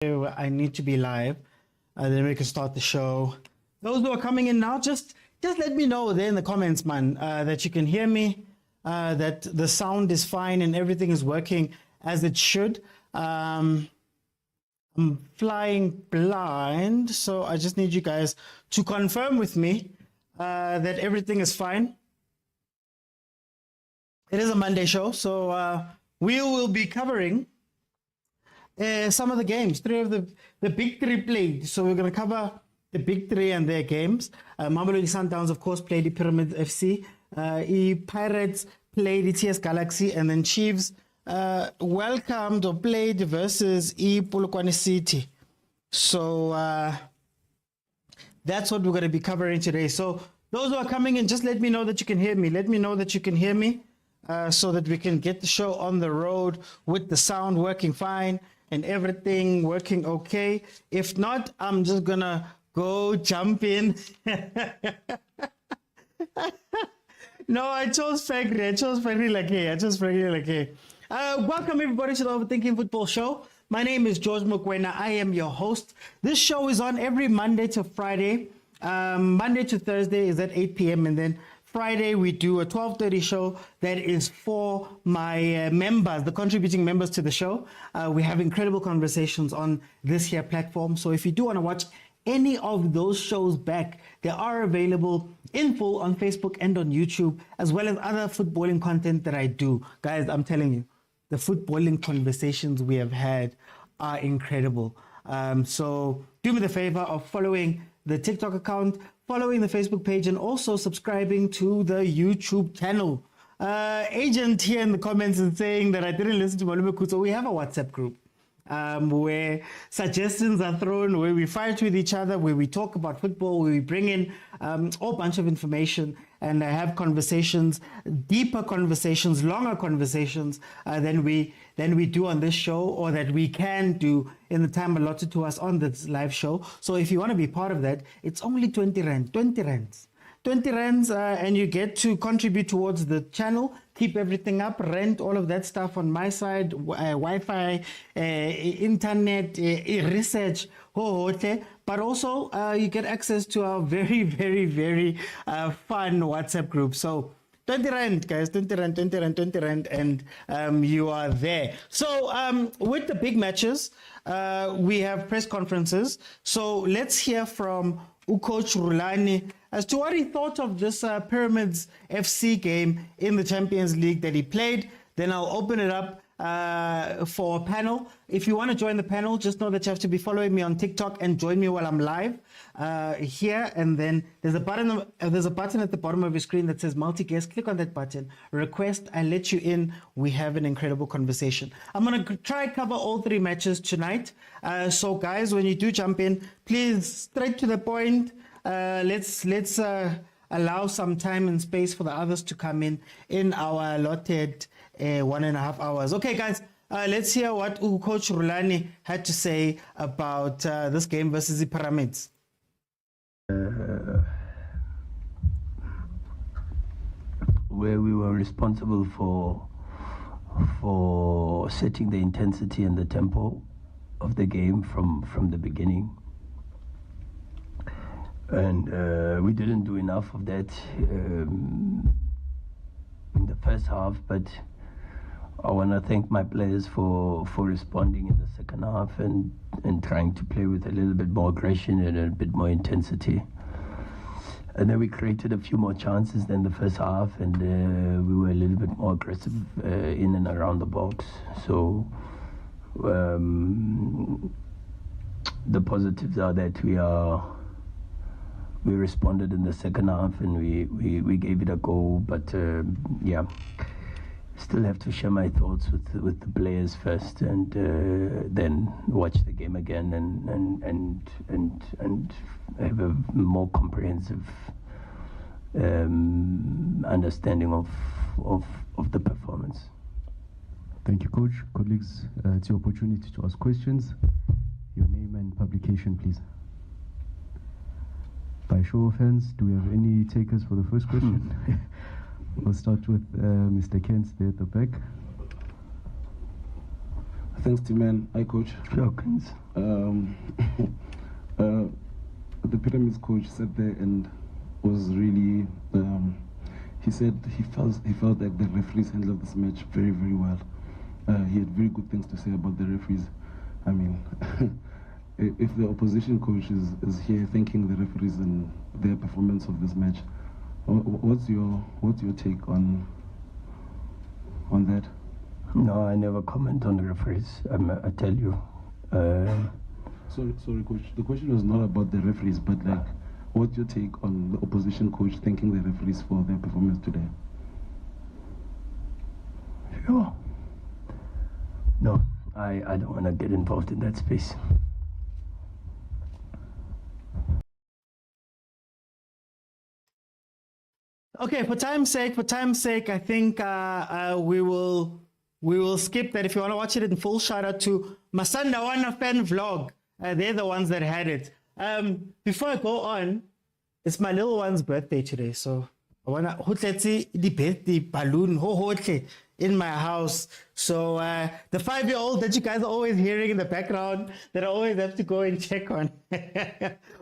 I need to be live. Then we can start the show. Those who are coming in now, just let me know there in the comments, man, that you can hear me, that the sound is fine and everything is working as it should. I'm flying blind, so I just need you guys to confirm with me that everything is fine. It is a Monday show, so we will be covering some of the games, three of the big three played. So we're going to cover the big three and their games. Mamelodi Sundowns, of course, played the Pyramids FC. Pirates played the TS Galaxy, and then Chiefs welcomed or played versus POLOKWANE City. So that's what we're going to be covering today. So those who are coming in, just let me know that you can hear me. Let me know that you can hear me so that we can get the show on the road with the sound working fine and everything working okay. If not, I'm just going to go jump in. No, I chose Fagri. I chose Fagri Lake. Welcome everybody to the Overthinking Football Show. My name is George Mokwena. I am your host. This show is on every Monday to Friday. Monday to Thursday is at 8 p.m. and then Friday we do a 12:30 show that is for my members, the contributing members to the show. We have incredible conversations on this here platform. So if you do want to watch any of those shows back, they are available in full on Facebook and on YouTube, as well as other footballing content that I do. Guys, I'm telling you, the footballing conversations we have had are incredible. So do me the favor of following the TikTok account, following the Facebook page, and also subscribing to the YouTube channel. Agent here in the comments is saying that I didn't listen to Malume Kuto. We have a WhatsApp group where suggestions are thrown, where we fight with each other, where we talk about football, where we bring in a whole bunch of information and have conversations, deeper conversations, longer conversations than we do on this show, or that we can do in the time allotted to us on this live show. So if you want to be part of that, it's only 20 rand, 20 rands, and you get to contribute towards the channel, keep everything up, rent, all of that stuff on my side, Wi-Fi, internet, research, but also you get access to our very, very, very fun WhatsApp group. So 20 rand, guys, 20 rand, and you are there. So with the big matches, we have press conferences. So let's hear from Coach Rulani as to what he thought of this Pyramids FC game in the Champions League that he played. Then I'll open it up for a panel. If you want to join the panel, just know that you have to be following me on TikTok and join me while I'm live here. And then there's a button at the bottom of your screen that says multi-guest. Click on that button, request, I let you in. We have an incredible conversation. I'm going to try cover all three matches tonight. So guys, when you do jump in, please straight to the point. Let's allow some time and space for the others to come in our allotted 1.5 hours. Okay, guys, let's hear what Coach Rulani had to say about this game versus the Pyramids. Where we were responsible for setting the intensity and the tempo of the game from the beginning. And we didn't do enough of that in the first half, but I want to thank my players for responding in the second half and trying to play with a little bit more aggression and a bit more intensity. And then we created a few more chances than the first half, and we were a little bit more aggressive in and around the box. So the positives are that we responded in the second half and we gave it a go, but yeah, still have to share my thoughts with the players first, and then watch the game again and have a more comprehensive understanding of the performance. Thank you, Coach. Colleagues, it's your opportunity to ask questions. Your name and publication, please. By show of hands, do we have any takers for the first question? We'll start with Mr. Kent there at the back. Thanks, T-Man. Hi, Coach. Shokens. The Pyramids coach sat there and was really. He said he felt like the referees handled this match very, very well. He had very good things to say about the referees. I mean, if the opposition coach is here thanking the referees and their performance of this match, what's your take on that? No, I never comment on the referees. I tell you. Sorry, coach. The question was not about the referees, but like, what's your take on the opposition coach thanking the referees for their performance today? Sure. No, I don't want to get involved in that space. Okay, for time's sake, I think we will skip that. If you want to watch it in full, shout out to Masandawana fan vlog. They're the ones that had it. Before I go on, it's my little one's birthday today, so I wanna the birthday balloon in my house. So the 5-year-old that you guys are always hearing in the background that I always have to go and check on.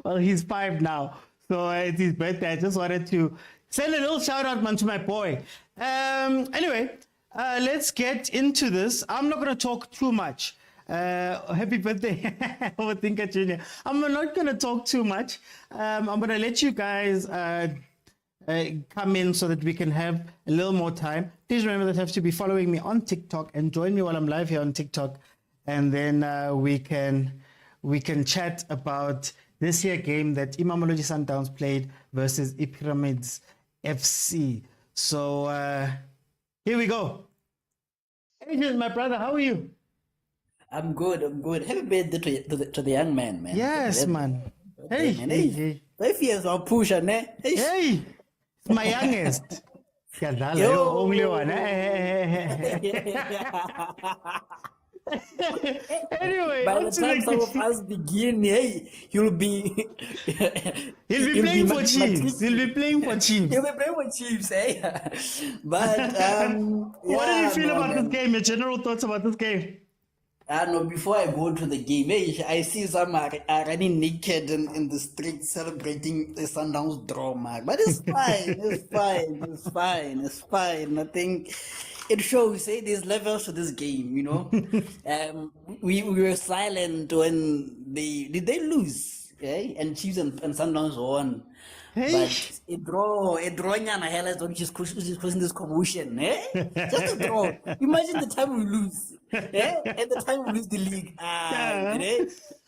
Well, he's 5 now, so it's his birthday. I just wanted to send a little shout out, man, to my boy. Anyway, let's get into this. I'm not gonna talk too much. Happy birthday, Overthinker Junior. I'm not going to talk too much. I'm going to let you guys come in so that we can have a little more time. Please remember that you have to be following me on TikTok and join me while I'm live here on TikTok. And then we can chat about this year game that Imamology Sundowns played versus Pyramids FC. So here we go. Adrian, my brother, how are you? I'm good. Happy birthday to the young man, man. Yes, man. Hey, Man, hey, hey. hey. 5 years of push, ne? Hey, it's my youngest. Kiyadlala, Yo. you're only one. Anyway, By on the to time some of the us begin, hey, you'll be. He'll be playing for Chiefs. matrix- He'll be playing for Chiefs. You'll be playing with Chiefs, eh? But What did you yeah, feel no, about man. this game? Your general thoughts about this game? No, before I go to the game, hey, I see some are running naked in the street celebrating the Sundowns draw, man. But it's fine, it's fine. I think it shows, hey, there's levels to this game, you know. We were silent when did they lose, okay? And Chiefs and Sundowns won. Hey. But a draw nyana hell is which is causing this commotion, eh? Just a draw. Imagine the time we lose. Eh? At the time we lose the league. No,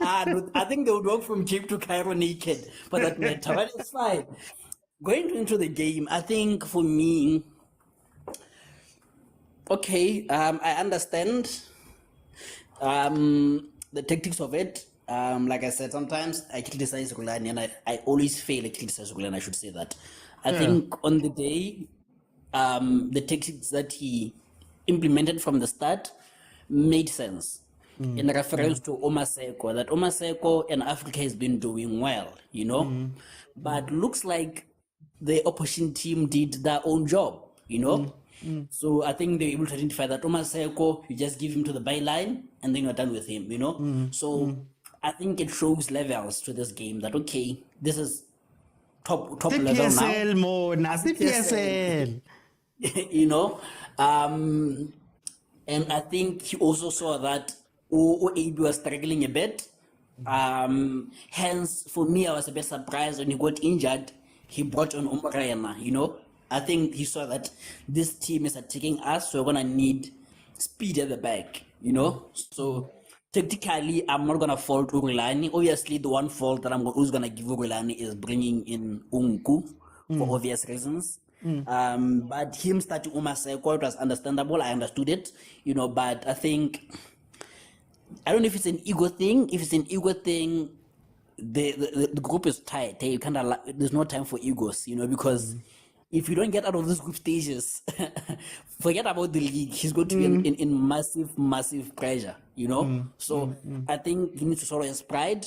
I think they would walk from Cape to Cairo naked for that matter. But it's fine. Going into the game, I think for me, okay, I understand the tactics of it. Like I said, sometimes I criticize Rulani and I always fail to criticize Rulani, I should say that. I think on the day, the tactics that he implemented from the start made sense. In reference to Omaseko, that Omaseko in Africa has been doing well, you know? But looks like the opposition team did their own job, you know? So I think they're able to identify that Omaseko, you just give him to the byline and then you're done with him, you know? So I think it shows levels to this game that, okay, this is top level now. CPSL more, now CPSL. You know, and I think he also saw that OAB was struggling a bit. Hence, for me, I was a bit surprised when he got injured. He brought on Umbrella, you know. I think he saw that this team is attacking us, so we're gonna need speed at the back, you know. So tactically, I'm not gonna fault Urulani. Obviously, the one fault that I'm always gonna give Urulani is bringing in Unku for obvious reasons. But him starting Umaseko, it was understandable. I understood it, you know. But I think I don't know if it's an ego thing. If it's an ego thing, the group is tight. Hey, you there's no time for egos, you know, because if you don't get out of these group stages, forget about the league. He's going to be in massive pressure, you know. So I think he needs to swallow his pride.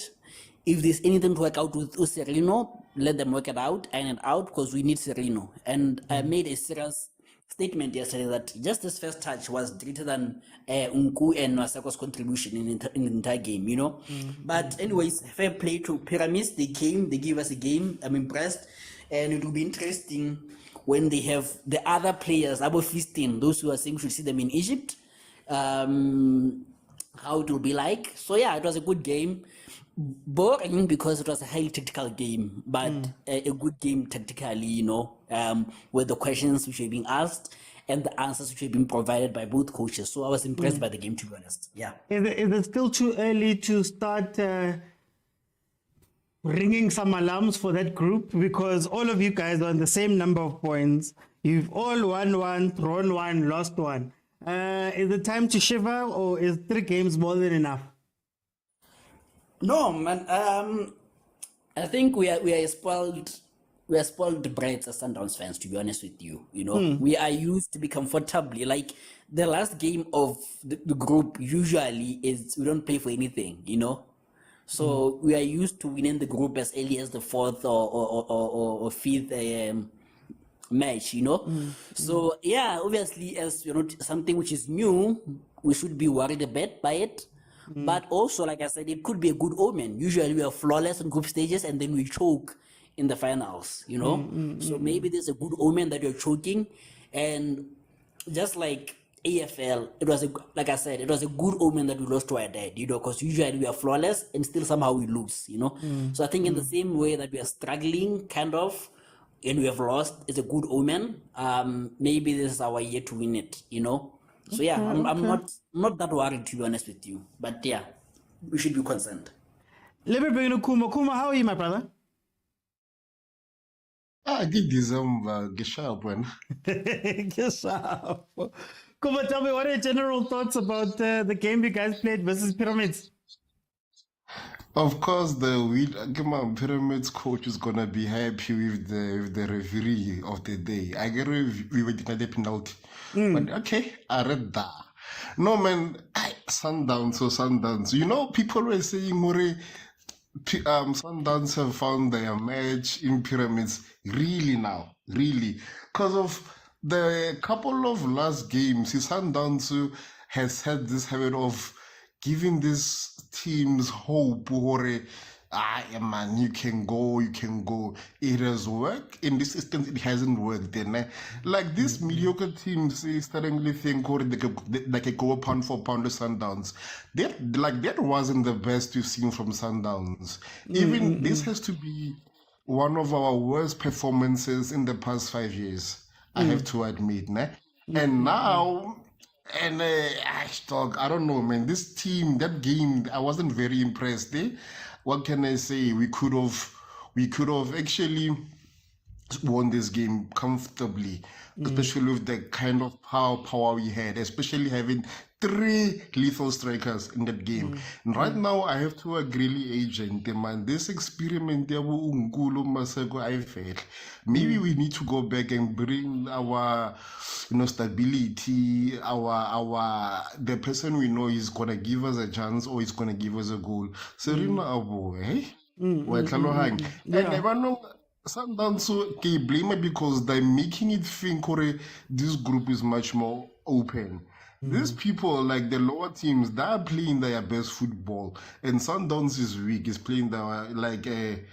If there's anything to work out with Serino, let them work it out, iron it out, because we need Serino. And I made a serious statement yesterday that just this first touch was greater than Unku and Wasako's contribution in the entire game, you know. But anyways, fair play to Pyramids. They came, they gave us a game. I'm impressed, and it will be interesting when they have the other players, Abu Fistin, those who are saying we should see them in Egypt. How it will be like. So yeah, it was a good game. Boring because it was a highly tactical game, but a good game tactically, you know, with the questions which were being asked and the answers which were being provided by both coaches. So I was impressed by the game, to be honest. Yeah. Is it still too early to start ringing some alarms for that group? Because all of you guys are on the same number of points. You've all won one, thrown one, lost one. Is it time to shiver, or is 3 games more than enough? No, man. I think we are spoiled. We are spoiled brats as Sundowns fans, to be honest with you. You know, we are used to be comfortably. Like the last game of the group usually is we don't play for anything. You know, so we are used to winning the group as early as the 4th or 5th match. You know, so yeah, obviously, as you know, something which is new, we should be worried a bit by it. But also, like I said, it could be a good omen. Usually we are flawless in group stages and then we choke in the finals, you know? So maybe there's a good omen that you're choking. And just like AFL, it was, like I said, it was a good omen that we lost to our dad, you know, because usually we are flawless and still somehow we lose, you know? So I think in the same way that we are struggling, kind of, and we have lost, it's a good omen. Maybe this is our year to win it, you know? So yeah, I'm not that worried, to be honest with you. But yeah, we should be concerned. Let me bring in Kuma. Kuma, how are you, my brother? Good December, Gesharp when. Yes, Kuma, tell me, what are your general thoughts about the game you guys played versus Pyramids? Of course, the Pyramids coach is gonna be happy with the referee of the day. I get we were taking the penalty, but okay, I read that. No man, Sundowns. You know, people were saying more. Sundowns have found their match in Pyramids. Really now, really, because of the couple of last games, Sundowns has had this habit of giving these teams hope. Or, man, you can go. It has worked. In this instance, it hasn't worked. Then, like these mediocre teams, startingly think they can go pound for pound with Sundowns. That wasn't the best you've seen from Sundowns. Even this has to be one of our worst performances in the past 5 years. I have to admit, and now. And I don't know, man. This team, that game, I wasn't very impressed. What can I say? We could have actually won this game comfortably, especially with the kind of power we had, especially having 3 lethal strikers in that game. And right now, I have to agree, agent, man. This experiment, maybe we need to go back and bring our, stability. The person we know is gonna give us a chance or is gonna give us a goal. Serena Abo, eh? And I don't know. Sometimes they blame it because they're making it think this group is much more open. These people, like the lower teams, they are playing their best football, and Sundowns is weak. Is playing like a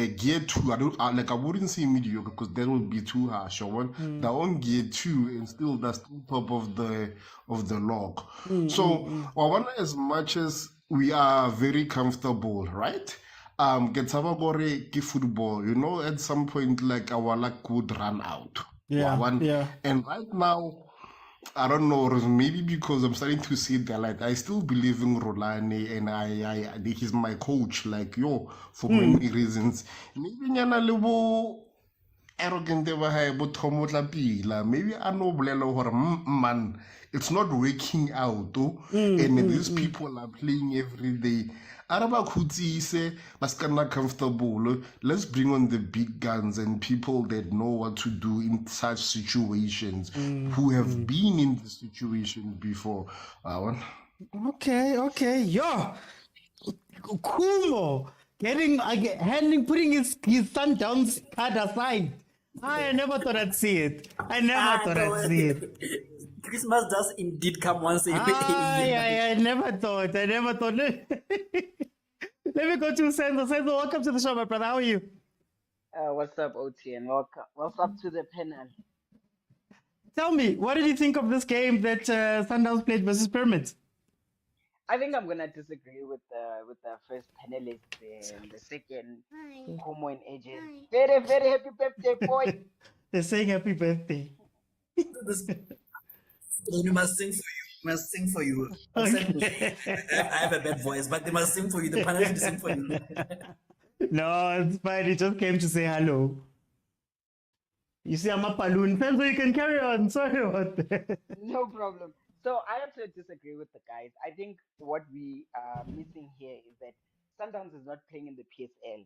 gear 2. I wouldn't say mediocre because that would be too harsh. They're on gear 2 and still that's still top of the log. So I wonder, as much as we are very comfortable, right? Get football, at some point like our luck would run out. And right now, I don't know, maybe because I'm starting to see the light. I still believe in Rolani, and he's my coach, for many reasons. Maybe nyana lebo arrogant maybe I know man, it's not working out, and these people are playing every day. Araba Kutsi say, Maskana comfortable. Let's bring on the big guns and people that know what to do in such situations, who have been in the situation before. Okay. Yo, Kumo putting his Sundowns card aside. I never thought I'd see it. I never thought no, I'd see it. Christmas does indeed come once a year. I never thought. I never thought. Let me go to Senzo. Senzo, welcome to the show, my brother. How are you? What's up, OT, and welcome. What's up to the panel? Tell me, what did you think of this game that Sundowns played versus Pyramids? I think I'm gonna disagree with the first panelist and the second Kumo and AJ. Very, very happy birthday, boy. They're saying happy birthday. We must sing for you. We must sing for you. Okay. I have a bad voice, but they must sing for you. The panel should sing for you. No, it's fine. He just came to say hello. You see, I'm a balloon fan, so you can carry on. Sorry about that. No problem. So I have to disagree with the guys. I think what we are missing here is that Sundowns is not playing in the PSL.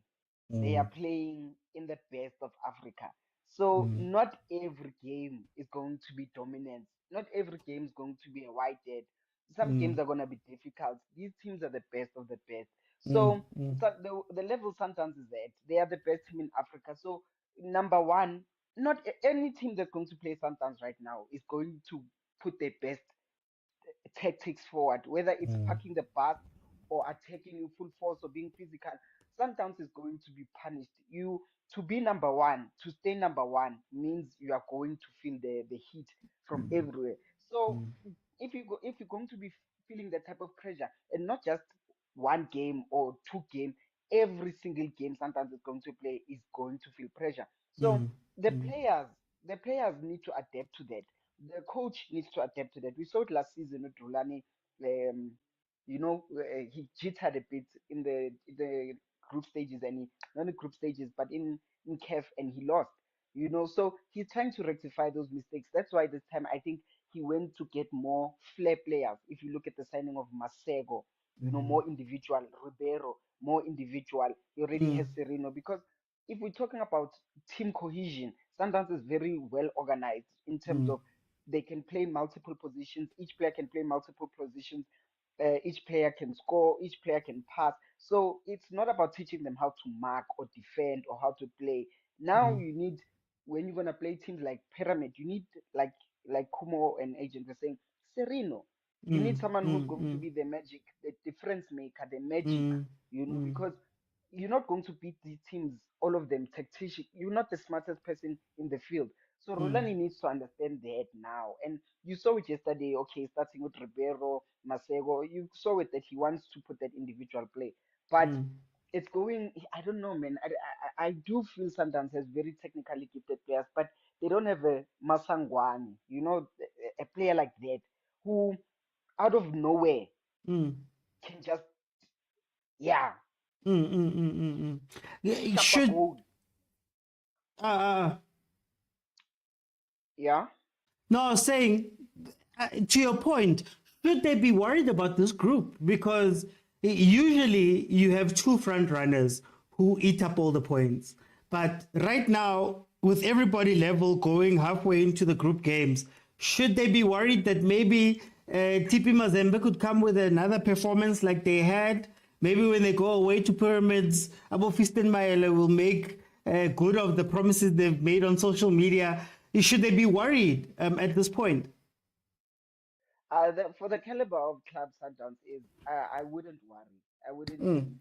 They are playing in the best of Africa. So not every game is going to be dominant. Not every game is going to be a white dead. Some games are going to be difficult. These teams are the best of the best. So, the level Sundowns is at. They are the best team in Africa. So number one, not any team that's going to play Sundowns right now is going to put their best tactics forward, whether it's parking the bus or attacking you full force or being physical. Sometimes it's going to be punished. You to be number one, to stay number one means you are going to feel the heat from everywhere. So if you're going to be feeling that type of pressure and not just one game or two game, every single game sometimes it's going to play is going to feel pressure. So the players need to adapt to that. The coach needs to adapt to that. We saw it last season with Rulani. He jittered a bit in the group stages, and he not in group stages, but in CAF, and he lost. So he's trying to rectify those mistakes. That's why this time I think he went to get more flair players. If you look at the signing of Masego, more individual. Ribeiro, more individual. He already has Sereno because if we're talking about team cohesion, Sundowns is very well organized in terms of they can play multiple positions. Each player can play multiple positions. Each player can score. Each player can pass. So it's not about teaching them how to mark or defend or how to play. Now you need when you're gonna play teams like Pyramid, you need like Kumo and Agent were saying, Sereno. You need someone who's going to be the magic, the difference maker, the magic, because you're not going to beat these teams, all of them tactician. You're not the smartest person in the field. So Rolani needs to understand that now. And you saw it yesterday, okay, starting with Ribeiro, Masego. You saw it that he wants to put that individual play. But it's going, I don't know, man. I do feel Sundowns has very technically gifted players, but they don't have a Masangwani, a player like that who out of nowhere can just, yeah, Yeah, chop a should goal. uh, Yeah. no, I was saying to your point, should they be worried about this group? Because usually you have two front runners who eat up all the points. But right now, with everybody level going halfway into the group games, should they be worried that maybe TP Mazembe could come with another performance like they had? Maybe when they go away to Pyramids, Abo Fistenmaele will make good of the promises they've made on social media. Should they be worried at this point? For the caliber of club Sundowns is, I wouldn't worry. I wouldn't even,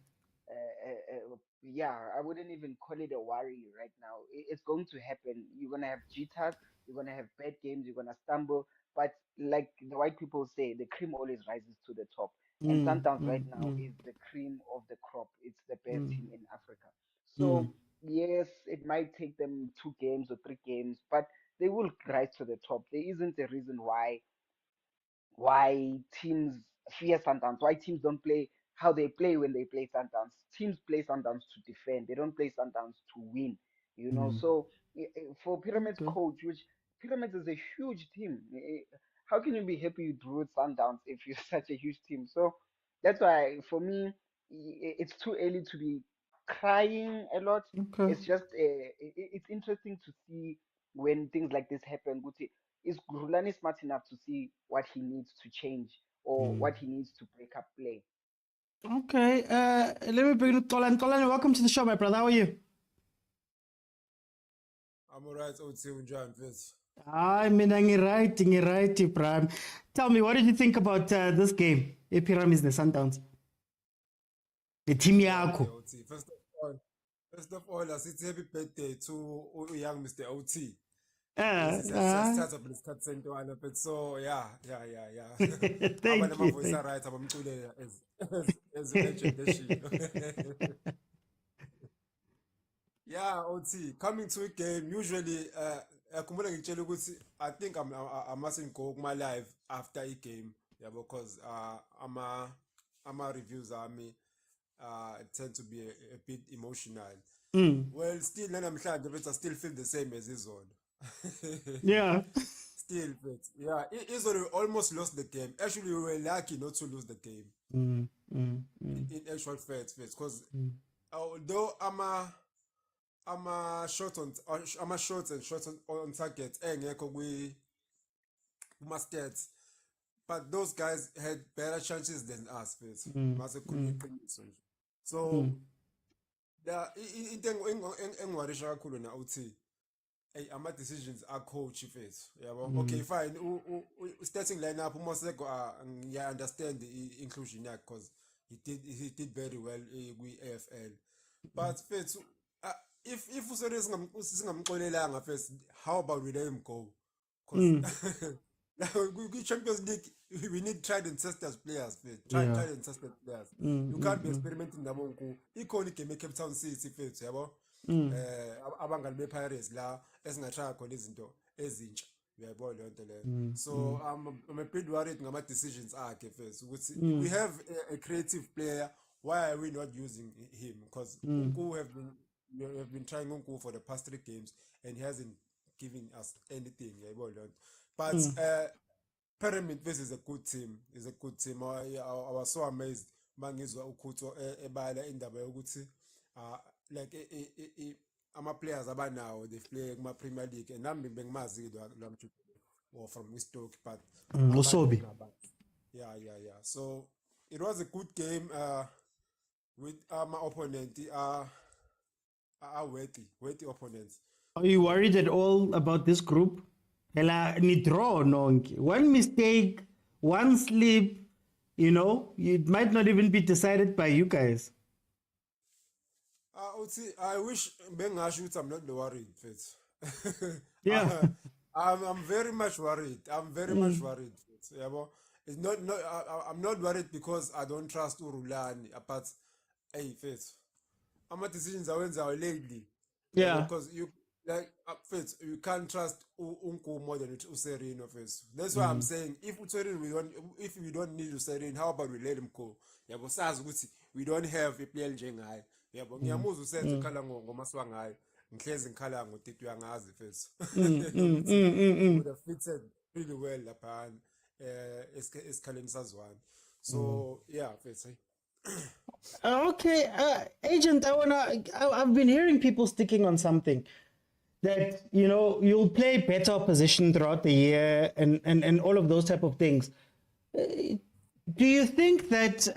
I wouldn't even call it a worry right now. It's going to happen. You're gonna have jitters. You're gonna have bad games. You're gonna stumble. But like the white people say, the cream always rises to the top. And Sundowns right now is the cream of the crop. It's the best team in Africa. So yes, it might take them 2 games or 3 games, but they will rise to the top. There isn't a reason why teams fear Sundowns, why teams don't play how they play when they play Sundowns. Teams play Sundowns to defend. They don't play Sundowns to win. So for Pyramids Okay. coach, which Pyramids is a huge team, how can you be happy you drew with Sundowns if you're such a huge team? So that's why for me, it's too early to be crying a lot. Okay. It's just it's interesting to see when things like this happen. Is Gulani smart enough to see what he needs to change or what he needs to break up play? Okay. Let me bring Tolan. Tolan, welcome to the show, my brother. How are you? I'm alright, OT unjani mfethu? I mean, right, Prime. Tell me, what did you think about this game? Pyramids and Sundowns. The team Okay, yakho. OT. First of all, asithi happy birthday to young Mr. OT. Uh, uh, Sithatha phela isikhathi sentwana but so yeah. Aba thank you. nama-voice right abamculela as legend eshilo. Yeah, OT. Coming to a game, usually, khumbula ngitshela ukuthi I think I mustn't go kuma live after a game, yeah, because ama reviews ami tend to be a bit emotional. Well, still namhlanje but I still feel the same as izolo. Yeah. Still, but yeah, Izolo almost lost the game. Actually, we were lucky not to lose the game. In actual fact, because although I'm short on target engekho kuma stats, but those guys had better chances than us, mase khulunywa iqiniso nje. So into engiwarisha kakhulu na uthi ama decisions are coach fethu yabo. Okay, fine, starting lineup uMoseko I understand the inclusion yakhe because he did very well kwi AFL, but fethu if usere singamxolelanga first, how about we let him go? Because we Champions League, we need tried and tested players, tried and tested players. You can't be experimenting nabo nku. Ikhona igame eCape Town City fethu yabo. Abangani bePirates la esingatraya khona izinto ezintsha. Uyayibona le nto leyo. So I'm a bit worried ngama decisions akhe first ukuthi we have a creative player, why are we not using him? Because we have been trying Unku for the past 3 games and he hasn't given us anything. But Pyramid versus a good team. Is a good team. I was so amazed. Mangizwa ukhuto ebala indaba yokuthi like ama players abanawo they play kuma Premier League and nami bengimazi lo or from Stoke, but Usobi. yeah. So it was a good game with my opponent are worthy opponents. Are you worried at all about this group? Hela ni draw nonke. One mistake, one slip, it might not even be decided by you guys. I wish bengasho I'm not worried, Fitz. Yeah. I'm very much worried. I'm very much worried. Fitz. It's not I'm not worried because I don't trust Urulani, but hey, Fitz. Ama decisions are lately. Yeah. Because you like Fitz, you can't trust Unku more than Userino Fitz. That's why I'm saying if we don't need Userin, how about we let him go? We don't have a player njengaye. Ngiyamuzwa usenze ukhala ngomaswa ngayo. Ngihlezi ngikhala ngoTitu yangazi Fitz. Would have fitted really well lapha esikhaleni sazwana. So yeah, Fitz. Okay, Agent, I've been hearing people sticking on something that, you'll play better opposition throughout the year and all of those type of things. Do you think that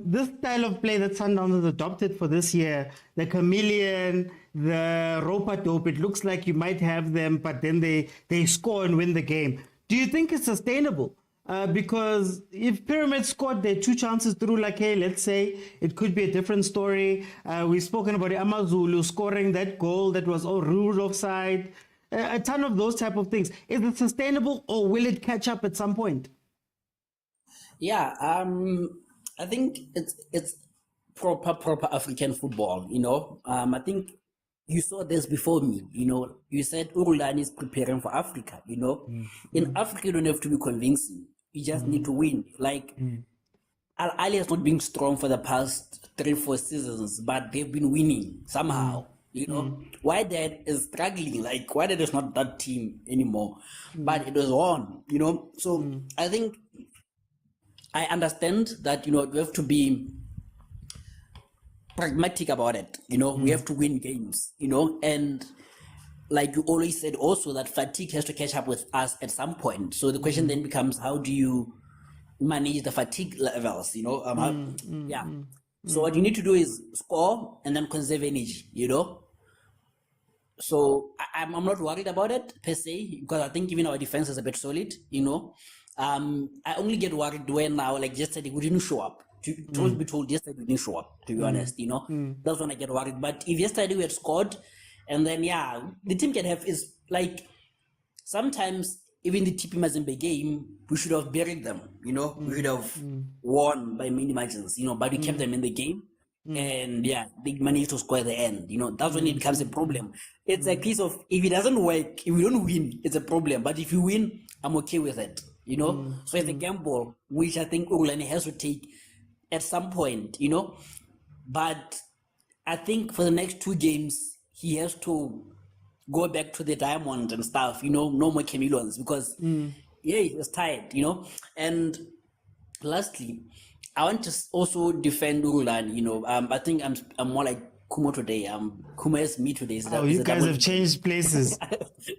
this style of play that Sundowns has adopted for this year, the chameleon, the rope-a-dope, it looks like you might have them, but then they score and win the game. Do you think it's sustainable? Because if Pyramid scored their 2 chances through, like, hey, let's say, it could be a different story. We've spoken about Amazulu scoring that goal that was all ruled offside. A ton of those type of things. Is it sustainable or will it catch up at some point? Yeah, I think it's proper African football, I think you saw this before me, you said Urulani is preparing for Africa, In Africa, you don't have to be convincing. You just need to win. Like, Al Ali has not been strong for the past 3-4 seasons, but they've been winning somehow, Why that is struggling, like, why that is not that team anymore, but it was on, So I think I understand that, you have to be pragmatic about it. We have to win games, and like you always said also that fatigue has to catch up with us at some point. So the question then becomes, how do you manage the fatigue levels, So what you need to do is score and then conserve energy, I'm not worried about it per se, because I think even our defense is a bit solid, you know. I only get worried when now, like yesterday, we didn't show up. Truth be told, yesterday we didn't show up, to be honest, you know. That's when I get worried. But if yesterday we had scored, and then, yeah, the team can have is like, sometimes even the TP Mazembe game, we should have buried them, you know. We should have won by many margins, you know, but we kept them in the game. And yeah, they managed to score at the end. You know, that's when it becomes a problem. It's a case of, if it doesn't work, if we don't win, it's a problem. But if you win, I'm okay with it. You know, so it's a gamble which I think Urulane has to take at some point. You know, but I think for the next 2 games he has to go back to the diamond and stuff. You know, no more chameleons, because yeah, he was tired. You know, and lastly, I want to also defend Urulan. You know, I think I'm more like Kumo today. Kumo is me today. You guys have changed places.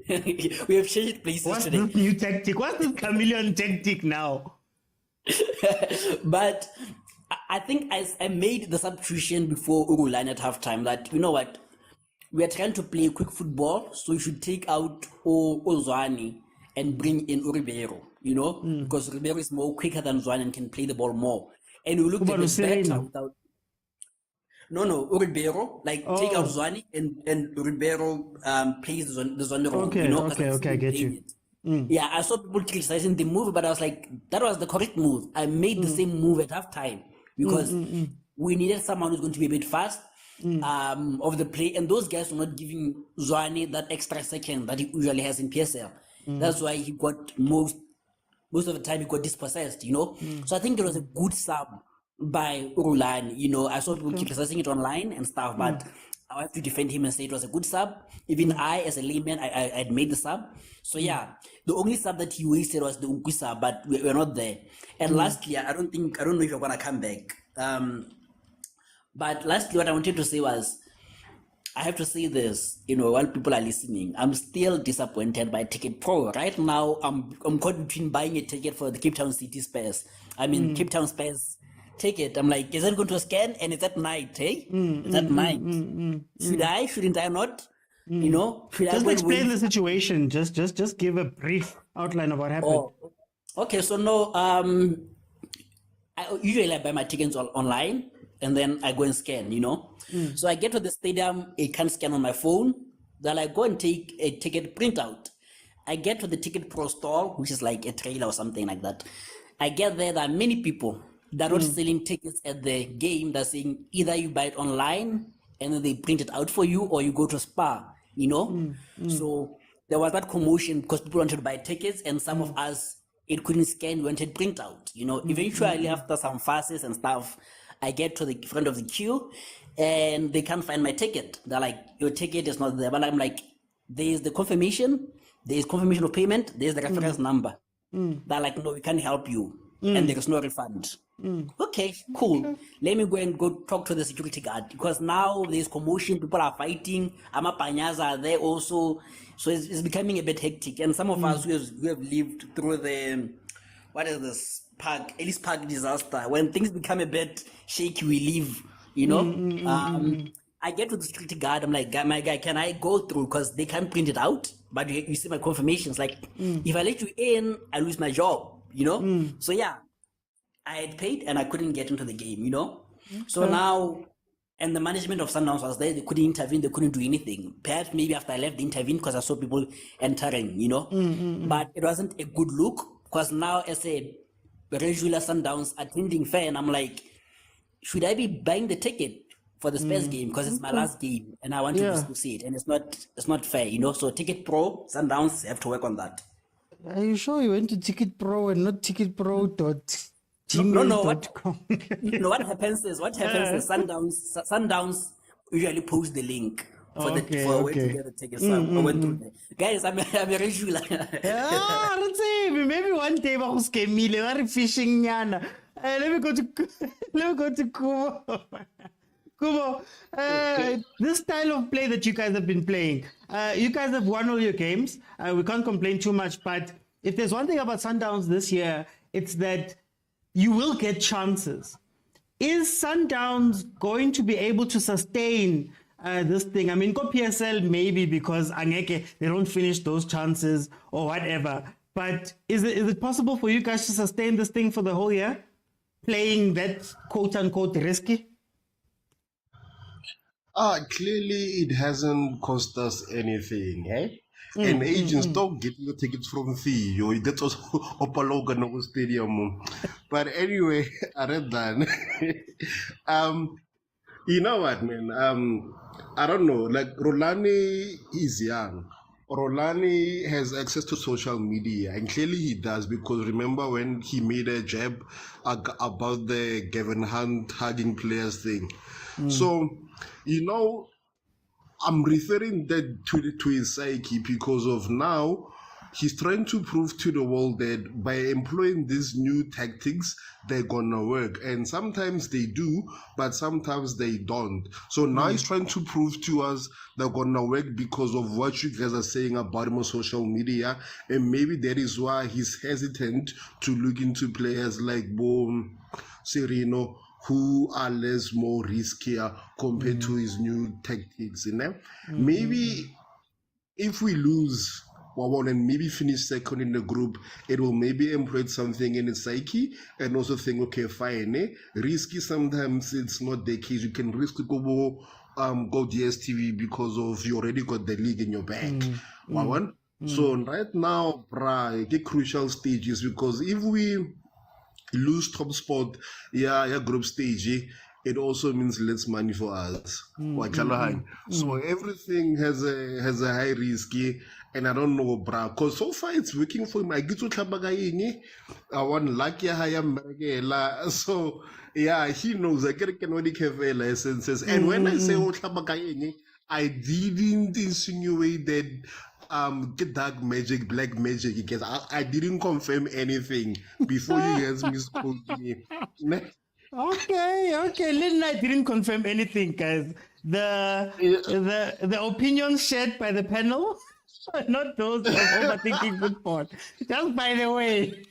We have changed places What's today. this new tactic? What's this chameleon tactic now? But I think I made the substitution before Urulan at halftime that, you know what, we are trying to play quick football, so you should take out Ozwani and bring in Ribeiro, you know, because Ribeiro is more quicker than Zwane and can play the ball more. And we looked a bit better without. No, Ribeiro, like take out Zwane and Ribeiro plays the Zwane role. Okay, you know, okay, I get you. Yeah, I saw people criticizing the move, but I was like, that was the correct move. I made the same move at halftime because we needed someone who's going to be a bit fast of the play, and those guys were not giving Zwane that extra second that he usually has in PSL. That's why he got most of the time he got dispossessed, you know. So I think it was a good sub by Urulan. You know, I saw people criticizing it online and stuff, but I have to defend him and say it was a good sub. Even I, as a layman, I had made the sub. So yeah, the only sub that he wasted was the Unku sub, but we're not there. And lastly, I don't know if you're gonna come back. But lastly, what I wanted to say was, I have to say this, you know, while people are listening, I'm still disappointed by Ticket Pro. Right now, I'm caught between buying a ticket for the Cape Town City Spurs. I mean, Cape Town Spurs ticket. I'm like, is that going to scan? And it's at night, hey? It's at night. Shouldn't I not? You know? Just explain the situation. Just give a brief outline of what happened. Oh, okay, so no, usually I buy my tickets online, and then I go and scan, you know. So I get to the stadium, it can't scan on my phone. Then I go and take a ticket printout. I get to the Ticket Pro store, which is like a trailer or something like that. I get there are many people that are not selling tickets at the game. They're saying either you buy it online and then they print it out for you, or you go to Spa, you know. So there was that commotion because people wanted to buy tickets, and some of us, it couldn't scan, we wanted printout, you know. Eventually, after some fusses and stuff, I get to the front of the queue and they can't find my ticket. They're like, your ticket is not there. But I'm like, there's the confirmation, there's confirmation of payment, there's the reference number. They're like, no, we can't help you. And there is no refund. Okay, cool. Let me go talk to the security guard, because now there's commotion, people are fighting, Amapanyas are there also. So it's becoming a bit hectic. And some of us who have lived through the, what is this, Ellis Park disaster, when things become a bit shaky, we leave, you know. I get to the security guard, I'm like, my guy, can I go through? Because they can't print it out, but you see my confirmations. Like, if I let you in, I lose my job, you know. So yeah, I had paid and I couldn't get into the game, you know. So now, and the management of Sundowns was there, they couldn't intervene, they couldn't do anything. Perhaps maybe after I left, they intervened because I saw people entering, you know. But it wasn't a good look, because now as a regular Sundowns attending fan, I'm like, should I be buying the ticket for the Spurs game, because it's my last game and I want to see it, and it's not fair, you know. So Ticket Pro, Sundowns have to work on that. Are you sure you went to Ticket Pro and not ticketpro.gmail.com? No, what happens is Sundowns usually post the link for where to get the tickets. So I went through there. Guys, I'm a regular. Let's see. Maybe one day I was very fishing. Let me go to Kumo. Kumo, this style of play that you guys have been playing, you guys have won all your games. We can't complain too much, but if there's one thing about Sundowns this year, it's that you will get chances. Is Sundowns going to be able to sustain this thing. I mean, go PSL maybe because angeke they don't finish those chances or whatever. But is it possible for you guys to sustain this thing for the whole year, playing that quote unquote risky? Clearly it hasn't cost us anything, eh? And agents don't get the tickets from Theo. That's also Opalogan Stadium. But anyway, I read that. You know what, man? I don't know. Like Rolani is young. Rolani has access to social media, and clearly he does because remember when he made a jab about the Gavin Hunt hugging players thing. So, you know, I'm referring that to his psyche because of now he's trying to prove to the world that by employing these new tactics they're gonna work, and sometimes they do but sometimes they don't. So now he's trying to prove to us they're gonna work because of what you guys are saying about him on social media, and maybe that is why he's hesitant to look into players like Boom, Sereno, who are less more riskier compared to his new tactics, you know? Maybe if we lose Wawon and maybe finish second in the group, it will maybe employ something in its psyche and also think, okay, fine, risky sometimes it's not the case. You can risk to go DSTV because of you already got the league in your back. Wawon. So right now, the crucial stages because if we lose top spot, yeah, group stage, it also means less money for us. So everything has a high risk, and I don't know, bruh, because so far it's working for him. I get to I want lucky higher. So yeah, he knows I can only have licenses. And when I say I didn't insinuate that get dark magic, black magic, because I didn't confirm anything before you guys misquote me. Okay. Lynn, I didn't confirm anything, guys. The opinions shared by the panel are not those of overthinking football. Just by the way.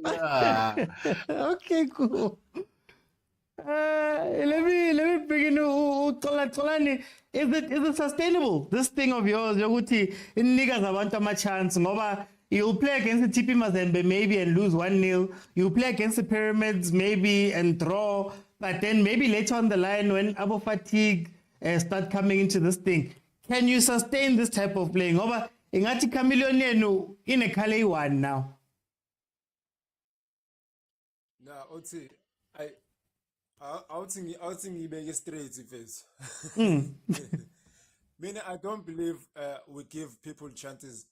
Yeah. Okay, cool. Let me bring in Tolani. Is it sustainable? This thing of yours, Yoguti, in niggas want a chance. Ngoba you'll play against the TP Mazembe maybe and lose 1-0. You'll play against the Pyramids maybe and draw. But then maybe later on the line when Abo fatigue start coming into this thing, can you sustain this type of playing? Ngoba ingati Chameleone yenu in a Kale one now. Now, I think you make it straight first. Meaning, I don't believe we give people chances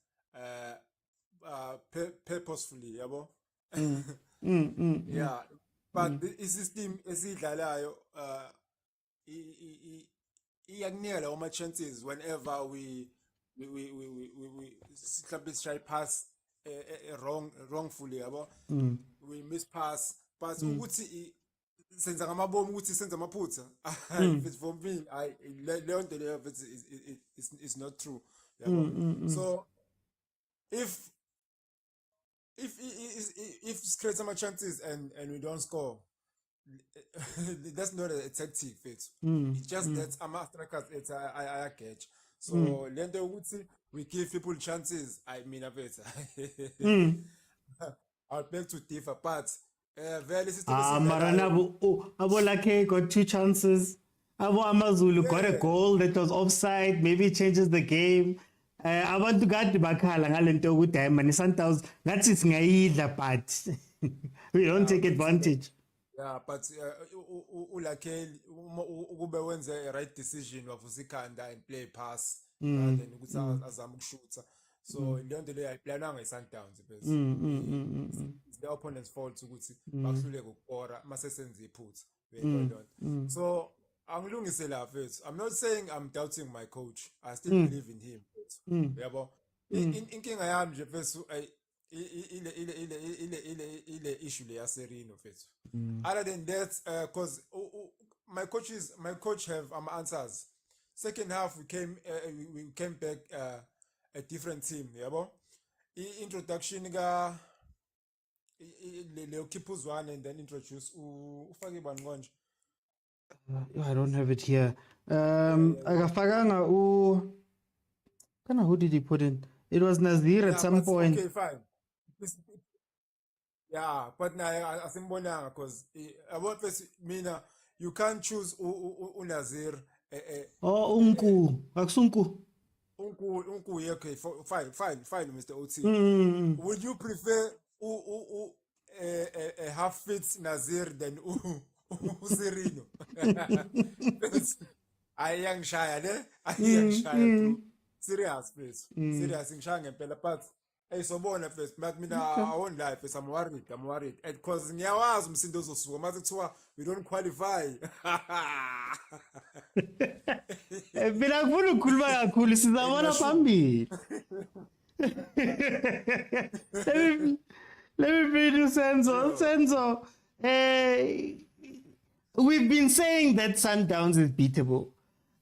purposefully, yabo. Yeah, but the system is iyakunela my chances whenever we try pass wrongfully, yabo. We miss pass, but ukuthi senza ngamabomu ukuthi senza amaphutha. For me, leon it's not true. So if it creates some chances and we don't score, that's not a tactic fit. It's just that I'm strikers it's I catch. So lento ukuthi we give people chances. I mean a bit. I'll beg to differ, but very Marana Abolake got 2 chances. Abo Amazulu got a goal that was offside. Maybe it changes the game. I want to get the Bakala Halento with them and Santos. That's it, but we don't take advantage. Yeah, but ulake ube wenze a right decision of usikanda and play pass then ukuthi azama ukushuta. So leyo nto leyo ayiplananga ngeSundowns bese. It's the opponent's fault ukuthi bakuhluleke ukukora mase senze iphutha. So angilungise la mfethu. I'm not saying I'm doubting my coach. I still believe in him. Yabo. Inkinga yami nje mfethu ile issue le yaserino mfethu. Other than that, because my coach have answers. Second half we came back a different team, yabo. Introduction ga le keep one and then introduce ufake bani konje. I don't have it here. Yeah, yeah. Akafakanga who did he put in? It was Nazir at Yeah, some but point. okay, fine. This- Yeah, but now asimbonanga because about this mina you can't choose Unazir Oh, Unku. Aksunku. unku okay fine Mr. OT. Mm. Would you prefer a half fit Nazir than Serino? Ayang shaya ne? Ayang shaya true. Serious face. Serious ngishaya ngempela but hey sobona first but mina I won't lie first I'm worried because ngiyawazi umsindo ozosuka mase kuthiwa we don't qualify. Mina ngifuna ukukhuluma kakhulu sizabona phambili. Let me feed you, Senzo. Senzo, we've been saying that Sundowns is beatable.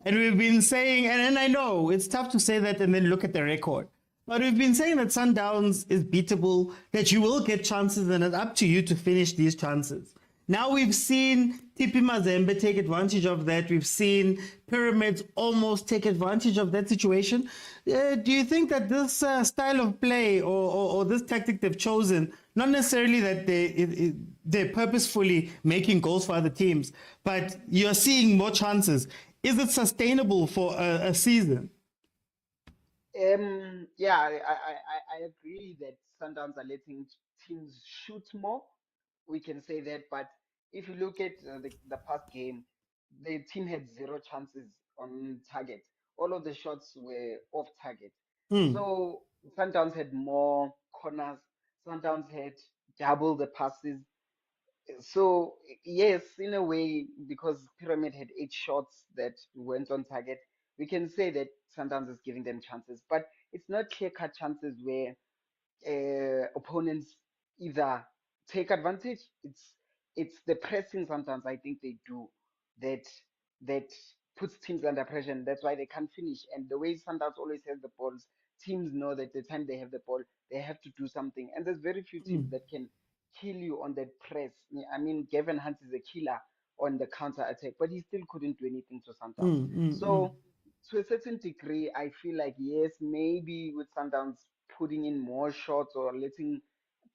And we've been saying, and I know it's tough to say that and then look at the record. But we've been saying that Sundowns is beatable, that you will get chances, and it's up to you to finish these chances. Now we've seen Tipi Mazembe take advantage of that. We've seen Pyramids almost take advantage of that situation. Do you think that this style of play or this tactic they've chosen, not necessarily that they're purposefully making goals for other teams, but you're seeing more chances, is it sustainable for a season? Yeah, I agree that Sundowns are letting teams shoot more. We can say that, but if you look at the past game, the team had zero chances on target. All of the shots were off target. Hmm. So Sundowns had more corners. Sundowns had double the passes. So yes, in a way, because Pyramid had 8 shots that went on target, we can say that Sundowns is giving them chances, but it's not clear-cut chances where opponents either take advantage. It's the pressing sometimes I think they do that that puts teams under pressure, and that's why they can't finish. And the way Sundowns always has the balls, teams know that the time they have the ball, they have to do something. And there's very few teams that can kill you on that press. I mean, Gavin Hunt is a killer on the counter attack, but he still couldn't do anything to Sundowns. So to a certain degree, I feel like yes, maybe with Sundowns putting in more shots or letting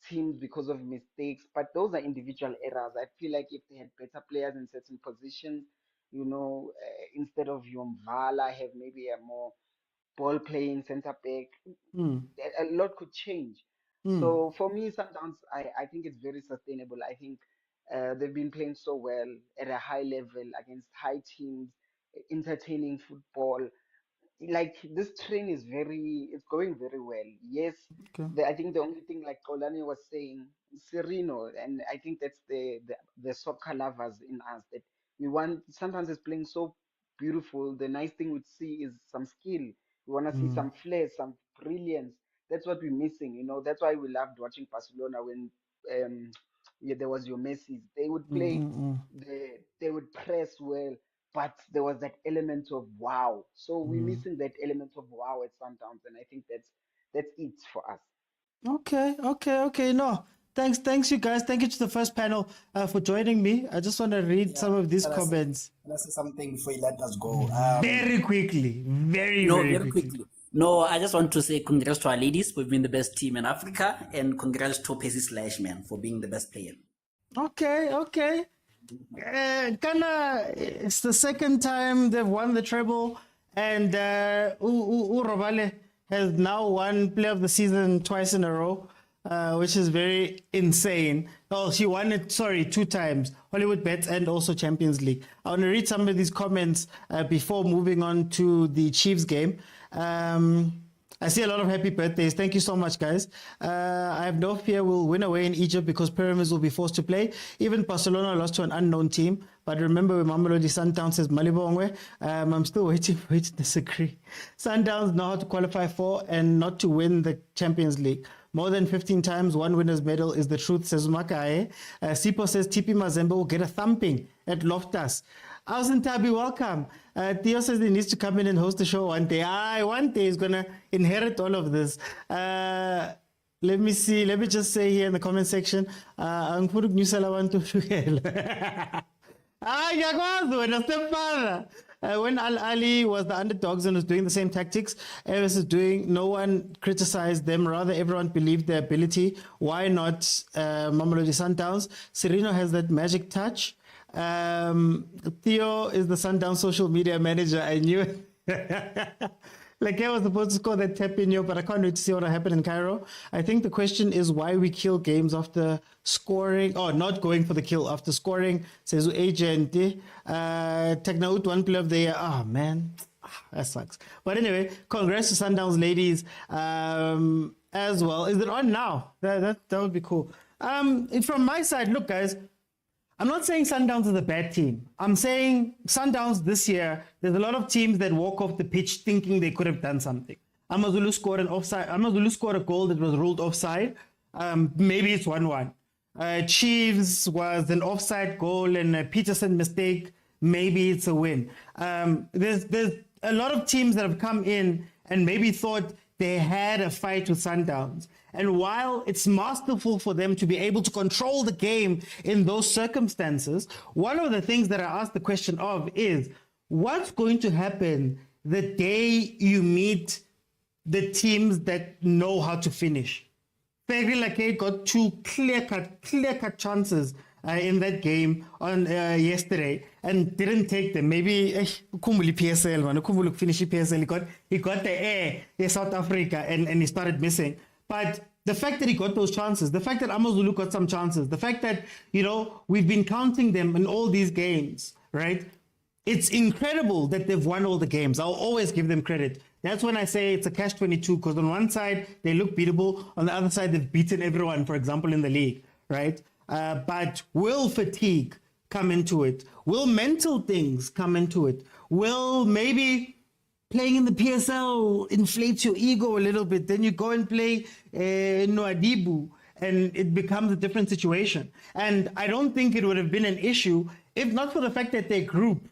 teams because of mistakes, but those are individual errors. I feel like if they had better players in certain positions, instead of Yomvala, have maybe a more ball playing center back, a lot could change. So for me, sometimes I think it's very sustainable. I think they've been playing so well at a high level against high teams, entertaining football. Like this train is it's going very well. Yes, Okay. I think the only thing like Kolani was saying, Sereno, and I think that's the soccer lovers in us that we want. Sometimes it's playing so beautiful. The nice thing we see is some skill. We want to see some flair, some brilliance. That's what we're missing. That's why we loved watching Barcelona when um yeah, there was your Messi. They would play, they would press well, but there was that element of wow. So we're missing that element of wow at Sundowns, and I think that's it for us. Okay. No, thanks, you guys. Thank you to the first panel for joining me. I just want to read some of these comments Can I say something before you let us go? very quickly, very Very quickly. quickly. No, I just want to say congrats to our ladies for being the best team in Africa, and congrats to Pacey Slashman for being the best player. Okay. It's the second time they've won the treble, and Robale has now won Player of the Season twice in a row, which is very insane. Oh, she won it, 2 times, Hollywood Bets and also Champions League. I want to read some of these comments before moving on to the Chiefs game. I see a lot of happy birthdays. Thank you so much, guys. I have no fear we'll win away in Egypt because Pyramids will be forced to play. Even Barcelona lost to an unknown team. But remember, when Mamelodi Sundowns says Malibongwe, I'm still waiting for you to disagree. Sundowns know how to qualify for and not to win the Champions League. More than 15 times, one winner's medal is the truth, says Makae. Sipo says Tipi Mazembe will get a thumping at Loftus. Tabi, welcome. Theo says he needs to come in and host the show one day. One day he's going to inherit all of this. Let me see. Let me just say here in the comment section, Ngiyakwazi wena stepfather. When Al Ali was the underdogs and was doing the same tactics, Eris is doing, no one criticized them. Rather, everyone believed their ability. Why not Mamelodi Sundowns? Sereno has that magic touch. Theo is the Sundown social media manager. I knew it. Like I was supposed to score that tap in here, but I can't wait to see what will happen in Cairo. I think the question is why we kill games after scoring, or not going for the kill after scoring. Says agent. Technout one player of the year. Oh man, that sucks. But anyway, congrats to Sundowns ladies as well. Is it on now? That would be cool. From my side, look guys, I'm not saying Sundowns is a bad team. I'm saying Sundowns this year, there's a lot of teams that walk off the pitch thinking they could have done something. Amazulu scored an offside. Amazulu scored a goal that was ruled offside. Maybe it's 1-1. Chiefs was an offside goal and a Peterson mistake. Maybe it's a win. There's a lot of teams that have come in and maybe thought they had a fight with Sundowns. And while it's masterful for them to be able to control the game in those circumstances, one of the things that I asked the question of is, what's going to happen the day you meet the teams that know how to finish? Ferry Lake got two clear-cut chances in that game on yesterday and didn't take them. Maybe Kumbuli PSL, man. Kumbuli finish PSL. He got the air in South Africa and he started missing. But the fact that he got those chances, the fact that Amazulu got some chances, the fact that, we've been counting them in all these games, right? It's incredible that they've won all the games. I'll always give them credit. That's when I say it's a catch-22, because on one side, they look beatable. On the other side, they've beaten everyone, for example, in the league, right? But will fatigue come into it? Will mental things come into it? Will maybe playing in the PSL inflates your ego a little bit? Then you go and play Noadibu, and it becomes a different situation. And I don't think it would have been an issue if not for the fact that their group,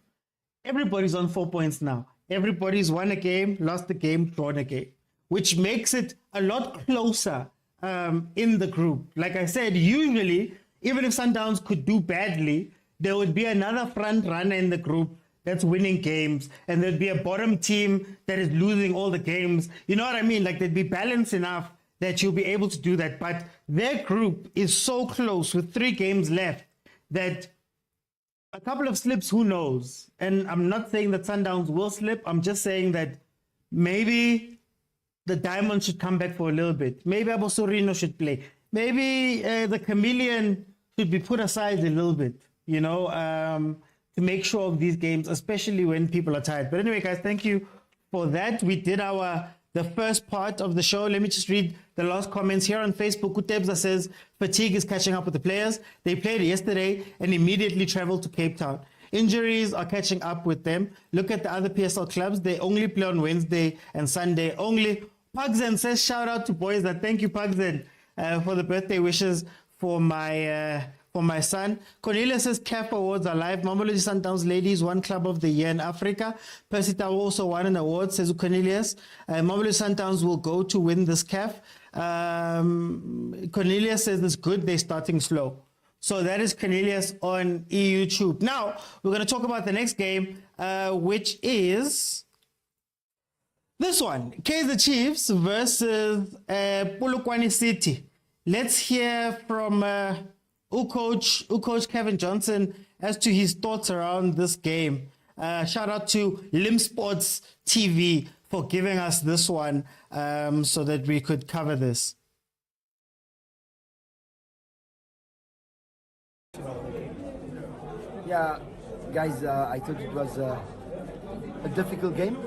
everybody's on 4 points now. Everybody's won a game, lost a game, drawn a game, which makes it a lot closer in the group. Like I said, usually, even if Sundowns could do badly, there would be another front runner in the group that's winning games, and there'd be a bottom team that is losing all the games. You know what I mean? Like, there'd be balance enough that you'll be able to do that. But their group is so close with 3 games left that a couple of slips, who knows? And I'm not saying that Sundowns will slip. I'm just saying that maybe the Diamonds should come back for a little bit. Maybe Abosorino should play. Maybe the Chameleon should be put aside a little bit, to make sure of these games, especially when people are tired. But anyway, guys, thank you for that. We did the first part of the show. Let me just read the last comments here on Facebook. Kutebza says, fatigue is catching up with the players. They played yesterday and immediately traveled to Cape Town. Injuries are catching up with them. Look at the other PSL clubs. They only play on Wednesday and Sunday only. Pugzen says, shout out to boys. Thank you, Pugzen, for the birthday wishes for my son. Cornelia says CAF awards are live. Mamelodi Sundowns ladies won Club of the Year in Africa. Percy Tau also won an award, says Cornelius. Mamelodi Sundowns will go to win this CAF. Cornelia says it's good, they're starting slow. So that is Cornelius on YouTube. Now, we're going to talk about the next game, which is this one. KAIZER Chiefs versus Polokwane City. Let's hear from Coach Kevin Johnson as to his thoughts around this game. Shout out to Lim Sports TV for giving us this one so that we could cover this. Yeah, guys, I thought it was a difficult game.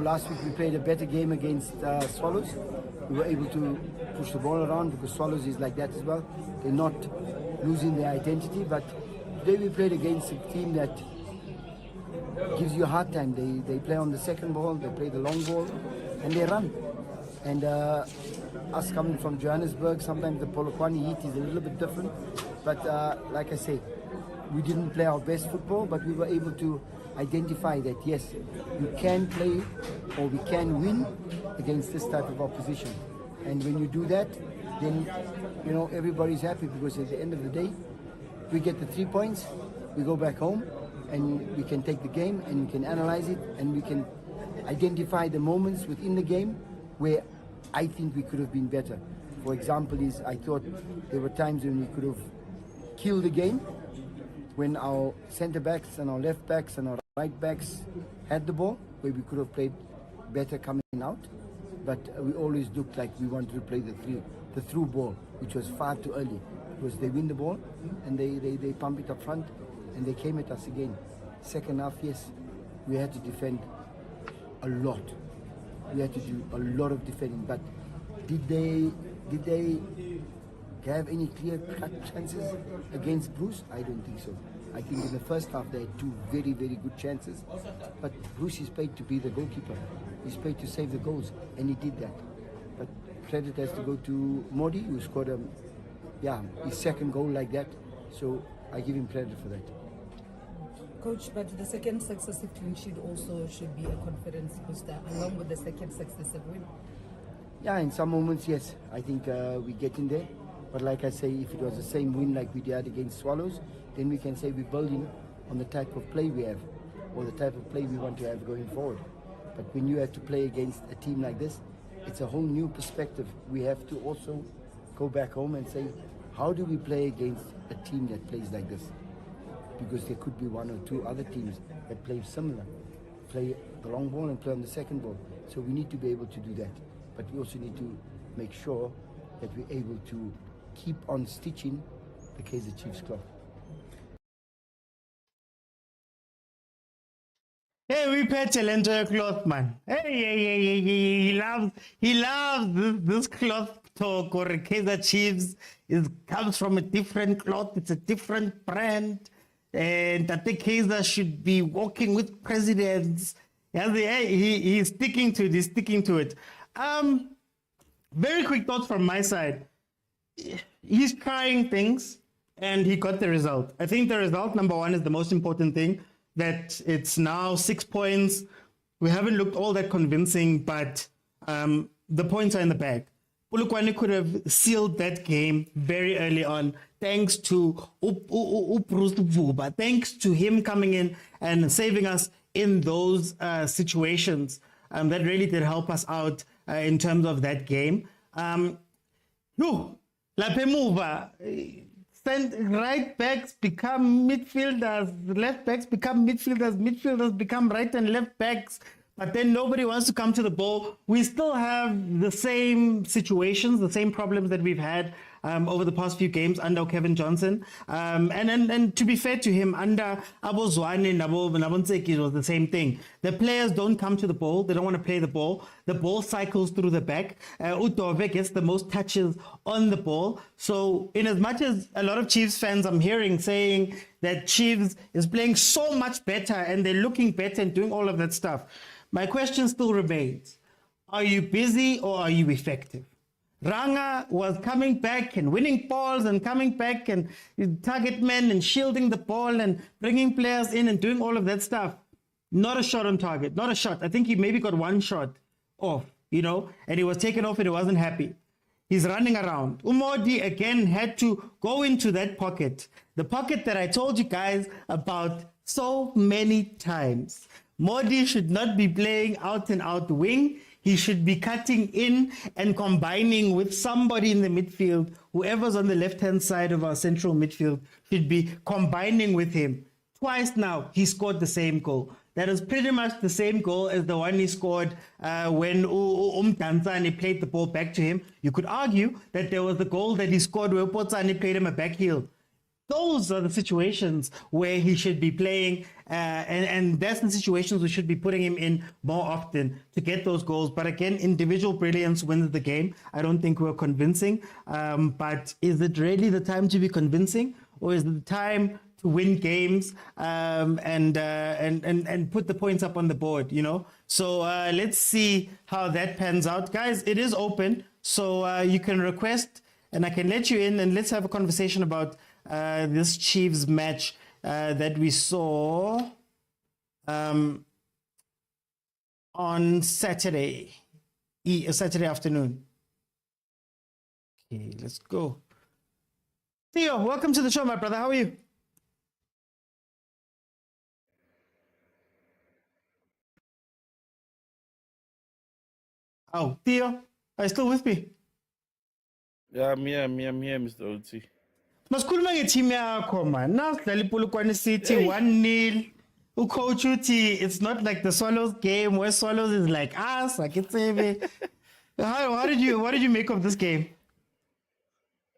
Last week we played a better game against Swallows. We were able to push the ball around because Swallows is like that as well. They're not losing their identity, but today we played against a team that gives you a hard time. They play on the second ball, they play the long ball, and they run. And us coming from Johannesburg, sometimes the Polokwane heat is a little bit different. But like I say, we didn't play our best football, but we were able to identify that yes, you can play or we can win against this type of opposition. And when you do that, then everybody's happy, because at the end of the day, we get the 3 points, we go back home, and we can take the game and we can analyze it and we can identify the moments within the game where I think we could have been better. For example, I thought there were times when we could have killed the game when our centre backs and our left backs and our right backs had the ball, where we could have played better coming out. But we always looked like we wanted to play the through ball, which was far too early, because they win the ball and they pump it up front and they came at us again. Second half, yes, we had to defend a lot. We had to do a lot of defending. But did they have any clear-cut chances against Bruce? I don't think so. I think in the first half they had 2 very, very good chances. But Bruce is paid to be the goalkeeper. He's paid to save the goals, and he did that. But credit has to go to Modi, who scored his second goal like that. So I give him credit for that. Coach, but the second successive clean sheet also should be a confidence booster, along with the second successive win. Yeah, in some moments, yes. I think we get in there. But like I say, if it was the same win like we did against Swallows, then we can say we're building on the type of play we have, or the type of play we want to have going forward. But when you have to play against a team like this, it's a whole new perspective. We have to also go back home and say, how do we play against a team that plays like this? Because there could be 1 or 2 other teams that play similar, play the long ball and play on the second ball. So we need to be able to do that. But we also need to make sure that we're able to keep on stitching the KAIZER Chiefs cloth. Hey, we pay Talento cloth, man. Hey, he loves this cloth talk, or KAIZER Chiefs. It comes from a different cloth. It's a different brand. And I think KAIZER should be working with presidents. He's sticking to it. He's sticking to it. Very quick thoughts from my side. He's trying things and he got the result. I think the result, number one, is the most important thing, that it's now 6 points. We haven't looked all that convincing, but the points are in the bag. POLOKWANE could have sealed that game very early on, thanks to Bruce Vuba, thanks to him coming in and saving us in those situations. That really did help us out in terms of that game. Right backs become midfielders, left backs become midfielders, midfielders become right and left backs, but then nobody wants to come to the ball. We still have the same situations, the same problems that we've had over the past few games under Kevin Johnson. And to be fair to him, under Abozwane and Nabonseki, it was the same thing. The players don't come to the ball. They don't want to play the ball. The ball cycles through the back. Utove gets the most touches on the ball. So in as much as a lot of Chiefs fans I'm hearing saying that Chiefs is playing so much better and they're looking better and doing all of that stuff, my question still remains. Are you busy or are you effective? Ranga was coming back and winning balls and coming back and target men and shielding the ball and bringing players in and doing all of that stuff. Not a shot on target, not a shot. I think he maybe got 1 shot off, and he was taken off and he wasn't happy. He's running around. Umodi again had to go into that pocket. The pocket that I told you guys about so many times. Modi should not be playing out and out wing. He should be cutting in and combining with somebody in the midfield. Whoever's on the left-hand side of our central midfield should be combining with him. Twice now, he scored the same goal. That is pretty much the same goal as the one he scored when Tanzani played the ball back to him. You could argue that there was the goal that he scored where Potsani played him a back heel. Those are the situations where he should be playing, and that's the situations we should be putting him in more often to get those goals. But again, individual brilliance wins the game. I don't think we're convincing. But is it really the time to be convincing, or is it the time to win games and put the points up on the board? So let's see how that pans out, guys. It is open, so you can request, and I can let you in, and let's have a conversation about this Chiefs match that we saw on Saturday afternoon. Okay, let's go. Theo, welcome to the show, my brother. How are you? Oh, Theo, are you still with me? Yeah, I'm here, Mr. OT. Masikhuluma ngeteam yakho man. Nasidlala iPolokwane City Hey. 1-0. Ucoach uthi it's not like the Swallows game where Swallows is like us, akitsebe. What did you make of this game?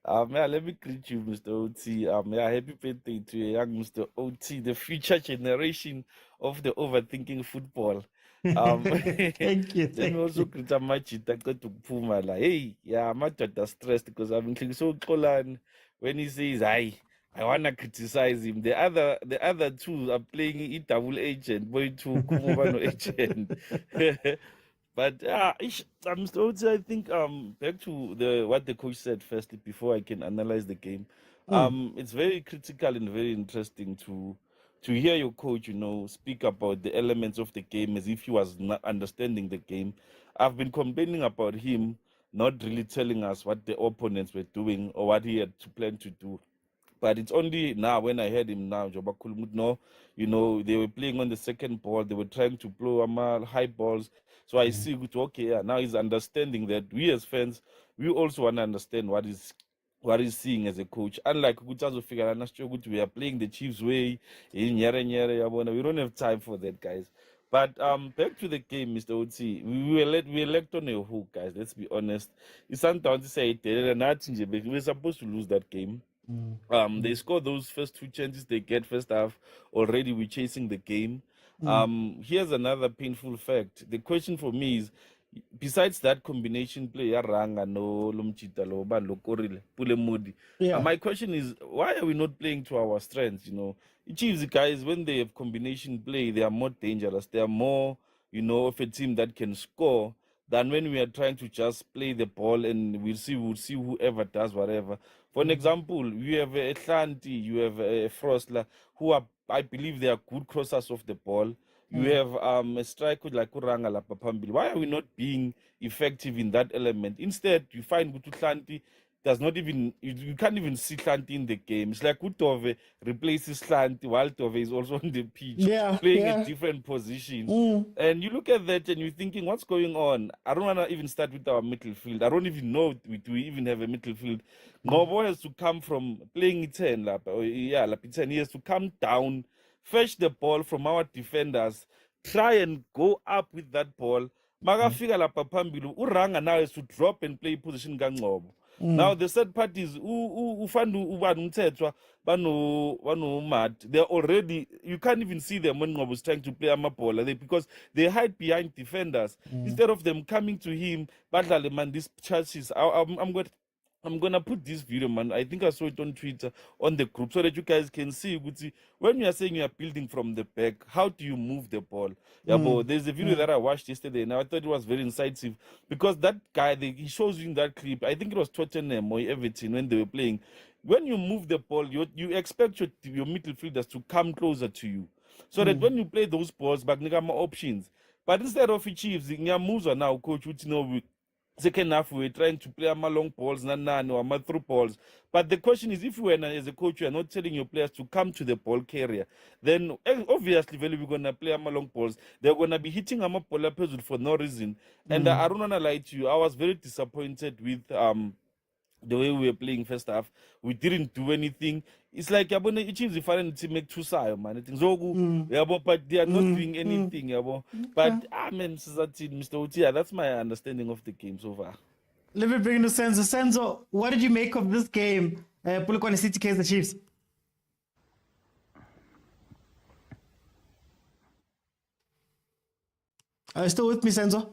Yeah, let me greet you, Mr. OT. Yeah, happy birthday to a young Mr. OT, the future generation of the overthinking football. Thank you. Then we also greet Amachita to Puma. Like, hey, yeah, I'm not that stressed because I've been thinking so Kolan when he says, I wanna criticize him. The other two are playing it double agent, boy to Kumobano agent. But Mr. Ozi, I think back to what the coach said firstly before I can analyze the game. It's very critical and very interesting to hear your coach, speak about the elements of the game as if he was not understanding the game. I've been complaining about him not really telling us what the opponents were doing or what he had to plan to do. But it's only now when I heard him now, Joba Kulmut, no, they were playing on the second ball. They were trying to blow high balls. So I see, okay, yeah, now he's understanding that we as fans, we also want to understand what he's seeing as a coach. Unlike Gutazo figure, we are playing the Chiefs way, in we don't have time for that, guys. But back to the game, Mr. OT. We were left on a hook, guys. Let's be honest. It's SUNDOWNS say we were supposed to lose that game. They scored those first two chances they get first half. Already we're chasing the game. Here's another painful fact. The question for me is, besides that combination play, Ranga no Lomchita lo ba lo Korile, Pule Modi. My question is, why are we not playing to our strengths? Chiefs guys, when they have combination play, they are more dangerous. They are more, of a team that can score than when we are trying to just play the ball and we'll see whoever does whatever. For an example, you have a Atlanti, you have a Frostler, who are, I believe they are good crossers of the ball. You have a striker like Kuranga Lapapambil. Why are we not being effective in that element? Instead, you find Gututlanti does not even, you can't even see Hlanti in the game. It's like Utove replaces Hlanti while Tove is also on the pitch, playing a different position. And you look at that and you're thinking, what's going on? I don't want to even start with our midfield. I don't even know do we even have a midfield. Ngobo has to come from playing 10, he has to come down, fetch the ball from our defenders, try and go up with that ball. Magafika lapha phambili, Uranga now has to drop and play position kaNgcobo. Now the third part is ufandu ubani umthethwa bano mad. They're already, you can't even see them when Ngobo is trying to play amabola because they hide behind defenders instead of them coming to him. Badlale man, these chances. I'm gonna put this video, man. I think I saw it on Twitter, on the group, so that you guys can see when you are saying you are building from the back, how do you move the ball? But there's a video that I watched yesterday, and I thought it was very incisive because that guy, he shows you in that clip. I think it was Tottenham or Everton when they were playing. When you move the ball, you expect your midfielders to come closer to you, so that when you play those balls, back more options. But instead of Chiefs, moves are now coach, second half, we were trying to play ama long balls, or ama through balls. But the question is, if you are as a coach, you are not telling your players to come to the ball carrier, then obviously, we're going to play ama long balls. They're going to be hitting ama ball for no reason. And I don't want to lie to you, I was very disappointed with the way we were playing first half. We didn't do anything. It's like Chiefs if I to make two sides, man. But they are not doing anything, But Mr. Utia, that's my understanding of the game so far. Let me bring in the Senzo. Senzo, what did you make of this game? Polokwane City KAIZER Chiefs. Are you still with me, Senzo?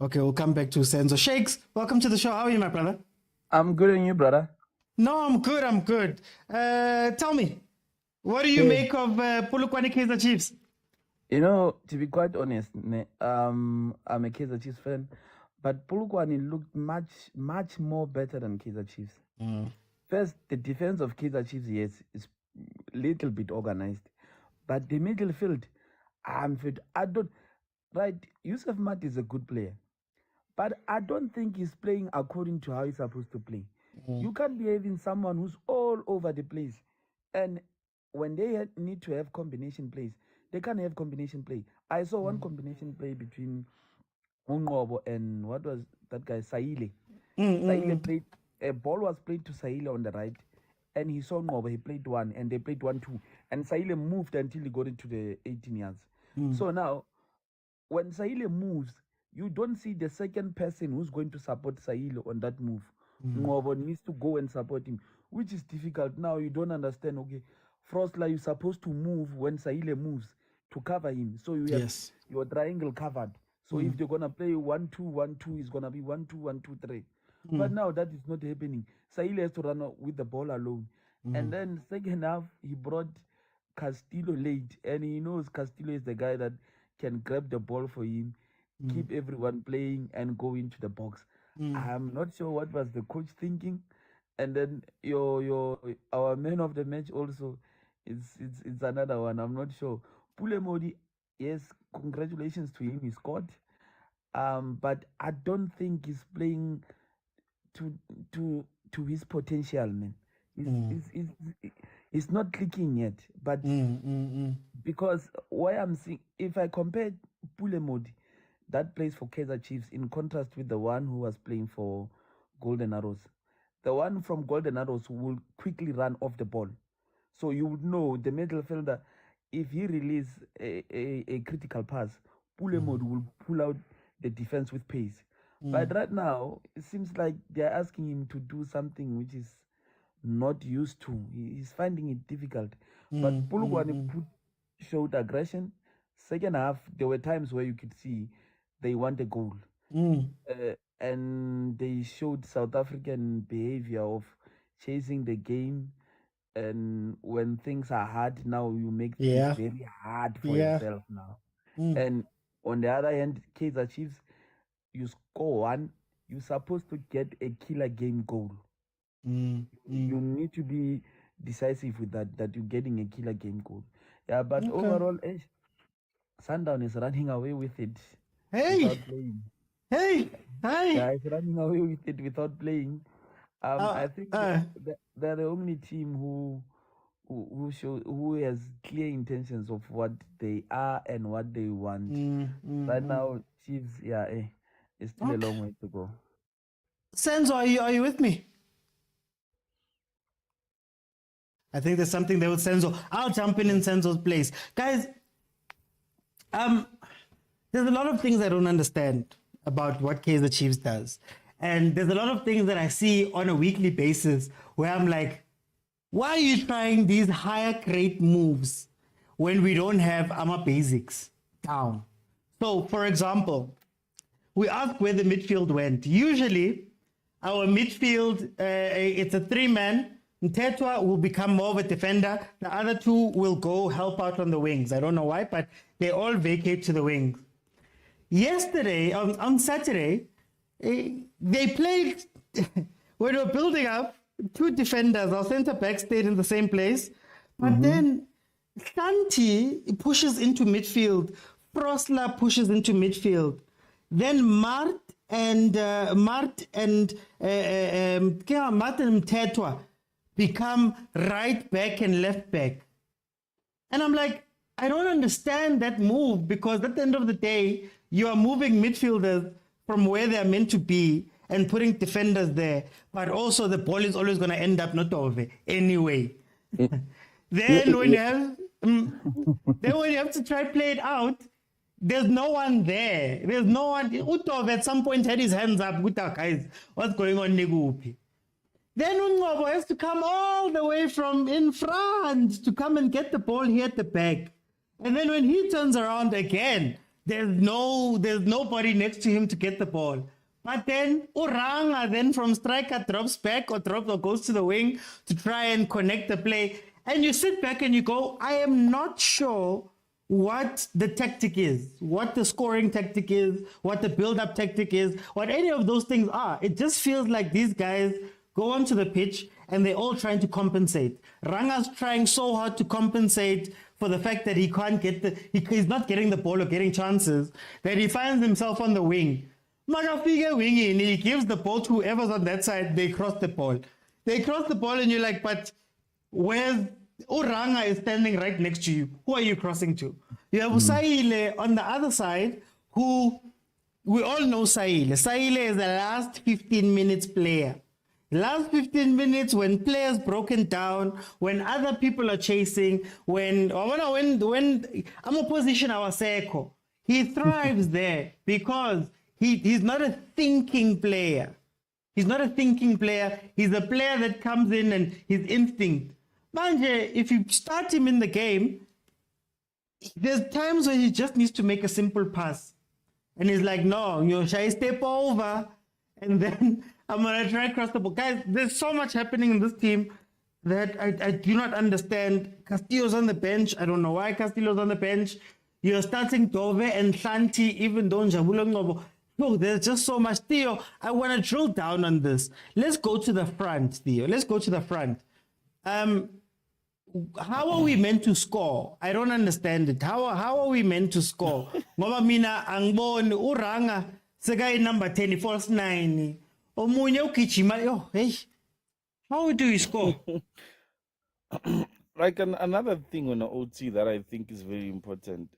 Okay, we'll come back to Senzo. Shakes, welcome to the show. How are you, my brother? I'm good, and you, brother? No, I'm good. Tell me, what do you make of Polokwane KAIZER Chiefs? To be quite honest, I'm a KAIZER Chiefs fan, but Polokwane looked much more better than KAIZER Chiefs. First, the defense of KAIZER Chiefs, yes, is a little bit organized, but the midfield, I don't. Right, Yusuf Mat is a good player, but I don't think he's playing according to how he's supposed to play. You can't be having someone who's all over the place, and when they need to have combination plays, they can't have combination play. I saw one combination play between Ungobo and what was that guy, Saile. Saile played, a ball was played to Saile on the right, and he saw Ngobo, he played one, and they played 1-2. And Saile moved until he got into the 18 yards. So now, when Saile moves, you don't see the second person who's going to support Saile on that move. Ngobo needs to go and support him, which is difficult. Now you don't understand, okay, Frostler, you're supposed to move when Saile moves to cover him. So you have your triangle covered. So if they're gonna play 1-2, 1-2, it's gonna be 1-2, 1-2, 3. But now that is not happening. Saile has to run out with the ball alone. And then second half, he brought Castillo late, and he knows Castillo is the guy that can grab the ball for him, keep everyone playing, and go into the box. I'm not sure what was the coach thinking. And then our man of the match also, it's another one. I'm not sure. Pule Modi, yes, congratulations to him. He scored. But I don't think he's playing to his potential, man. He's not clicking yet. But because why I'm seeing, if I compare Pule Modi, that plays for KAIZER Chiefs, in contrast with the one who was playing for Golden Arrows. The one from Golden Arrows will quickly run off the ball. So you would know the midfielder, if he release a critical pass, Pule Modi will pull out the defense with pace. But right now, it seems like they're asking him to do something which is not used to. He's finding it difficult. But Polokwane showed aggression. Second half, there were times where you could see they want a goal. And they showed South African behavior of chasing the game. And when things are hard, now you make things very hard for yourself now. And on the other hand, KAIZER Chiefs, you score one, you're supposed to get a killer game goal. You need to be decisive with that you're getting a killer game goal. Yeah, but overall, Sundown is running away with it without playing. Yeah, it's running away with it without playing. I think they're the only team who has clear intentions of what they are and what they want. Right now, Chiefs, it's still a long way to go. Senzo, are you with me? I think there's something there with Senzo. I'll jump in Senzo's place. Guys, there's a lot of things I don't understand about what KAIZER Chiefs does. And there's a lot of things that I see on a weekly basis where I'm like, why are you trying these higher grade moves when we don't have our basics down? So, for example, we ask where the midfield went. Usually, our midfield, it's a three-man. Ntetwa will become more of a defender. The other two will go help out on the wings. I don't know why, but they all vacate to the wings. Yesterday, on Saturday, they played, when we were building up, two defenders, our centre back stayed in the same place. But then Santi pushes into midfield. Frostler pushes into midfield. Then Mart and Mtetwa become right back and left back. And I'm like, I don't understand that move, because at the end of the day, you are moving midfielders from where they're meant to be and putting defenders there. But also the ball is always going to end up not over anyway. Then when you have to try play it out, there's no one there. There's no one. Utov at some point had his hands up with our guys. What's going on, Nigupi? Then Ungobo has to come all the way from in front to come and get the ball here at the back. And then when he turns around again, there's nobody next to him to get the ball. But then Uranga then from striker drops back or goes to the wing to try and connect the play. And you sit back and you go, I am not sure what the tactic is, what the scoring tactic is, what the build-up tactic is, what any of those things are. It just feels like these guys go onto the pitch and they're all trying to compensate. Ranga's trying so hard to compensate for the fact that he can't get he's not getting the ball or getting chances, that he finds himself on the wing. Makafike winging, he gives the ball to whoever's on that side, they cross the ball. They cross the ball and you're like, but where's Uranga is standing right next to you. Who are you crossing to? You have Usaile on the other side, who we all know Saile. Saile is the last 15 minutes player. Last 15 minutes when players broken down, when other people are chasing, when I'm a position our Seko, he thrives there because he's not a thinking player. He's not a thinking player. He's a player that comes in and his instinct. Manje, if you start him in the game, there's times where he just needs to make a simple pass. And he's like, no, shall I step over? And then I'm going to try across the ball. Guys, there's so much happening in this team that I do not understand. Castillo's on the bench. I don't know why Castillo's on the bench. You're starting Dove and Shanti, even though Njabulo Ngobo. No, there's just so much. Theo, I want to drill down on this. Let's go to the front, Theo. Let's go to the front. How are we meant to score? I don't understand it. How are we meant to score? Ngoba mina angiboni uranga sekai number 10 false 9. Omunye ugijima yo, hey. How do we score? Like another thing on the OT that I think is very important.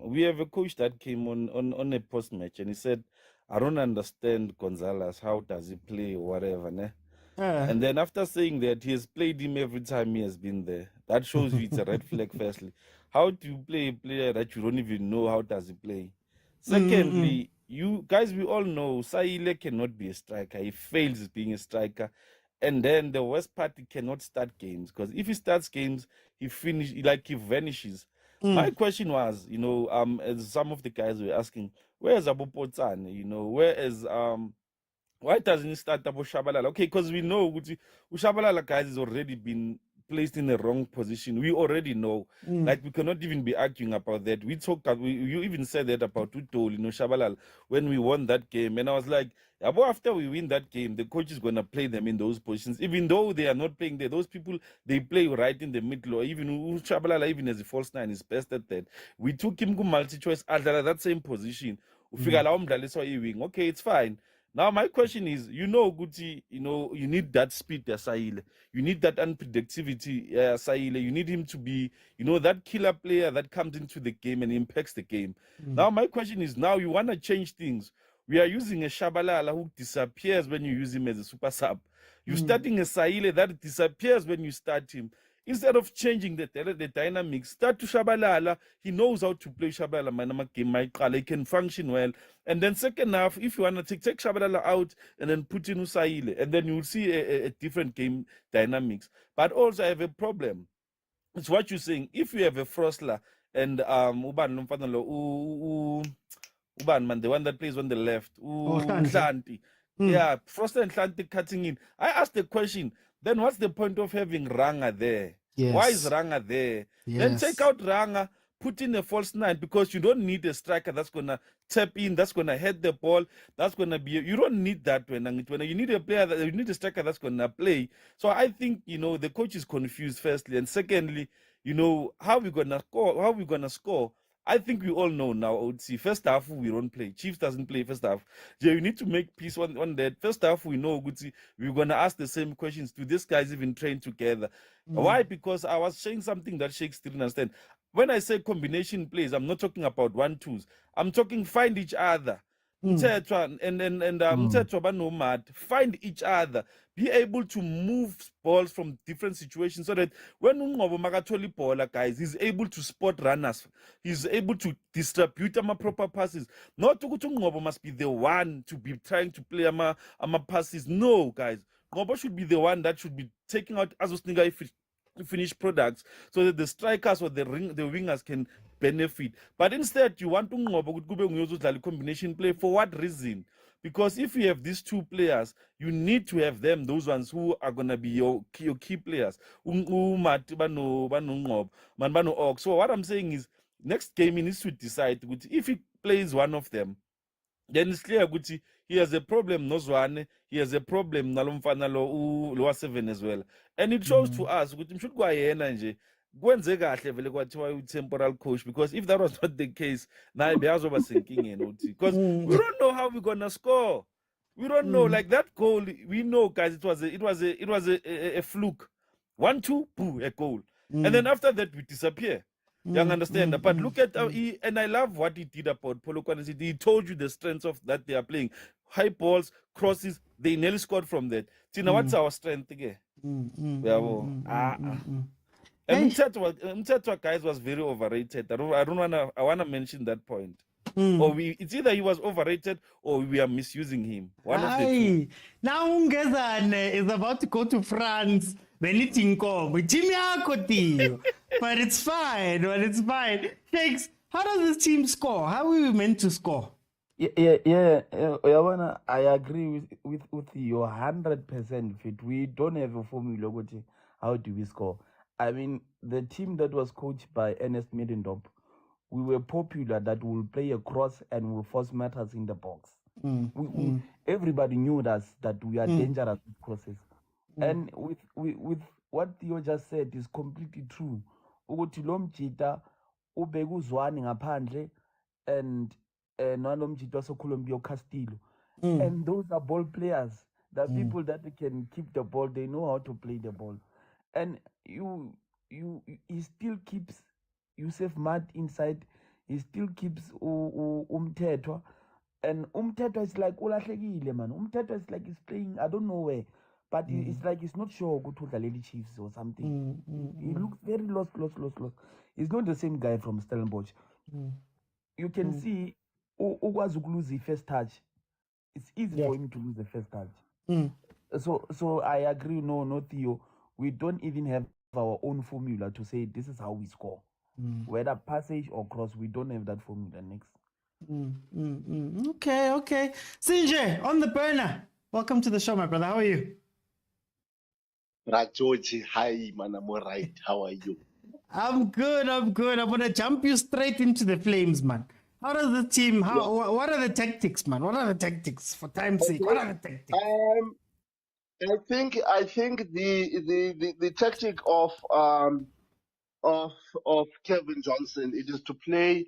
We have a coach that came on a post match and he said, I don't understand Gonzalez. How does he play or whatever, ne? And then after saying that, he has played him every time he has been there. That shows you it's a red flag, firstly. How do you play a player that you don't even know how does he play? Secondly, you guys, we all know Saile cannot be a striker. He fails being a striker. And then the worst part, he cannot start games. Because if he starts games, he vanishes. My question was, as some of the guys were asking, where is Abu Potsane? Where is why doesn't he start Abu Shabalala? Okay, because we know Shabalala guys has already been placed in the wrong position. We already know. Like, we cannot even be arguing about that. You even said that about Utol, Shabalala, when we won that game. And I was like, after we win that game, the coach is going to play them in those positions. Even though they are not playing there, those people, they play right in the middle. Or even Shabalala, even as a false 9, is best at that. We took him to multi-choice, that same position. Okay, it's fine. Now, my question is, Guti, you need that speed, Saile. You need that unpredictability, Saile. You need him to be, that killer player that comes into the game and impacts the game. Now, my question is, now you want to change things. We are using a Shabalala who disappears when you use him as a super sub. You're starting a Saile that disappears when you start him. Instead of changing the dynamics, start to Shabalala. He knows how to play Shabalala. He can function well. And then second half, if you want to take Shabalala out and then put in Usaile, and then you'll see a different game dynamics. But also I have a problem. It's what you're saying. If you have a Frosler and Uban man, the one that plays on the left, Hlanti. Yeah, Frosler and Hlanti cutting in. I asked the question, then what's the point of having Ranga there? Yes. Why is Ranga there? Yes. Then take out Ranga, put in a false 9, because you don't need a striker that's going to tap in, that's going to head the ball, that's going to be, you don't need that when you need a player, you need a striker that's going to play. So I think, the coach is confused, firstly, and secondly, how we going to score? I think we all know now, OTC. First half, we don't play. Chiefs doesn't play first half. Yeah, you need to make peace on that. First half, we know, Guti, we're going to ask the same questions. Do these guys even train together? Why? Because I was saying something that Shakes didn't understand. When I say combination plays, I'm not talking about 1-2s. I'm talking find each other. Mtetwa and Mtetwa Banomat, find each other, be able to move balls from different situations so that when Ungobo Magatoli Pola, guys, he's able to spot runners, he's able to distribute proper passes. Not to Ngobo must be the one to be trying to play passes. No, guys, Ngobo should be the one that should be taking out Azosniga finished products so that the strikers or the wingers can benefit. But instead, you want to combination play. For what reason? Because if you have these two players, you need to have them, those ones who are going to be your key players. So what I'm saying is, next game he needs to decide if he plays one of them, then it's clear Guti, he has a problem Nozwane, he has a problem Nalumfana Loa 7 as well. And it shows to us Guti should go ahead and kwenze kahle vele kwathiwa u-temporal coach, because if that was not the case, naye beyazoba senkingeni uthi, because we don't know how we're gonna score. We don't know. Like that goal, we know, guys, it was a fluke. 1-2, boo, a goal. And then after that we disappear. You understand? But look at how and I love what he did about Polokwane. He told you the strengths of that they are playing. High balls, crosses, they nearly scored from that. Tina, what's our strength again? And Mtetwa, guys, was very overrated. I wanna mention that point. Or it's either he was overrated or we are misusing him. One of the two. Now Ungezane is about to go to France. Benitінко, team yakho Tio. But it's fine, Shakes, how does this team score? How are we meant to score? Yabona, I agree with you 100%. Fit. We don't have a formula. How do we score? I mean, the team that was coached by Ernest Middendorp, we were popular that will play a cross and will force matters in the box. Everybody knew that we are dangerous with crosses. And with what Theo just said is completely true. Ukuthi lo mjita ubeka uZwani ngaphandle and nalo mjita waseColombia Castillo. And those are ball players. The people that can keep the ball, they know how to play the ball. And he still keeps Yusuf Mat inside. He still keeps Umthetwa. And Umthetwa is like ulahlekile, man. Umthetwa is like he's playing, I don't know where. But it's like he's not sure go to the Lady Chiefs or something. He looks very lost. He's not the same guy from Stellenbosch. You can see Ugwazi lose the first touch. It's easy for him to lose the first touch. So I agree, no Theo. We don't even have our own formula to say this is how we score. Whether passage or cross, we don't have that formula next. Okay. Sinje, on the burner. Welcome to the show, my brother. How are you? Rajoji, hi, man, I'm all right. How are you? I'm good. I'm going to jump you straight into the flames, man. How does the team, what are the tactics, man? What are the tactics, for time's sake? What are the tactics? I think the tactic of Kevin Johnson, it is to play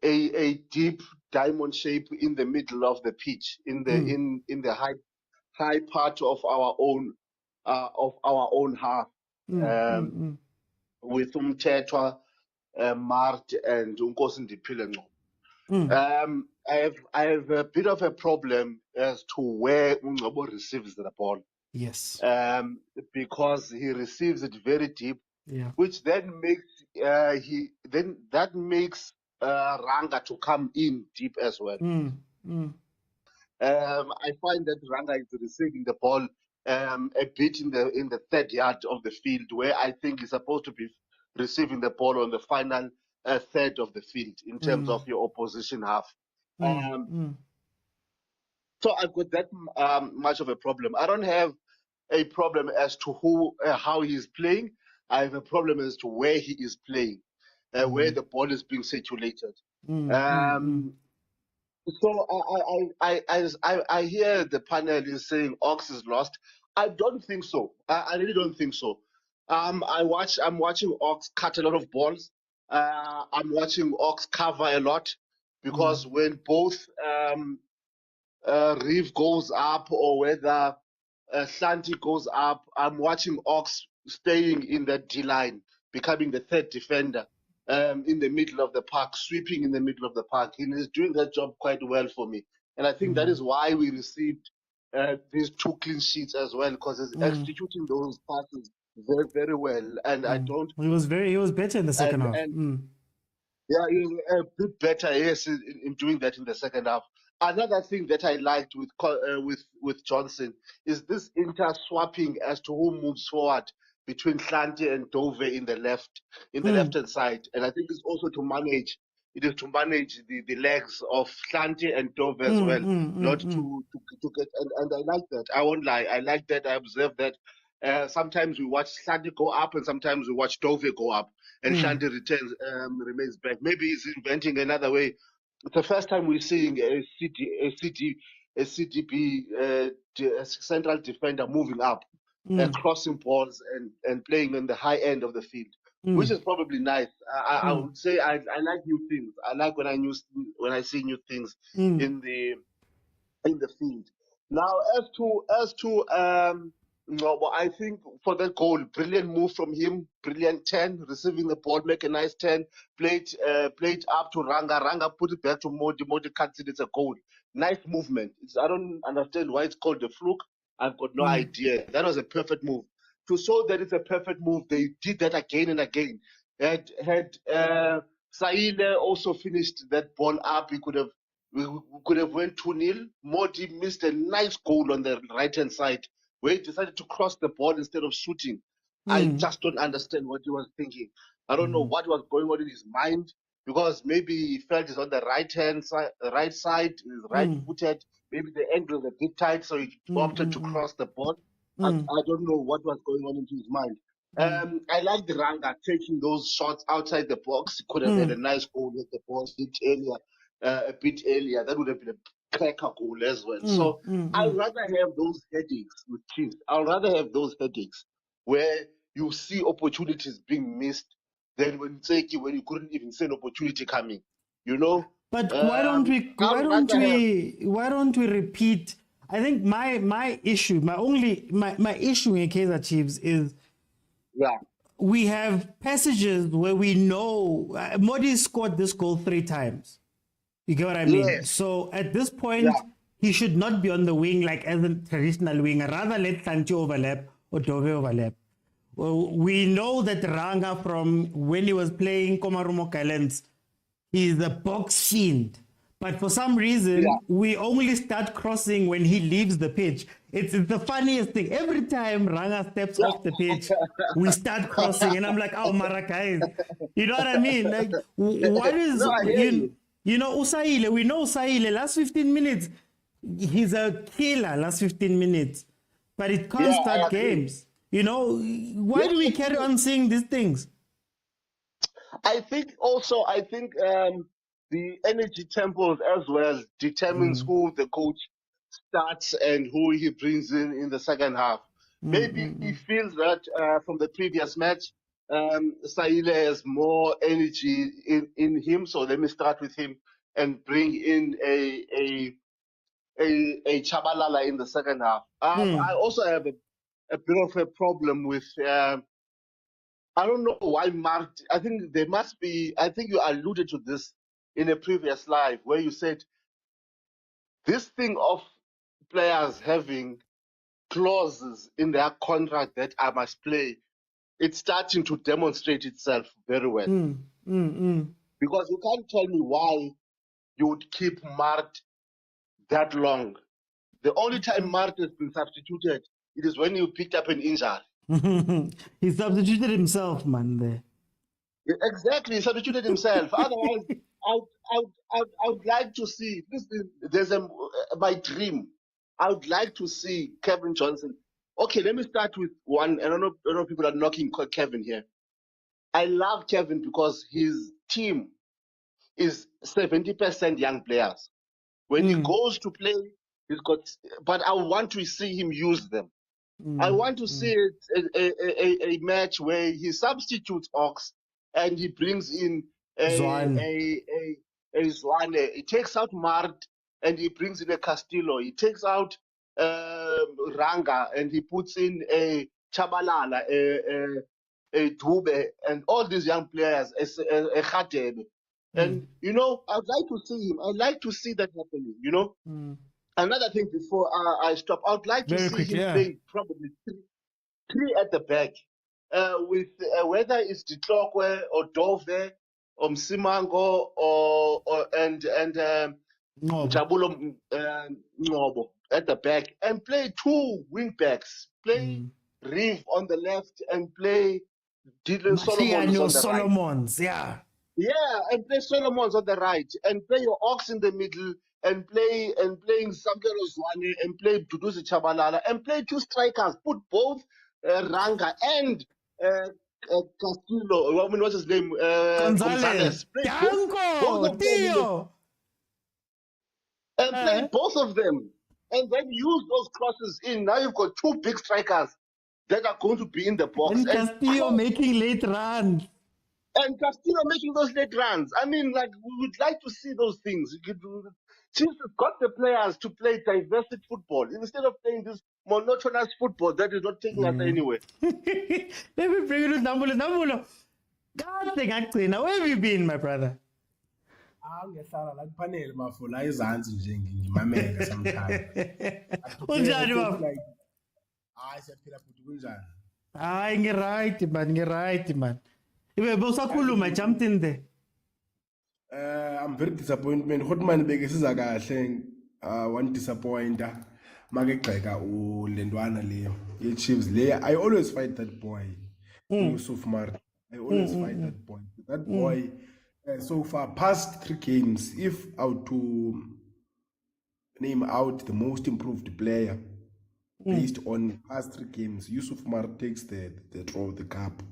a deep diamond shape in the middle of the pitch, in the high part of our own half, with Umthetwa, Mart, and Unkosi Ndiphile Ngcobo. I have a bit of a problem as to where Ngcobo receives the ball. Yes. Because he receives it very deep, which then makes Ranga to come in deep as well. I find that Ranga is receiving the ball a bit in the third yard of the field, where I think he's supposed to be receiving the ball on the final third of the field in terms of your opposition half. So I've got that much of a problem. I don't have a problem as to how he's playing. I have a problem as to where he is playing, where the ball is being circulated. So I hear the panel is saying Ox is lost. I don't think so. I really don't think so. I'm watching Ox cut a lot of balls. I'm watching Ox cover a lot, because when both Reeve goes up or whether Shanti goes up, I'm watching Ox staying in that D line, becoming the third defender in the middle of the park, sweeping in the middle of the park. He is doing that job quite well for me. And I think that is why we received these 2 clean sheets as well, because he's executing those passes very, very well. And I don't. He was better in the second half. Yeah, he was a bit better, yes, in doing that in the second half. Another thing that I liked with Johnson is this inter-swapping as to who moves forward between Shanti and Dove in the left-hand side. And I think it's also to manage the legs of Shanti and Dove as well, not to get, and I like that. I won't lie, I like that. I observed that. Sometimes we watch Shanti go up and sometimes we watch Dove go up, and Shanti remains back. Maybe he's inventing another way. It's the first time we're seeing a CDB central defender moving up. crossing balls and playing on the high end of the field, which is probably nice. I would say I like new things. I like when I see new things in the field. Now, no, but I think for that goal, brilliant move from him, brilliant 10, receiving the ball, make a nice 10, played up to Ranga. Ranga put it back to Modi. Modi cuts it, it's a goal. Nice movement. I don't understand why it's called the fluke. I've got no idea. That was a perfect move. To show that it's a perfect move, they did that again and again. Had Saile also finished that ball up, we could have went 2-0. Modi missed a nice goal on the right-hand side where he decided to cross the ball instead of shooting. I just don't understand what he was thinking. I don't know what was going on in his mind, because maybe he felt he's on the right side, he's right-footed. Maybe the angle is a bit tight, so he opted to cross the ball. I don't know what was going on into his mind. I like the Ranga taking those shots outside the box. He could have had a nice goal with the ball a bit earlier. That would have been a cracker goal as well. So I'd rather have those headaches with Chiefs. I'd rather have those headaches where you see opportunities being missed than when you couldn't even see an opportunity coming. You know? But why don't we repeat? I think my issue, my issue in KAIZER Chiefs is we have passages where we know Modi scored this goal 3 times. You get what I mean? Yes. So at this point, he should not be on the wing like as a traditional winger. Rather let Sancho overlap or Dove overlap. Well, we know that Ranga from when he was playing Komarumo Kallens, he's a box fiend. But for some reason, we only start crossing when he leaves the pitch. It's the funniest thing. Every time Ranga steps off the pitch, we start crossing. And I'm like, oh, Mara, guys. You know what I mean? Like, what is... No, I hear you. You know, Usaile, we know Usaile, last 15 minutes, he's a killer last 15 minutes. But it can't start games. You know, why do we carry on seeing these things? I think the energy tempos as well determines who the coach starts and who he brings in the second half. Maybe he feels that from the previous match, Saile has more energy in him, so let me start with him and bring in a Chabalala in the second half. I also have a bit of a problem with I don't know why Mart. I think there must be. I think you alluded to this in a previous live where you said this thing of players having clauses in their contract that I must play. It's starting to demonstrate itself very well. Because you can't tell me why you would keep Mart that long. The only time Mart has been substituted, it is when you picked up an injury. He substituted himself, man, there. Exactly, he substituted himself. Otherwise, I would like to see, there's my dream. I would like to see Kevin Johnson. Okay, let me start with one. I don't know if people are knocking Kevin here. I love Kevin because his team is 70% young players. When he goes to play, but I want to see him use them. I want to see a match where he substitutes Ox and he brings in a Zwane. He takes out Mart and he brings in a Castillo. He takes out Ranga and he puts in a Chabalala, a Dube, and all these young players, a Khatebe. And, you know, I'd like to see him. I'd like to see that happening, you know. Another thing before I stop, I would like to see him playing probably three at the back, with whether it's Ditlokwe or Dove or Msimango and Jabulo Ngobo at the back, and play 2 wing backs. Play Reeve on the left and play Dylan Solomons on the right. Yeah, and play Solomons on the right, and play your Ox in the middle, and playing Samkelo Zwane, and play Duduzi Chabalala, and play 2 strikers. Put both Ranga and Castillo. I mean, what's his name? Gonzalez. Play both of them and play both of them, and then use those crosses in. Now you've got 2 big strikers that are going to be in the box. And Castillo making late runs. And Castillo making those late runs. I mean, like, we would like to see those things. Chiefs have got the players to play diversity football instead of playing this monotonous football that is not taking us anywhere. Let me bring you to Nambulo. Nambulo, where have you been, my brother? Ngihlala la kufanele mafula izansi nje ngimamele sometimes. Unjani baba? Hayi siyaphila futhi kunjani? Hayi ngi-right man. Ibe bosakhuluma jumped in there. I'm very disappointed. Hotman bekesiza kahle one disappointer. Make gxeka ulendwana le ye-Chiefs le. I always fight that boy. Yusuf Mar. I always fight that boy. That boy so far past 3 games, if I were to name out the most improved player based on past 3 games, Yusuf Mar takes the cup.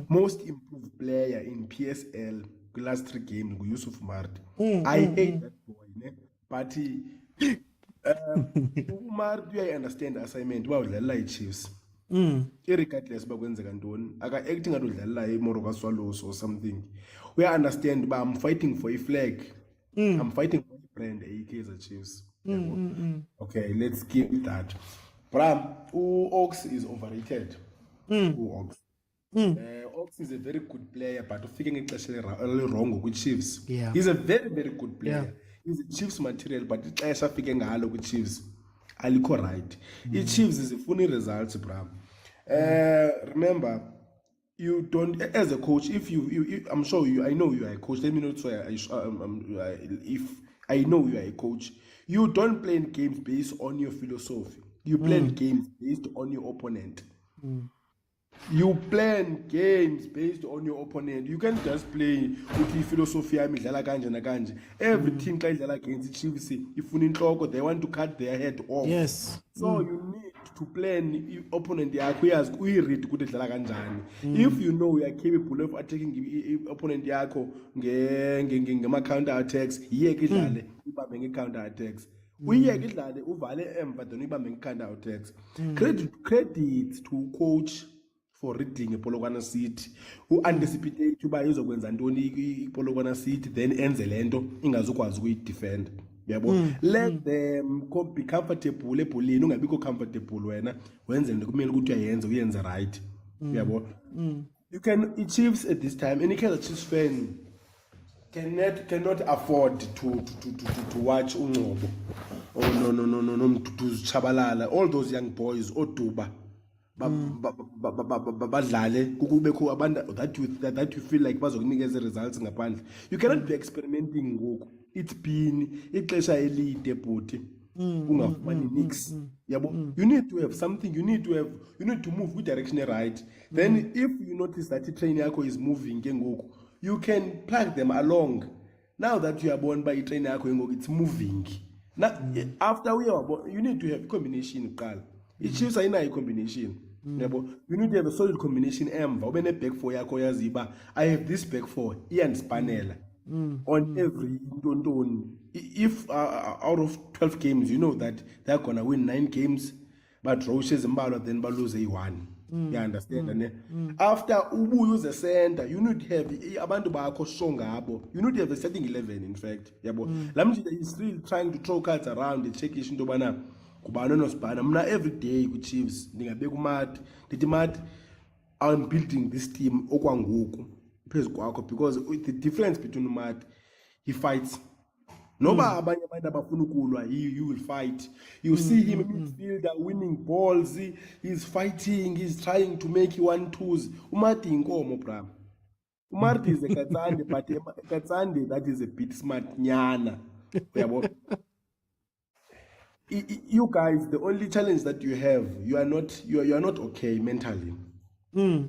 Most improved player in PSL the last 3 games, Yusuf Mar. I hate that boy, ne? But Umar, do I understand the assignment? Wow, the Chiefs. Irregardless bakwenzeka ntoni aka-acting adodlalela eMoroka Swallows or something. We understand, but I'm fighting for a flag. I'm fighting for a brand, KAIZER Chiefs. Okay, let's keep that. Bram, Ox is overrated. Ox. Ox is a very good player, but ufike ngexesha wrong with Chiefs. Yeah. He's a very, very good player. He's a Chiefs material, but ixesha afike ngalo with Chiefs alikho right. I-Chiefs is a funny results, Bram. Remember, you don't, as a coach, if you I'm sure I know you are a coach. Let me not say if I know you are a coach, you don't play games based on your philosophy. You play games based on your opponent. You plan games based on your opponent. You can't just play with the philosophy. Every team plays against Chiefs. If they want to cut their head off. Yes. So you need to plan opponent. If you know you are capable of attacking opponent, counter attacks. Counter attacks. Counter attacks. Credit to coach for reading Polokwane City, who anticipate uba izokwenza ntoni iPolokwane City, then enze lento ingazukwazi ukuyidefend. Yabo, let them be comfortable ebholeni, ungabikho comfortable wena wenze into kumele ukuthi uyenze right. Yabo, you can Chiefs at this time, any case Chiefs fan cannot afford to watch Ungcobo or no Chabalala, all those young boys Otuba badlale kubekho abantu that you feel like bazokunikeza results ngaphandle. You cannot be experimenting ngoku. It's been ixesha elide bhuti ungafumani nix. Yabo, you need to have something, you need to move with direction right. Then if you notice that the train yakho is moving ke ngoku, you can plug them along. Now that you are born by train yakho ngoku, it's moving. Now after we are born, you need to have combination qala. Chiefs ayinayo combination. You need to have a solid combination emva ube ne back four yakho yaziba I have this back four iyanispanela on every ntontoni. If out of 12 games you know that they're gonna win 9 games but draw ezimbalwa then ba lose 1. You understand? And after ubuye uze center, you need to have abantu bakho show ngabo. You need to have the starting 11 in fact. Yabo, lamjida is still trying to throw cards around the check into bana kubana nosibana. Mna every day ku Chiefs ndingabeka umat ndithi mat I'm building this team okwangoku phezu kwakho because the difference between umat, he fights. Noba abanye abantu abafuna ukulwa, you will fight. You see him in midfielder winning balls, he's fighting, he's trying to make 1-2s. Umati inkomo bra. Umati is a katsande, but katsande that is a bit smart nyana. You guys, the only challenge that you have, you are not okay mentally. The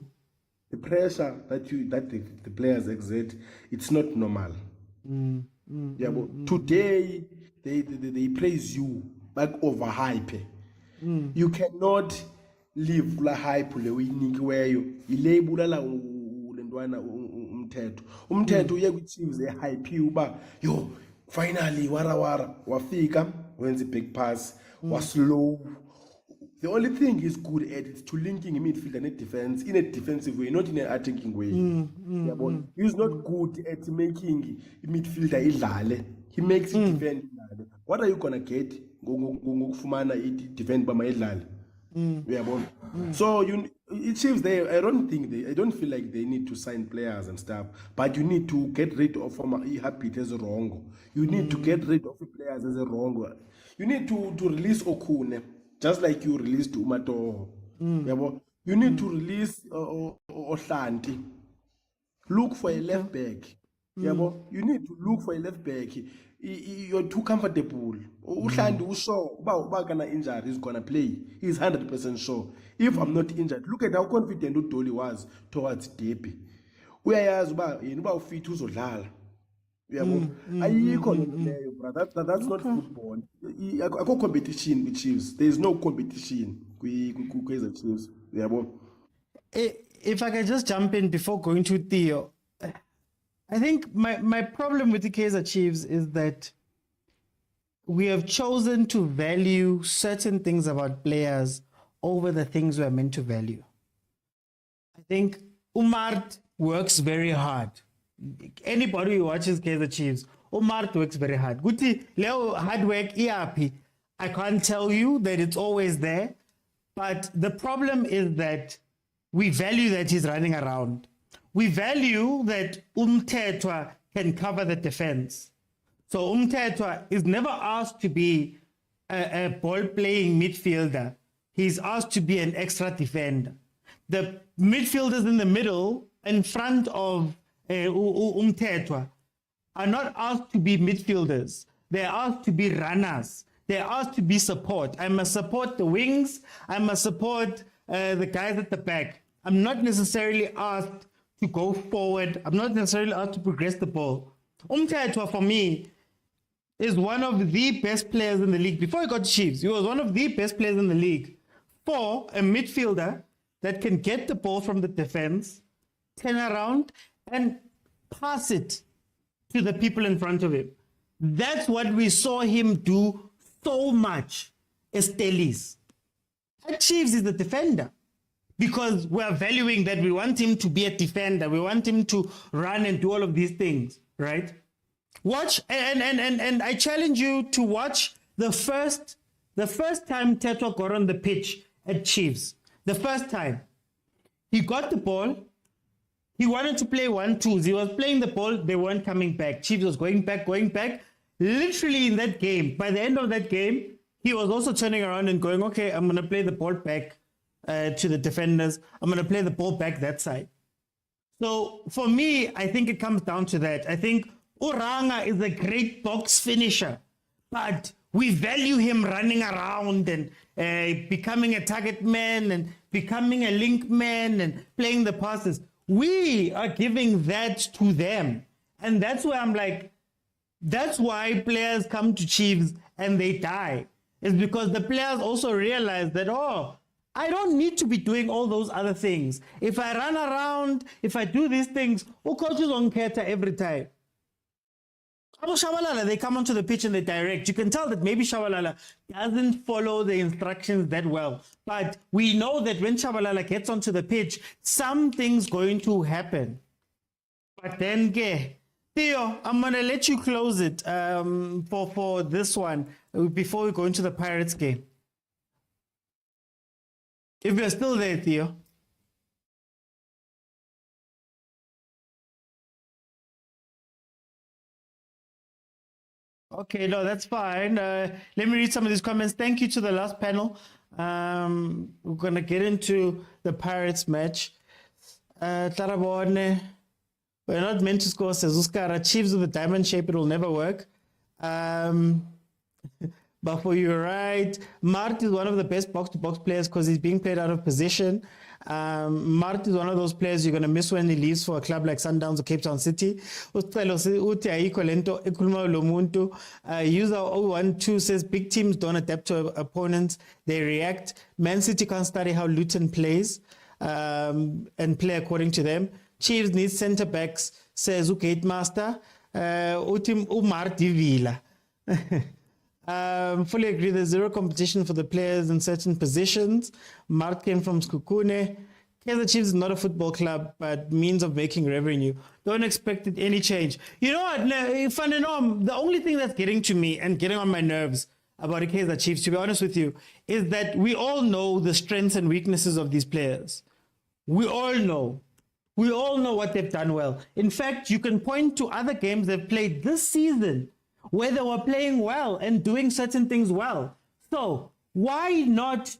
pressure that the players exert, it's not normal. Today they praise you like overhype. You cannot live la hype le uyinikiweyo ilabel la ulentwana umthetho uye ku Chiefs hype uba yo finally wara wafika wenza big pass was slow The only thing he's good at is to linking midfield and defense in a defensive way, not in an attacking way. He's not good at making midfielder idlale. He makes it defend idlale. What are you gonna get? Ngokufumana defend by my idlale. So it seems I don't feel like they need to sign players and stuff, but you need to get rid of habit as a wrong. You need to get rid of the players as a wrong. You need to release Okune, just like you released Umato. You need to release Oshanti. Look for a left back. You need to look for a left back. You're too comfortable. Ushandi sure about gonna injured, he's gonna play. He's 100% sure. If I'm not injured, look at how confident Udoli was towards Depi. Whereas about fit uzodlala. That's not football. I got competition with Chiefs. There is no competition with KAIZER Chiefs. If I can just jump in before going to Theo, I think my problem with the KAIZER Chiefs is that we have chosen to value certain things about players over the things we're meant to value. I think Umart works very hard. Anybody who watches KAIZER Chiefs, Umart works very hard. Guti, Leo hard work, ERP. I can't tell you that it's always there, but the problem is that we value that he's running around. We value that Umtetwa can cover the defense. So Umtetwa is never asked to be a ball-playing midfielder. He's asked to be an extra defender. The midfielders in the middle, in front of Umtetwa, are not asked to be midfielders. They're asked to be runners. They're asked to be support. I must support the wings. I must support the guys at the back. I'm not necessarily asked to go forward. I'm not necessarily asked to progress the ball. Umtetwa, for me, is one of the best players in the league. Before he got to Chiefs, he was one of the best players in the league for a midfielder that can get the ball from the defense, turn around, and pass it to the people in front of him. That's what we saw him do so much as Telis. At Chiefs, he's the defender. Because we're valuing that we want him to be a defender. We want him to run and do all of these things, right? Watch, and I challenge you to watch the first time Tetwa got on the pitch at Chiefs. The first time. He got the ball. He wanted to play 1-2s. He was playing the ball. They weren't coming back. Chiefs was going back. Literally in that game, by the end of that game, he was also turning around and going, okay, I'm going to play the ball back to the defenders. I'm going to play the ball back that side. So for me, I think it comes down to that. I think Uranga is a great box finisher, but we value him running around and becoming a target man and becoming a link man and playing the passes. We are giving that to them. And that's where I'm like, that's why players come to Chiefs and they die. It's because the players also realize that, oh, I don't need to be doing all those other things. If I run around, if I do these things, coach is on Keta every time. Shabalala, they come onto the pitch and they direct. You can tell that maybe Shabalala doesn't follow the instructions that well. But we know that when Shabalala gets onto the pitch, something's going to happen. But then, Theo, I'm going to let you close it for this one before we go into the Pirates game. If you're still there, Theo. Okay, no, that's fine. Let me read some of these comments. Thank you to the last panel. We're going to get into the Pirates match. Tarabone, we're not meant to score, says Uskara. Chiefs with a diamond shape, it will never work. But for you, right. Mart is one of the best box-to-box players because he's being played out of position. Mart is one of those players you're going to miss when he leaves for a club like Sundowns or Cape Town City. User 012 says big teams don't adapt to opponents, they react. Man City can't study how Luton plays and play according to them. Chiefs need centre backs, says Gate Master. Mart Divila. Fully agree. There's zero competition for the players in certain positions. Mark came from Skukune. KAIZER Chiefs is not a football club, but means of making revenue. Don't expect it any change. You know what? The only thing that's getting to me and getting on my nerves about the KAIZER Chiefs, to be honest with you, is that we all know the strengths and weaknesses of these players. We all know. We all know what they've done well. In fact, you can point to other games they've played this season where they were playing well and doing certain things well. So why not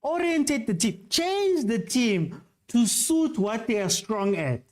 orientate the team, change the team to suit what they are strong at?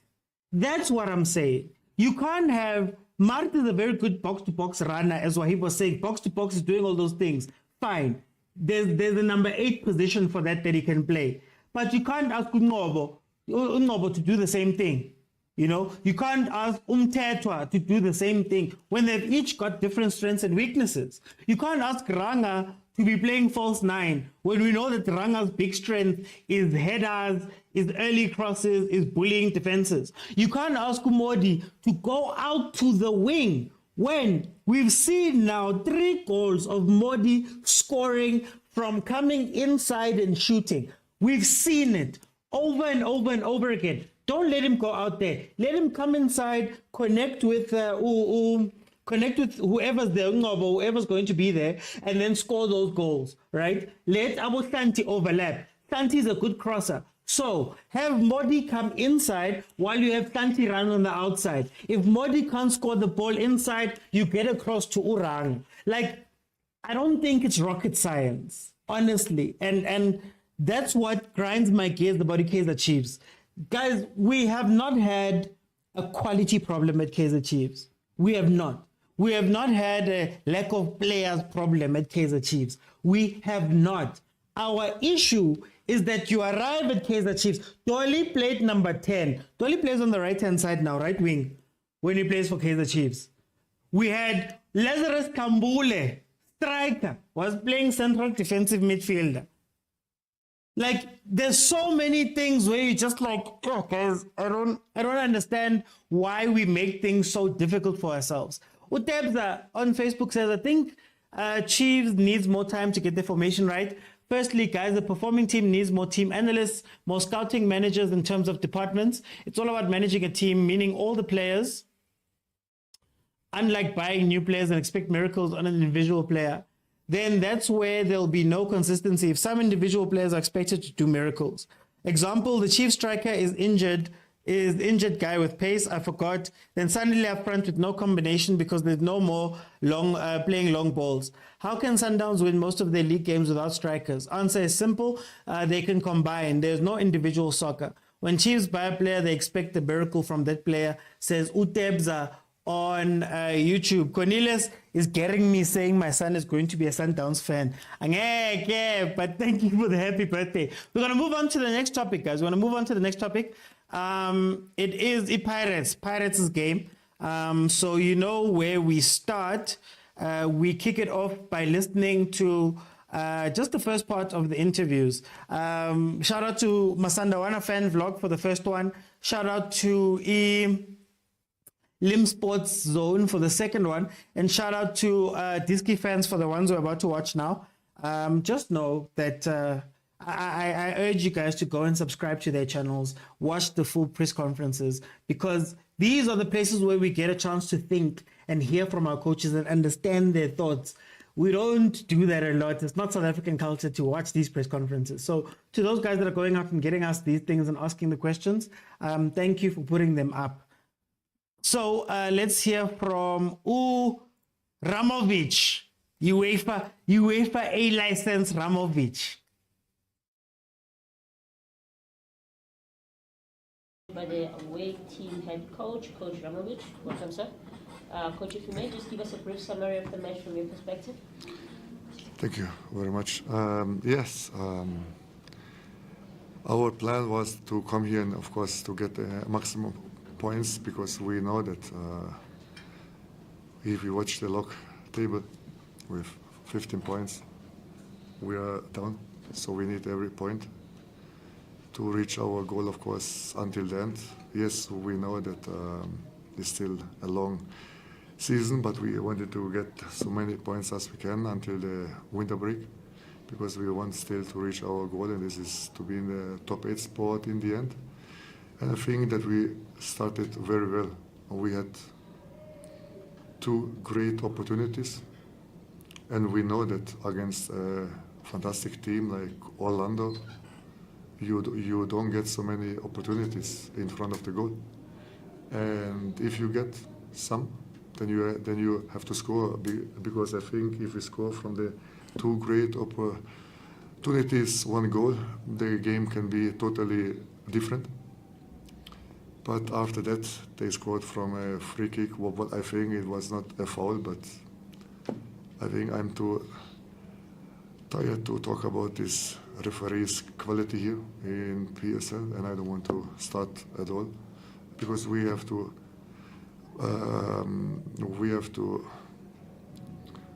That's what I'm saying. You can't have Mart is a very good box-to-box runner, as Wahib was saying. Box-to-box is doing all those things. Fine. There's a number 8 position for that he can play. But you can't ask Ungobo to do the same thing. You know, you can't ask Umtetwa to do the same thing when they've each got different strengths and weaknesses. You can't ask Ranga to be playing false 9 when we know that Ranga's big strength is headers, is early crosses, is bullying defenses. You can't ask Umodi to go out to the wing when we've seen now 3 goals of Modi scoring from coming inside and shooting. We've seen it over and over and over again. Don't let him go out there. Let him come inside, connect with whoever's there, whoever's going to be there, and then score those goals, right? Let Abu Santi overlap. Santi is a good crosser. So have Modi come inside while you have Santi run on the outside. If Modi can't score the ball inside, you get across to Urang. Like, I don't think it's rocket science, honestly. And that's what grinds my gears about the KAIZER Chiefs. Guys, we have not had a quality problem at KAIZER Chiefs. We have not. We have not had a lack of players problem at KAIZER Chiefs. We have not. Our issue is that you arrive at KAIZER Chiefs. Dolly played number 10. Dolly plays on the right-hand side now, right wing, when he plays for KAIZER Chiefs. We had Lazarus Kambule, striker, was playing central defensive midfielder. Like, there's so many things where you just like, oh, guys, I don't understand why we make things so difficult for ourselves. Utebza on Facebook says, I think Chiefs needs more time to get their formation right. Firstly, guys, the performing team needs more team analysts, more scouting managers in terms of departments. It's all about managing a team, meaning all the players. Unlike buying new players and expect miracles on an individual player, then that's where there'll be no consistency if some individual players are expected to do miracles. Example, the Chief striker is injured guy with pace, I forgot, then suddenly up front with no combination because there's no more playing long balls. How can Sundowns win most of their league games without strikers? Answer is simple, they can combine. There's no individual soccer. When Chiefs buy a player, they expect a miracle from that player, says Utebza on YouTube. Cornelius is getting me saying my son is going to be a Sundowns fan. But thank you for the happy birthday. We're going to move on to the next topic, guys. We're going to move on to the next topic. It is the Pirates' game. So you know where we start. We kick it off by listening to just the first part of the interviews. Shout out to Masandawana fan vlog for the first one. Shout out to Lim Sports Zone for the second one, and shout out to Diski fans for the ones we're about to watch now. Just know that I urge you guys to go and subscribe to their channels, watch the full press conferences, because these are the places where we get a chance to think and hear from our coaches and understand their thoughts. We don't do that a lot. It's not South African culture to watch these press conferences. So to those guys that are going out and getting us these things and asking the questions, thank you for putting them up. So let's hear from Ramovic, UEFA A license Ramovic. By the away team head coach, Coach Ramovic. Welcome, sir. Coach, if you may, just give us a brief summary of the match from your perspective. Thank you very much. Yes, our plan was to come here and, of course, to get the maximum points, because we know that if we watch the log table with 15 points, we are down. So we need every point to reach our goal, of course, until the end. Yes, we know that it's still a long season, but we wanted to get so many points as we can until the winter break, because we want still to reach our goal, and this is to be in the top 8 spot in the end. And I think that we started very well. We had 2 great opportunities, and we know that against a fantastic team like Orlando, you don't get so many opportunities in front of the goal. And if you get some, then you have to score, because I think if we score from the 2 great opportunities, 1 goal, the game can be totally different. But after that, they scored from a free kick. What I think it was not a foul, but I think I'm too tired to talk about this referee's quality here in PSL, and I don't want to start at all, because we have to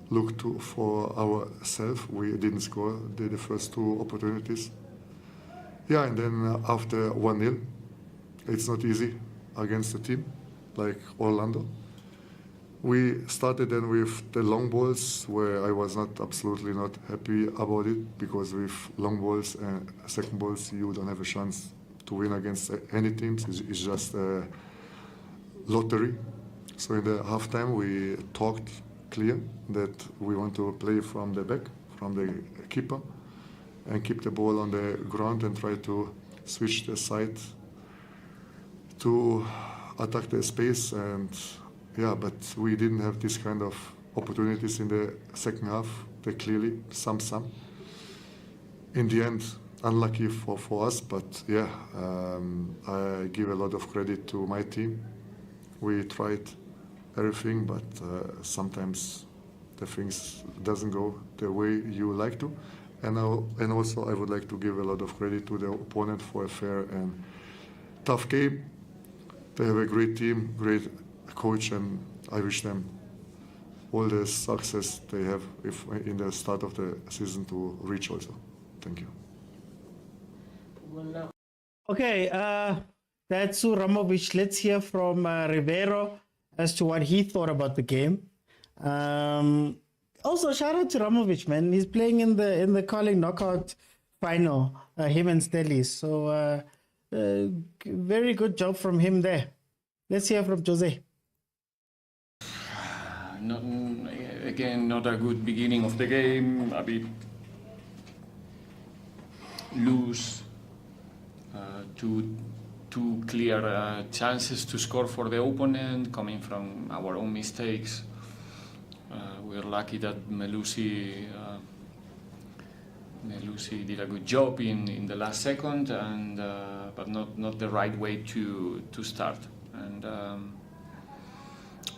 look for ourselves. We didn't score the first 2 opportunities. Yeah, and then after 1-0, it's not easy against a team like Orlando. We started then with the long balls, where I was absolutely not happy about it, because with long balls and second balls, you don't have a chance to win against any teams. It's just a lottery. So in the halftime, we talked clear that we want to play from the back, from the keeper, and keep the ball on the ground and try to switch the side to attack the space. And yeah, but we didn't have this kind of opportunities in the second half. They clearly some. In the end, unlucky for us, but yeah, I give a lot of credit to my team. We tried everything, but sometimes the things doesn't go the way you like to. And also I would like to give a lot of credit to the opponent for a fair and tough game. They have a great team, great coach, and I wish them all the success they have in the start of the season to reach also. Thank you. Okay, that's Ramovic. Let's hear from Rivero as to what he thought about the game. Also, shout out to Ramovic, man. He's playing in the Carling knockout final, him and Stelly. So very good job from him there. Let's hear from Jose. Not a good beginning of the game, a bit loose, two clear chances to score for the opponent coming from our own mistakes. We're lucky that Melusi did a good job in the last second, and but not the right way to start. And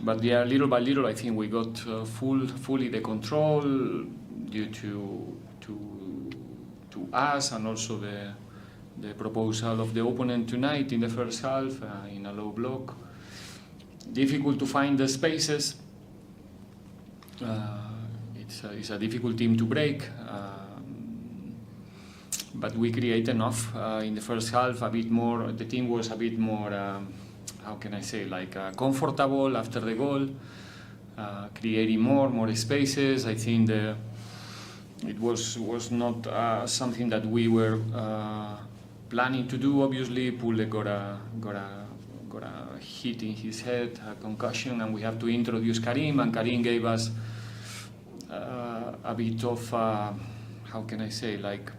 but yeah, little by little, I think we got fully the control due to us, and also the proposal of the opponent tonight in the first half in a low block. Difficult to find the spaces. It's a difficult team to break, but we create enough in the first half. A bit more. The team was a bit more. How can I say? Comfortable after the goal, creating more spaces. I think it was not something that we were planning to do. Obviously, Pule got a hit in his head, a concussion, and we have to introduce Karim, and Karim gave us a bit of how can I say, like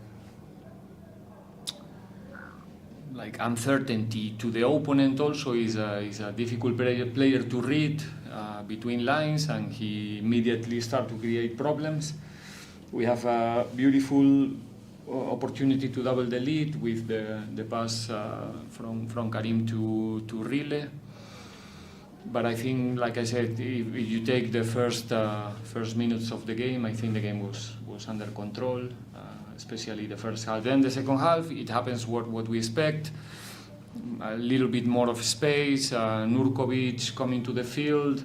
uncertainty to the opponent. Also, is a difficult player to read between lines, and he immediately started to create problems. We have a beautiful opportunity to double the lead with the pass from Karim to Rile. But I think, like I said, if you take the first minutes of the game, I think the game was under control, especially the first half. Then the second half, it happens what we expect. A little bit more of space, Nurkovic coming to the field.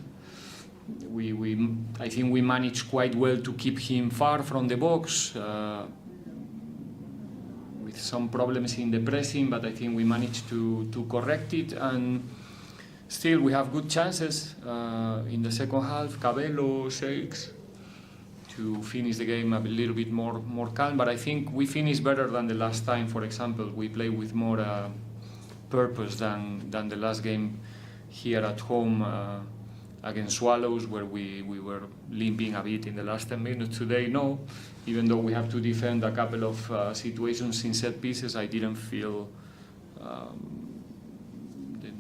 I think we managed quite well to keep him far from the box, with some problems in the pressing, but I think we managed to correct it. And Still, we have good chances in the second half. Cabello shakes to finish the game a little bit more calm, but I think we finished better than the last time. For example, we play with more purpose than the last game here at home against Swallows, where we were limping a bit in the last 10 minutes. Today, no. Even though we have to defend a couple of situations in set pieces, I didn't feel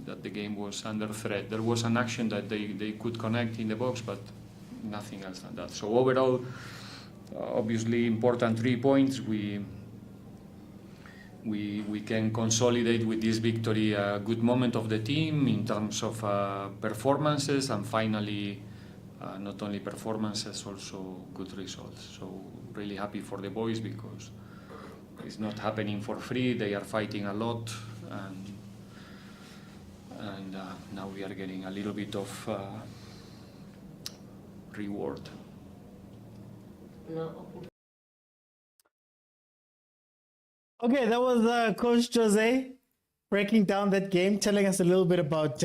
that the game was under threat. There was an action that they could connect in the box, but nothing else than that. So overall, obviously important 3 points. We can consolidate with this victory a good moment of the team in terms of performances, and finally not only performances, also good results. So really happy for the boys, because it's not happening for free. They are fighting a lot, and now we are getting a little bit of reward. No. Okay, that was Coach Jose breaking down that game, telling us a little bit about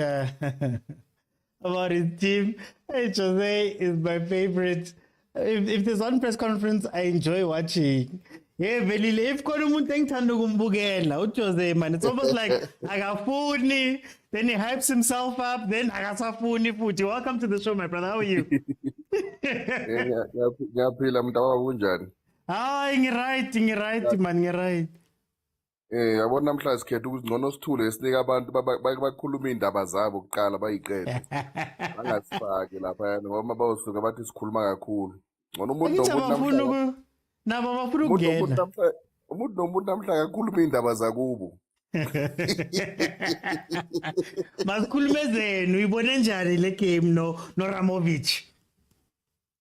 about his team. Hey, Jose is my favorite. If there's one press conference I enjoy watching, yeah, velile. If khona umuntu engithanda ukumbukela uJose, man, it's almost like akafuni, then he hypes himself up, then akasafuni futhi. Welcome to the show, my brother. How are you? Ngiyaphila mntawa kunjani? Hayi, ngiright man, ngiright. Yabona namhlanje sikhetha ukuthi ngcono sithule sinike abantu bakhuluma indaba zabo kuqala bayiqede. Bangasifaki lapha ngoba bawusuka bathi sikhuluma kakhulu. Ngcono umuntu nomuntu nabo abafuna ukungena. Umuntu nomuntu namhlanje akakhuluma indaba zakubo. Masikhulumezeni, uyibone njani le game no Ramovich?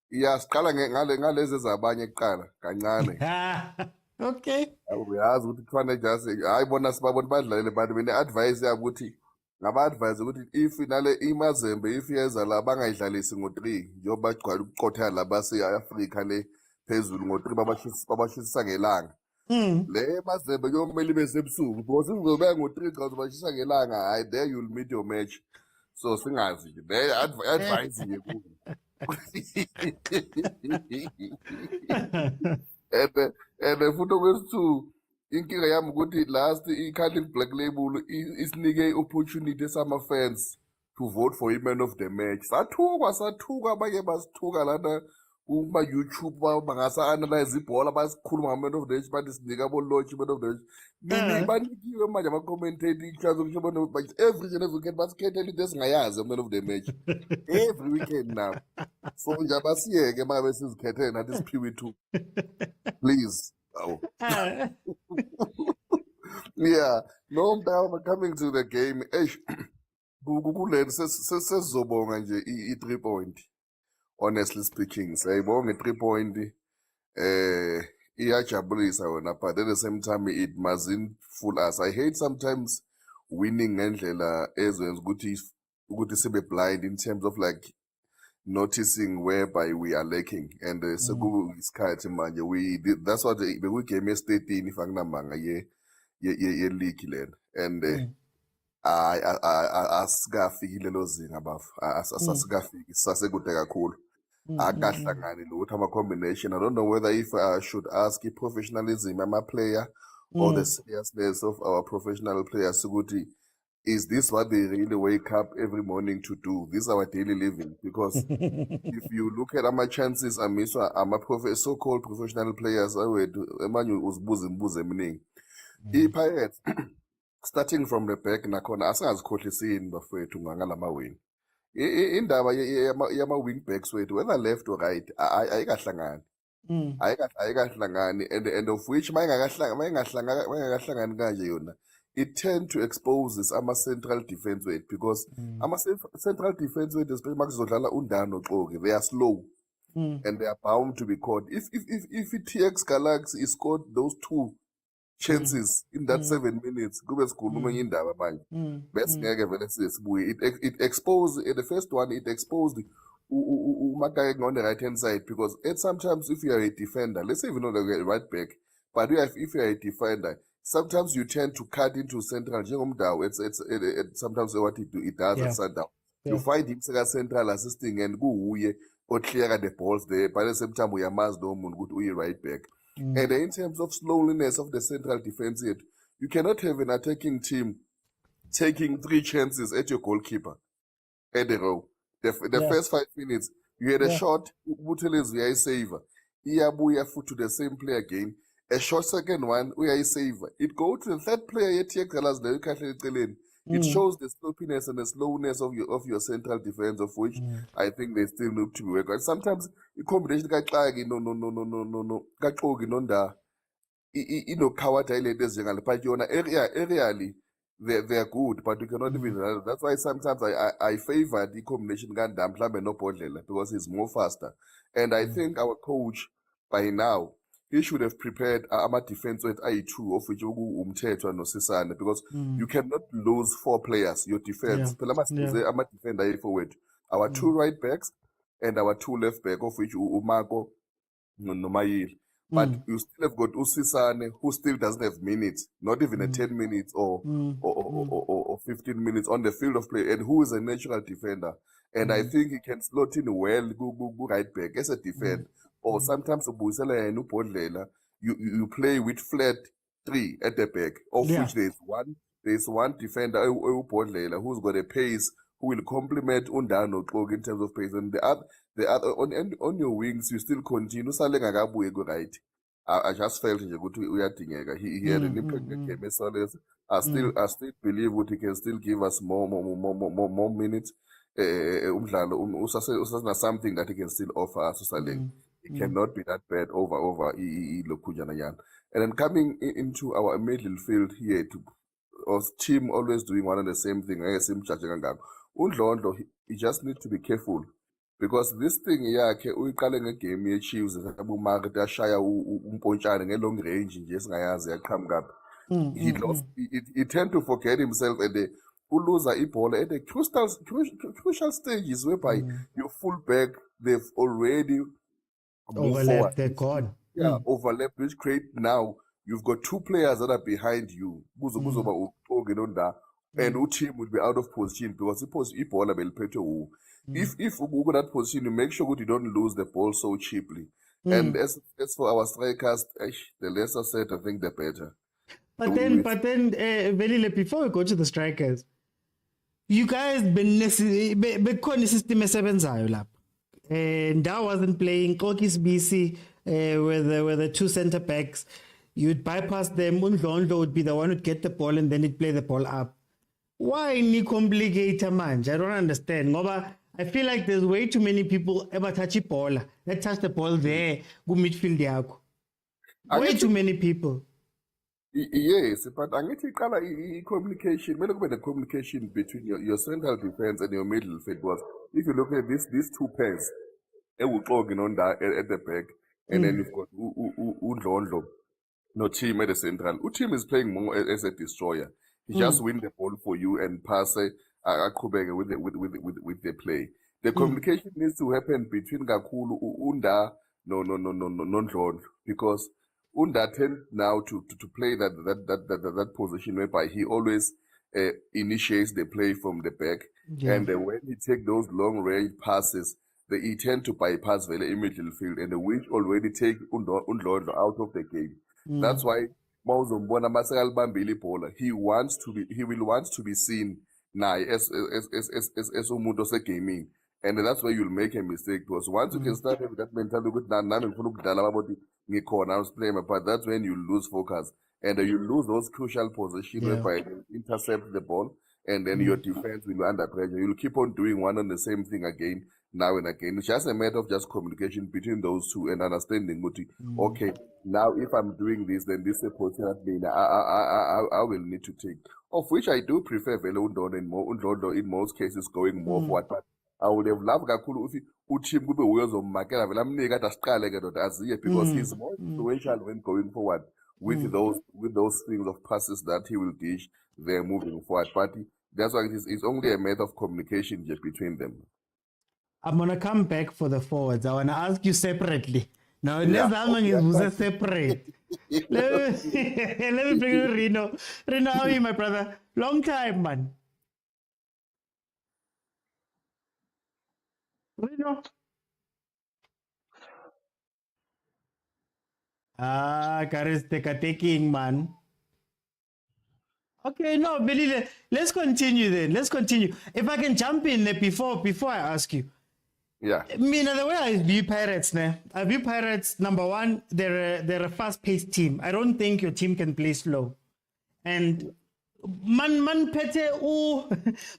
Ya siqala ngalezi zabanye kuqala kancane. Okay. Uyazi ukuthi kufanele just hayi bona sibabona badlalele bantu bene advice yabo ukuthi ngaba advise ukuthi if nale iMazembe if yeza la bangayidlalisi ngo3 njengoba bagcwala ukuqotha la base Africa le phezulu ngo3 babashisa ngelanga. Le Mazembe kuyomele ibe sebusuku because izobe ngo3 xa uzobashisa ngelanga, hayi there you'll meet your match. So singazi le advice yekubo. And futhi okwesithu inkinga yami ukuthi last i-Carling Black Label isinike opportunity sama-fans to vote for i-man of the match. Sathuka abanye basithuka lana kuma-YouTube bangasa-analyze ibhola basikhuluma ngama-man of the match, bathi sinika abo-launch man of the match. Banikiwe manje ama-commentator ichance ukuthi bona every weekend basikhethela into esingayazi man of the match. Every weekend now. So nje abasiyeke uma ngabe sizikhethele nathi siphiwe ithuba. Please. Oh. Yeah. No, now coming to the game. Kukuleni sesizobonga nje i3 point. Honestly speaking, sayibonga i3 point. Iyajabulisa wona, but at the same time it mustn't fool us. I hate sometimes winning ngendlela ezenza ukuthi sibe blind in terms of like noticing whereby we are lacking, and sekuyisikhathi manje that's what we game ye-13 if anginamanga ye league lena, and asikafiki lelo zinga bafu, asikafiki, sasekude kakhulu. Akahlangani lutho ama-combination. I don't know whether if I should ask i-professionalism ama-player or the seriousness of our professional players ukuthi is this what they really wake up every morning to do? This is our daily living. Because if you look at our chances, so-called professional players, i-Pirates, starting from the back, nakhona asingazikhohlisini bafowethu ngalama-wing. Indaba yama-wing backs wethu, whether left or right, ayikahlangani. Ayikahlangani, and of which mayingahlangani kanje yona, it tend to expose this central defense weight, because central defense weight, especially makuzodlala undano xoke, they are slow and they are bound to be caught. If TX Galaxy scored those 2 chances in that 7 minutes, kube sikhuluma enye indaba manje. Bese ngeke vele sibuye. It exposed the first one. It exposed Makai on the right hand side, because sometimes if you are a defender, let's say even on the right back, but if you are a defender, sometimes you tend to cut into central. Njengomdawu, it's sometimes what it does at Yeah. Sundown. Yeah. You find him central assisting and kuye clear the balls there, but at the same time uyamazi lo muntu ukuthi uyi right back. And in terms of slowness of the central defense yet, you cannot have an attacking team taking 3 chances at your goalkeeper at the row. The Yeah. first 5 minutes, you had a Yeah. shot, Buthelezi uyayisaver. Iyabuya futhi to the same player again. A short second one, uyayisaver. It go to the third player yet it shows the sloppiness and the slowness of your central defense, of which I think they still need to be worked on. Sometimes the combination kaXagi no kaXogi nonda inokhawatha ilento ezinjengale, but yona aerially they're good, but you cannot even. That's why sometimes I favor the combination Gandam mhlambe noBhodlela because he's more faster. And I think our coach by now he should have prepared our defense with I2 of which umthetho noSisane, because you cannot lose 4 players. Your defense, I'm a defender forward. Our 2 right backs and our 2 left back, of which Umako Nomayil. But you still have got Usisane, who still doesn't have minutes, not even a 10 minutes or 15 minutes on the field of play, and who is a natural defender. And I think he can slot in well, go right back as a defender. Or sometimes you play with flat 3 at the back, of which there's one defender who's got a pace, who will complement Undano in terms of pace, and the other on your wings you still continue. Right. I just felt he had an impact in the game. I still believe what he can still give us more minutes. Something that he can still offer us. It cannot be that bad over Lokujanayan. And then coming into our middle field here, our team always doing one and the same thing. Undlondo, he just needs to be careful, because this thing yakhe uyiqale ngegame ye-Chiefs abumarket ashaya umpontshane nge-long range nje esingayazi yaqhamuka. He tend to forget himself, and uluza ibhola at the crucial stages whereby your full back, they've already moved forward. They're gone. Yeah, overlap, which create now you've got 2 players that are behind you. And who team will be out of position because the ball will play to. If you go that position, you make sure that you don't lose the ball so cheaply. And as for our strikers, the lesser said, I think the better. But then, Velile, before we go to the strikers, you guys been system esebenzayo lapha. And I wasn't playing Kokis BC with the 2 center backs. You'd bypass them. Undlondo would be the one who'd get the ball and then he'd play the ball up. Why ni complicate manje? I don't understand. Ngoba I feel like there's way too many people ever touch ball. Let's touch the ball there. Go midfield yakho. Way too many people. Yes, but angithi iqala communication. Kumele kube the communication between your central defense and your middle field. Because if you look at these 2 pairs, Ewuxogi nonda at the back, and then you've got Undlondo, no team at the central. Team is playing more as a destroyer. He just win the ball for you and pass with the play. The communication needs to happen between Gakulu, Unda, no Ndlondo, because Unda tend now to play that position whereby he always initiates the play from the back, and when he take those long range passes, he tend to bypass the middle field, and which already take Undlondo out of the game. That's why Mauzombona Masakal Bambili Pola, he will want to be seen now as umuntu gaming, and that's where you'll make a mistake, because once you can start with that mentality, but that's when you lose focus, and you lose those crucial positions whereby you intercept the ball, and then your defense will be under pressure. You'll keep on doing one and the same thing again, now and again. It's just a matter of just communication between those 2 and understanding, okay, now if I'm doing this, then this is a position I will need to take. Of which I do prefer Undlondo in most cases going more forward, but I would have loved kakhulu if uteam kube uyozomakela vele amnike kade asiqale ke doda aziye, because he's more influential when going forward with those things of passes that he will dish there moving forward. But that's why it's only a matter of communication just between them. I'm going to come back for the forwards. I want to ask you separately. No, Yeah. nezama ngivuze separate. Let me bring you Rino. Rino, how are you, my brother? Long time, man. Rino. Ah, Karis taking, man. Okay, no, Billy, let's continue then. Let's continue. If I can jump in there before I ask you. Yeah. I mean, the way I view Pirates, I view Pirates, number one, they're a fast-paced team. I don't think your team can play slow. And man pete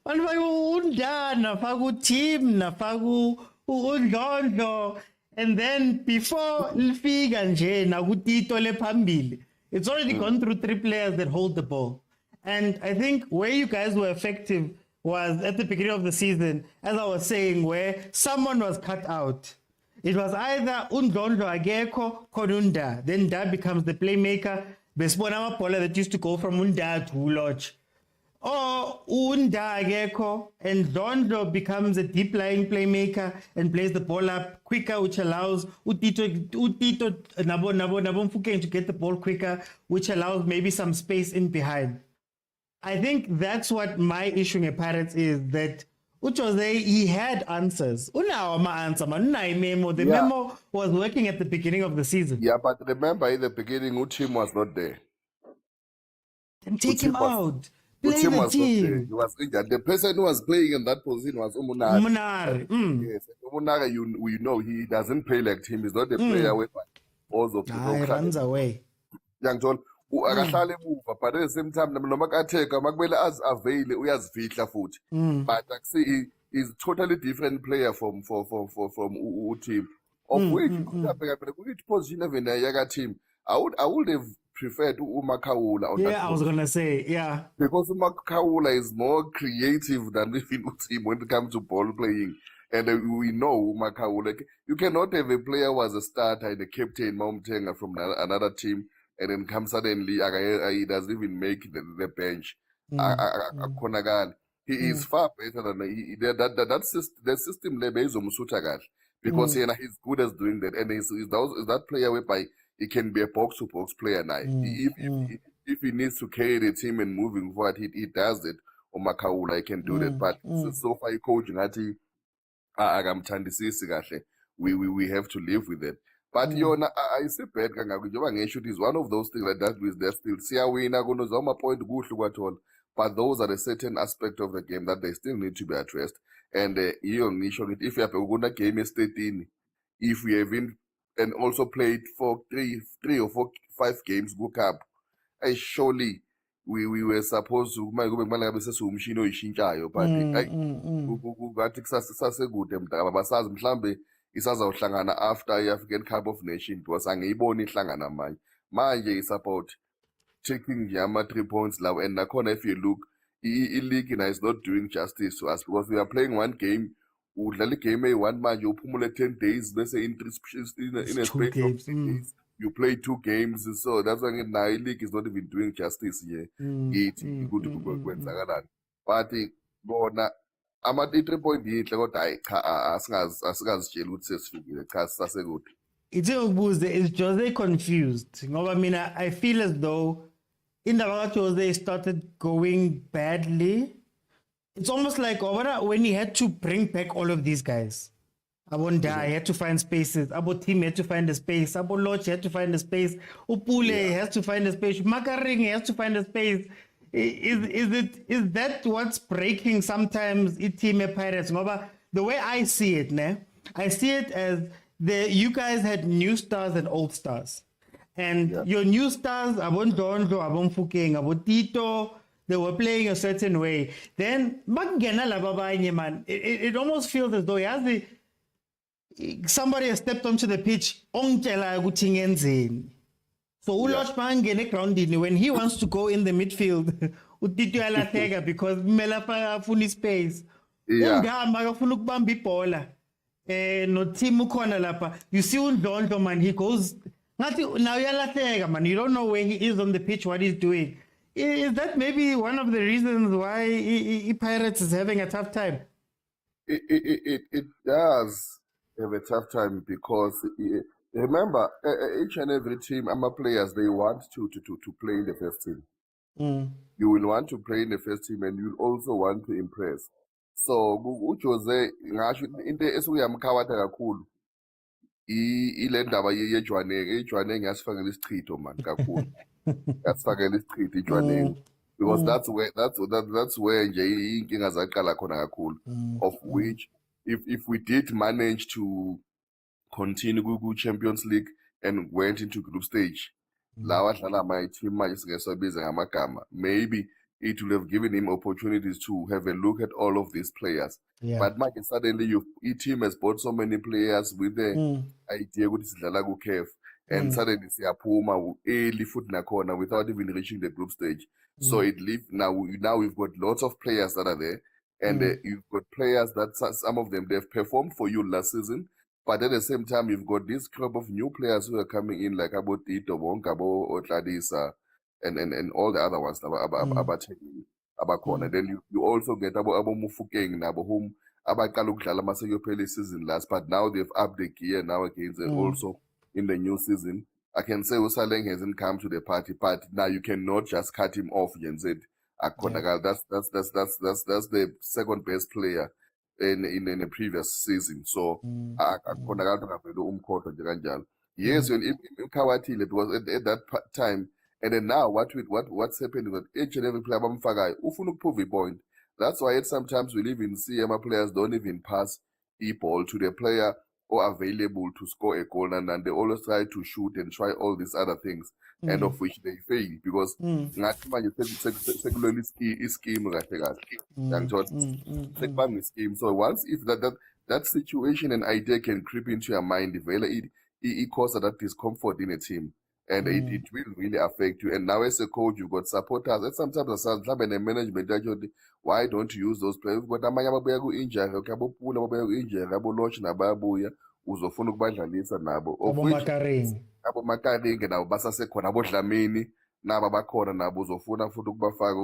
man undana faku team na faku undlondlo, and then before lifika nje nakutito lephambili, it's already gone through three players that hold the ball. And I think where you guys were effective was at the beginning of the season, as I was saying, where someone was cut out. It was either Undlondo Ageko, Konunda, then that becomes the playmaker. Besibona amabhola that used to go from Unda to Lodge. Or Unda Ageko, and Ndlondo becomes a deep lying playmaker and plays the ball up quicker, which allows Utito Nabo Mfukeng to get the ball quicker, which allows maybe some space in behind. I think that's what my issue with Pirates is, that Uchose, he had answers. Unawo ama-answer, man. Unayo memo. The memo was working at the beginning of the season. Yeah, but remember in the beginning, Uchim was not there. Then take him out. Play Uchim the was not there. team. He was injured. The person who was playing in that position was Umunari. Umunari. Yes, Umunari, we know he doesn't play like him. He's not a player with also. He runs away. Young John, akahlala emuva, but at the same time, noma katheka makumele aziveyile uyazifihla futhi. But akusi is totally different player from team. Of which which position even yaga team. I would have preferred Umakhaula on that. Yeah, I was gonna say, yeah. Because Umakhaula is more creative than even team when it comes to ball playing. And we know Umakhaula. You cannot have a player who was a starter and a captain Momtenga from another team, and then come suddenly he doesn't even make the bench. He is far better than the system based on Musutagal, because he's good at doing that, and he's that player whereby he can be a box to box player now. If he needs to carry the team and moving forward, he does it. Umakhaula, he can do that. But so far, coaching we have to live with it. But I say bad shoot is one of those things like that with that still see point good, but those are the certain aspect of the game that they still need to be addressed. And if you have a game is 13, if we have been and also played for three or four 5 games go cup, surely we were supposed to but ngathi kusasekude mdaba basazi mhlambe isazawuhlangana after i-African Cup of Nations, because angiyiboni ihlangana manje i-support taking nje ama-3 points lawo. And nakhona if you look i-league is not doing justice to us, because we are playing one game, udlala igame eyi-1 manje uphumule 10 days bese in a space of 10 days you play 2 games. So that's why now i-league is not even doing justice here kithi ukuthi kwenzakalani. But bona ama-3 point yinhle kodwa hayi cha asingazitsheli ukuthi sesifikile, cha sisasekude. Is Jose confused? Ngoba mina I feel as though indaba Jose started going badly. It's almost like when he had to bring back all of these guys. Abonda had to find spaces. Abo team had to find a space. Abo Lodge had to find a space. Upule has to find a space. Makaring has to find a space. Is that what's breaking sometimes team Pirates? The way I see it, I see it as you guys had new stars and old stars. And your new stars, Abon Dondo, Abon Fukeng, Abon Tito, they were playing a certain way. Then man, it almost feels as though somebody has stepped onto the pitch. So Ulosh Mangene grounded when he wants to go in the midfield. Utito alatega because Melafa funi space. Magafunu bambi pola. No timu kona lapa. You see Undlondo, man, he goes now yalatega, man. You don't know where he is on the pitch, what he's doing. Is that maybe one of the reasons why Pirates is having a tough time? It does have a tough time because Remember, each and every team, players, they want to play in the first team. You will want to play in the first team and you'll also want to impress. So, uJose, ngasho into esiyamkhawatha kakhulu ile ndaba yejwaneng. Ejwaneng yasifakela isichitho man kakhulu. Yasifakela isichitho ejwaneng. Because that's where nje inkinga zaqala khona kakhulu. Of which, if we did manage to continue ku-Champions League and went into group stage, lawa adlala ama-team manje singesabiza ngamagama, maybe it would have given him opportunities to have a look at all of these players. Yeah. But manje suddenly team has bought so many players with the idea ukuthi sidlala ku-CAF, and suddenly siyaphuma early futhi nakhona without even reaching the group stage. So it leaves now we've got lots of players that are there, and you've got players that some of them they've performed for you last season. But at the same time, you've got this crop of new players who are coming in, like Abo Tito, Bonkabo, Otladisa, and all the other ones, Abakona. Then you also get Abo Mufukeng, Nabo, whom Abakalukala Masayopeli season last, but now they've upped the gear now against also in the new season. I can say Usaleng hasn't come to the party, but now you cannot just cut him off, Jenzid. Akonagal, that's the second best player in the previous season. So yes, when Kawati, it was at that time. And then now what's happening with each and every player ufuna prove a point. That's why sometimes we'll even see players don't even pass e-ball to the player or available to score a goal, and they always try to shoot and try all these other things, and of which they fail because scheme. So once if that situation and idea can creep into your mind, it causes that discomfort in a team. And it will really affect you. And now as a coach, you've got supporters. And sometimes the management, why don't you use those players? But amanye ababuya ku-injury, okay, abopula ababuya ku-injury, aboloch nabayabuya, uzofuna ukubadlalisa nabo. Of which abomakaringe nabo basasekhona, abodlamini nabo bakhona nabo uzofuna futhi ukubafaka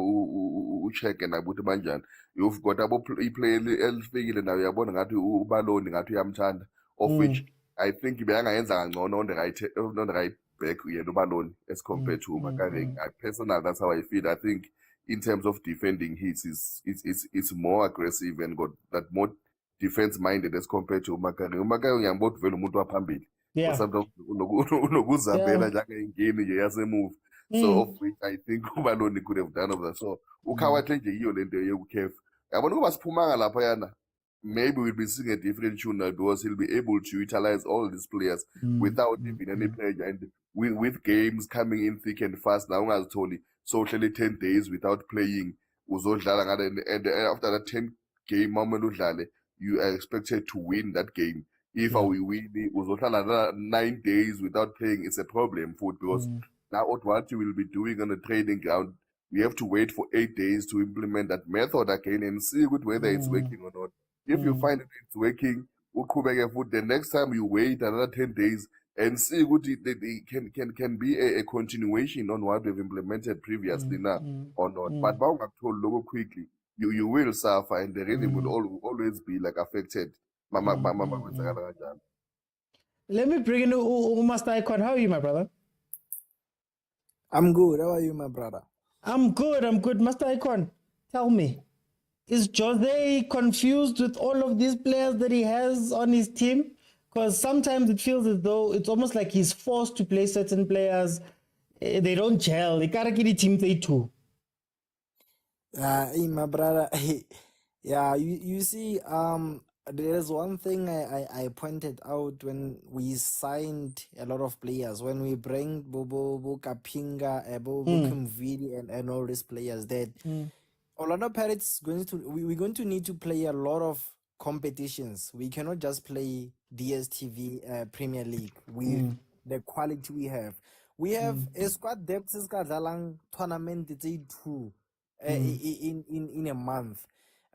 u-check nabo ukuthi banjani. You've got i-player elifikile nayo uyabona ngathi ubaloni ngathi uyamthanda. Of which I think beyangayenza kangcono on the right back alone as compared to Makaring. Personally, that's how I feel. I think in terms of defending hits, it's more aggressive and got that more defense minded as compared to Makaring. Makaring yambot vele umuntu waphambili. Yeah. Sometimes unokuzabela njengengeni nje yase move. So of which I think ubaloni could have done of that. So ukhawahle nje yiyo lento yokuCAF. Yabona ukuba siphumanga lapha yana. Maybe we'll be seeing a different tune now because he'll be able to utilize all these players without even any pressure, and with games coming in thick and fast. Now, as told you, socially 10 days without playing, and after that 10 game moment, you are expected to win that game. If we win, another 9 days without playing, it's a problem for because now what you will be doing on the training ground, we have to wait for 8 days to implement that method again and see whether it's working or not. If you find it's working, the next time you wait another 10 days and see what it can be a continuation on what we've implemented previously now or not. But logo quickly, you will suffer and the rhythm will always be like affected. Let me bring in Master Icon. How are you, my brother? I'm good. How are you, my brother? I'm good. Master Icon, tell me, is Jose confused with all of these players that he has on his team? Because sometimes it feels as though it's almost like he's forced to play certain players. They don't gel. They can't get the team play too. Hey, my brother. Yeah, you see, there's one thing I pointed out when we signed a lot of players. When we bring Bobo Kapinga, Bobo Kumvili, and all these players that Orlando Pirates we're going to need to play a lot of competitions. We cannot just play DSTV Premier League with the quality we have. We have a squad depth tournament two in a month.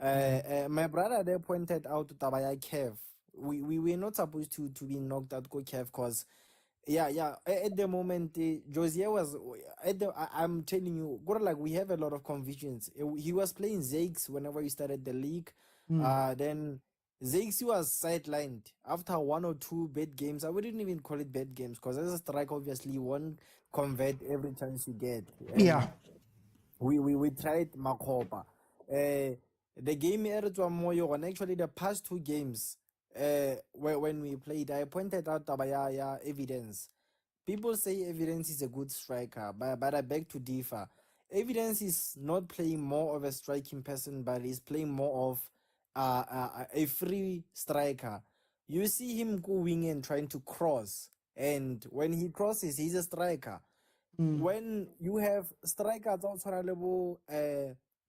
My brother there pointed out Tabaya Kev. We were not supposed to be knocked out go Kev because at the moment Josiah was I'm telling you, like we have a lot of convictions. He was playing Zakes whenever we started the league. Then Zakes was sidelined after 1 or 2 bad games. I wouldn't even call it bad games because as a striker, obviously, you won't convert every chance you get. Yeah. And we tried Makopa. The game Eritwa Moyo, and actually the past 2 games, when we played, I pointed out Tabaya evidence. People say Evidence is a good striker, but I beg to differ. Evidence is not playing more of a striking person, but he's playing more of a free striker. You see him going and trying to cross, and when he crosses, he's a striker. When you have strikers outside level,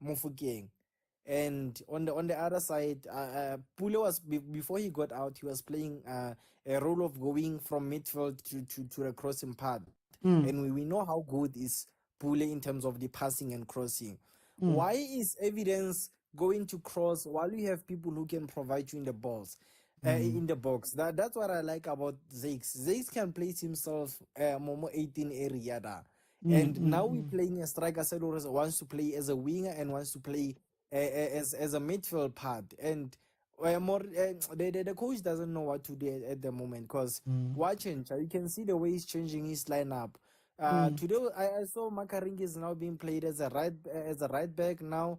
Mofokeng, and on the other side, Pule was before he got out, he was playing a role of going from midfield to the crossing part, and we know how good is Pule in terms of the passing and crossing. Why is Evidence going to cross while you have people who can provide you in the balls? In the box. That's what I like about Zakes. Zakes can place himself Momo 18 area da. And now we're playing a striker that wants to play as a winger and wants to play as a midfield part. And the coach doesn't know what to do at the moment because watching, you can see the way he's changing his lineup. Today I saw Makaringi is now being played as a right back now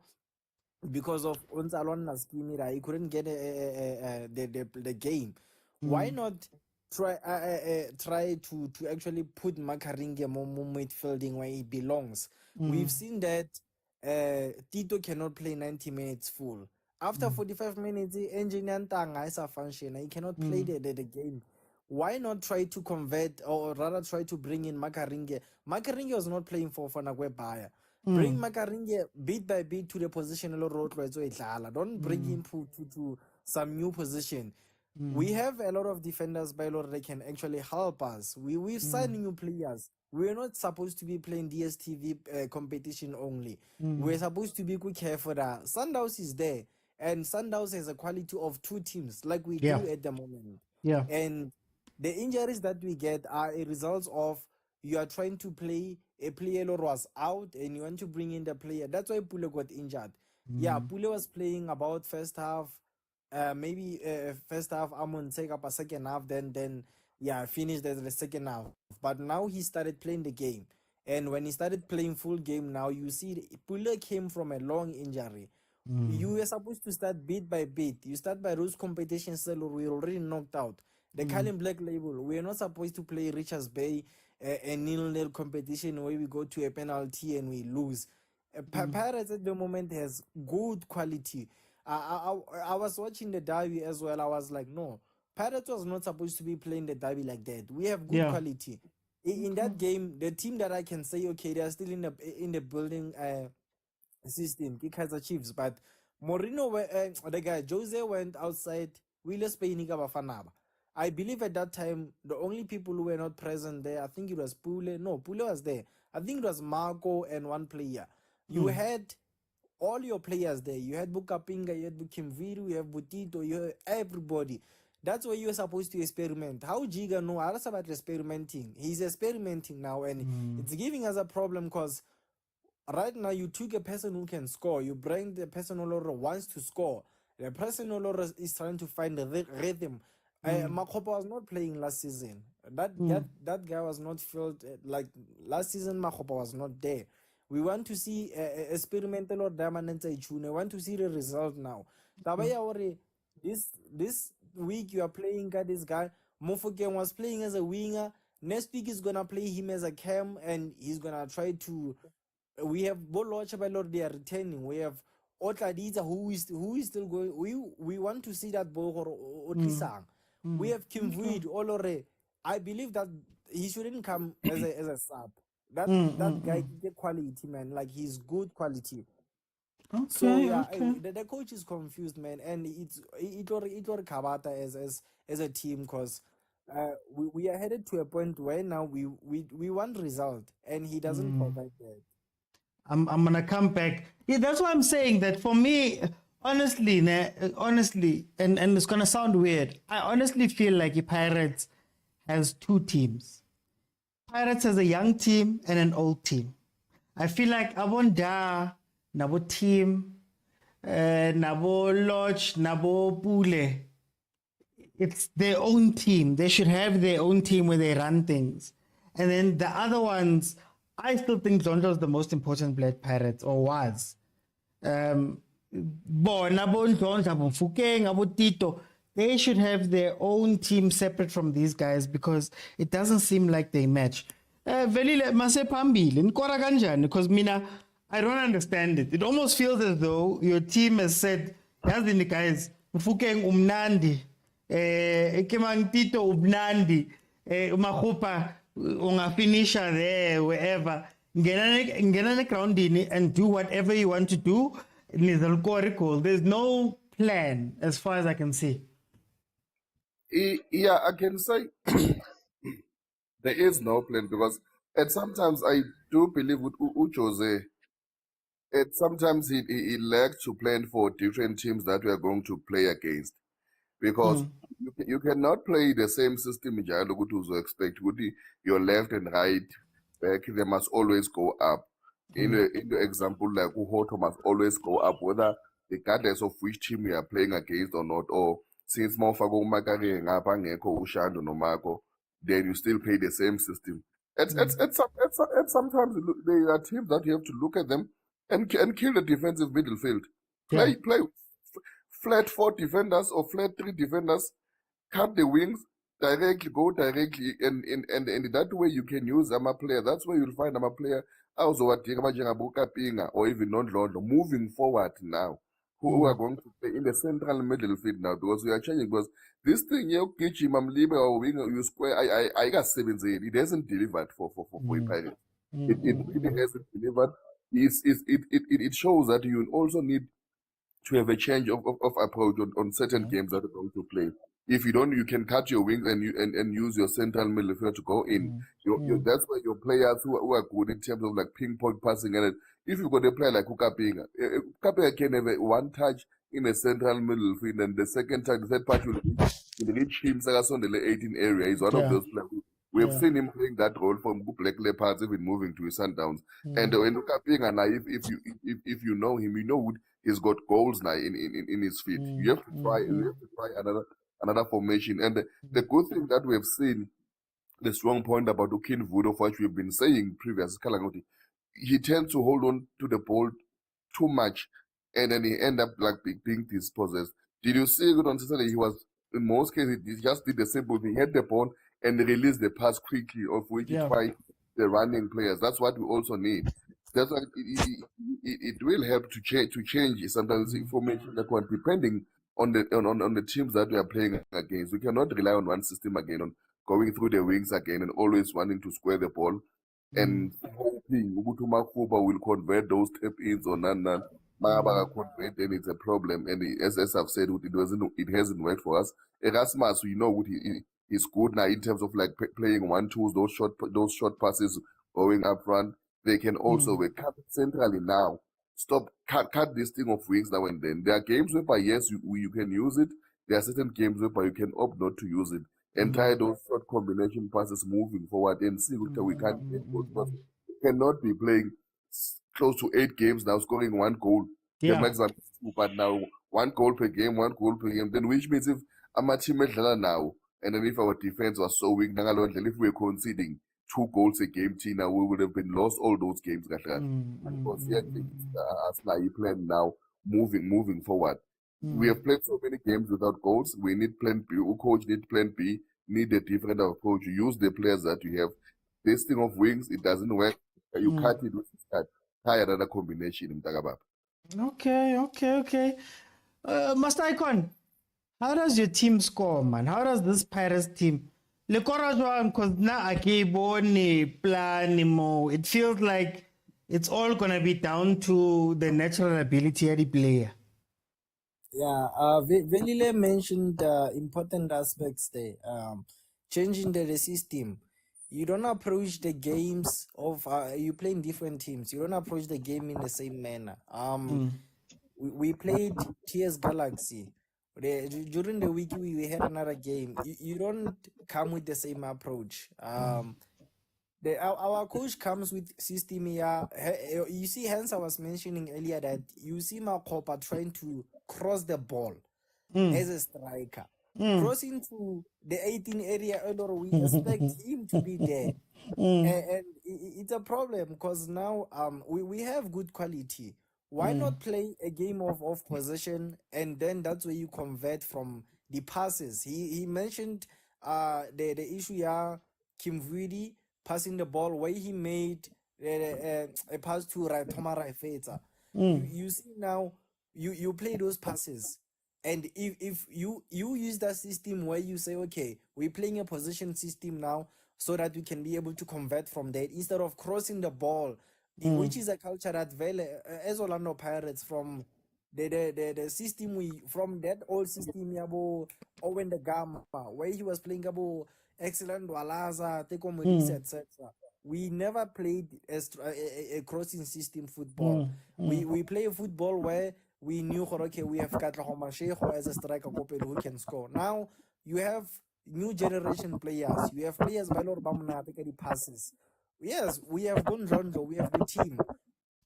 because of Unzalon Naskimira. He couldn't get the game. Why not try to actually put Makaringe more midfielding where he belongs? We've seen that Tito cannot play 90 minutes full. After 45 minutes, engineer Tanga is a function. He cannot play the game. Why not try to convert or rather try to bring in Makaringe? Makaringe was not playing for Fanagwe Bayer. Bring Makaringe bit by bit to the position. Don't bring him to some new position. We have a lot of defenders by Lord that can actually help us. We've signed new players. We're not supposed to be playing DSTV competition only. We're supposed to be quick here for that. Sundowns is there, and Sundowns has a quality of 2 teams like we do at the moment. Yeah. And the injuries that we get are a result of you are trying to play a player who was out and you want to bring in the player. That's why Pule got injured. Yeah, Pule was playing about first half, maybe first half, Amon take up a second half, then finished the second half. But now he started playing the game. And when he started playing full game now, you see Pule came from a long injury. You were supposed to start bit by bit. You start by those competitions, we're already knocked out. The Carlin Black Label, we're not supposed to play Richards Bay, a nil-nil competition where we go to a penalty and we lose. Pirates at the moment has good quality. I was watching the derby as well. I was like, no, Pirates was not supposed to be playing the derby like that. We have good quality. In that game, the team that I can say, okay, they're still in the building system, KAIZER Chiefs, but Mourinho, the guy Jose went outside. I believe at that time the only people who were not present there, I think it was Pule. No, Pule was there. I think it was Marco and one player. You had all your players there. You had Bukapinga, you had Bukimviru, you have Butito, you had everybody. That's where you're supposed to experiment. How Giga know? I was about experimenting. He's experimenting now, and it's giving us a problem because right now you took a person who can score. You bring the person who wants to score. The person who is trying to find the rhythm. Makopa was not playing last season. That guy was not filled like last season. Makopa was not there. We want to see experimental or dominant. We want to see the result now. This week you are playing this guy. Mofokeng was playing as a winger. Next week is gonna play him as a cam, and he's gonna try to. We have Bolocha, they are returning. We have Otladiza who is still going. We want to see that Bolo Otlisang. We have Kim Vuid, Olore. I believe that he shouldn't come as a sub. That guy get quality, man. Like he's good quality. So the coach is confused, man, and it will Kabata as a team because we are headed to a point where now we want result, and he doesn't provide that. I'm gonna come back. Yeah, that's why I'm saying that for me, honestly, and it's gonna sound weird. I honestly feel like Pirates has 2 teams. Pirates has a young team and an old team. I feel like Abonda, Nabo team, Nabo Lodge, Nabo Pule. It's their own team. They should have their own team where they run things. And then the other ones, I still think Zonjo is the most important Black Pirates, or was. Bona Bonjonja, Fukeng, Abo Tito, they should have their own team separate from these guys because it doesn't seem like they match. Velile mase phambili nikora kanjani because mina I don't understand it. It almost feels as though your team has said, yazini guys, Mfukeng umnandi, Kemang Tito umnandi, Mahupa unga finisher there wherever. Ngena groundini and do whatever you want to do. There's no plan as far as I can see. Yeah, I can say there is no plan because and sometimes I do believe with Jose. Sometimes he lacks to plan for different teams that we are going to play against because you cannot play the same system njalo ukuthi uzo-expect ukuthi your left and right back they must always go up. In the example like Uhoto must always go up whether regardless of which team we are playing against or not, or since mawufaka uMakare ngapha ngekho uShando noMarco, then you still play the same system. Sometimes there are teams that you have to look at them and kill the defensive midfield. Play flat 4 defenders or flat 3 defenders, cut the wings directly, go directly, and that way you can use a player. That's where you'll find a player also or even non-London moving forward now. Who are going to play in the central midfield now because we are changing because this thing you catch him or wing you square I got 7 it hasn't delivered for Pirates. It really hasn't delivered. It shows that you also need to have a change of approach on certain games that are going to play. If you don't, you can cut your wings and use your central midfielder to go in. That's where your players who are good in terms of like ping pong passing and if you've got a player like Ukapinga, Ukapinga can have one touch in a central midfield and the second touch, the third touch will reach him on the 18 area. He's one of those players. We have seen him playing that role from Black Leopards, even moving to his Sundowns. And when Ukapinga now, if you know him, you know he's got goals now in his feet. You have to try. You have to try another formation. And the good thing that we have seen, the strong point about Ukin Vudo, of what we've been saying previously, Kalangoti, he tends to hold on to the ball too much, and then he end up like being dispossessed. Did you see it on Saturday? He was in most cases he just did the simple thing, hit the ball and release the pass quickly, of which he tried the running players. That's what we also need. That's why it will help to change sometimes information that one depending on the teams that we are playing against. We cannot rely on one system again, on going through the wings again and always wanting to square the ball and hoping ukuthi Makuba will convert those tap-ins or none. Convert, then it's a problem. And as I've said, it hasn't worked for us. Erasmus, we know he's good now in terms of like playing 1-2s, those short passes going up front. They can also cut centrally now. Stop, cut this thing of wings now and then. There are games where yes, you can use it. There are certain games where you can opt not to use it and try those short combination passes moving forward and see what we can't get goals. But we cannot be playing close to 8 games now, scoring 1 goal. The maximum is 2, but now 1 goal per game, 1 goal per game. Then which means if I'm a team now, and then if our defense was so weak, if we're conceding 2 goals a game, Tina, we would have been lost all those games. Because as now you plan now, moving forward. We have played so many games without goals. We need plan B. Coach need plan B. Need a different approach. You use the players that you have. This thing of wings, it doesn't work. You cut it with this cut. Try another combination in Tagabab. Okay. Master Icon, how does your team score, man? How does this Pirates team? Because now it feels like it's all gonna be down to the natural ability of the player. Yeah, Velile mentioned important aspects there. Changing the system. You don't approach the games of you playing different teams. You don't approach the game in the same manner. We played TS Galaxy. During the week we had another game. You don't come with the same approach. our coach comes with system here. You see, hence I was mentioning earlier that you see Makopa trying to cross the ball as a striker. Crossing to the 18 area, or we expect him to be there. And it's a problem because now we have good quality. Why not play a game of possession, and then that's where you convert from the passes? He mentioned the issue here, Kim Vidi passing the ball where he made a pass to Thoma Raifeta. You see now you play those passes, and if you use that system where you say, okay, we're playing a position system now so that we can be able to convert from that instead of crossing the ball, which is a culture that as Orlando Pirates from the system from that old system yabo Owen the Gamma where he was playing about excellent Walaza, Teko Modise, etc. We never played a crossing system football. We play a football where we knew, okay, we have Katla Mashego as a striker who can score. Now you have new generation players. You have players by Lord Bamuna take the passes. Yes, we have Don Rondo, we have the team.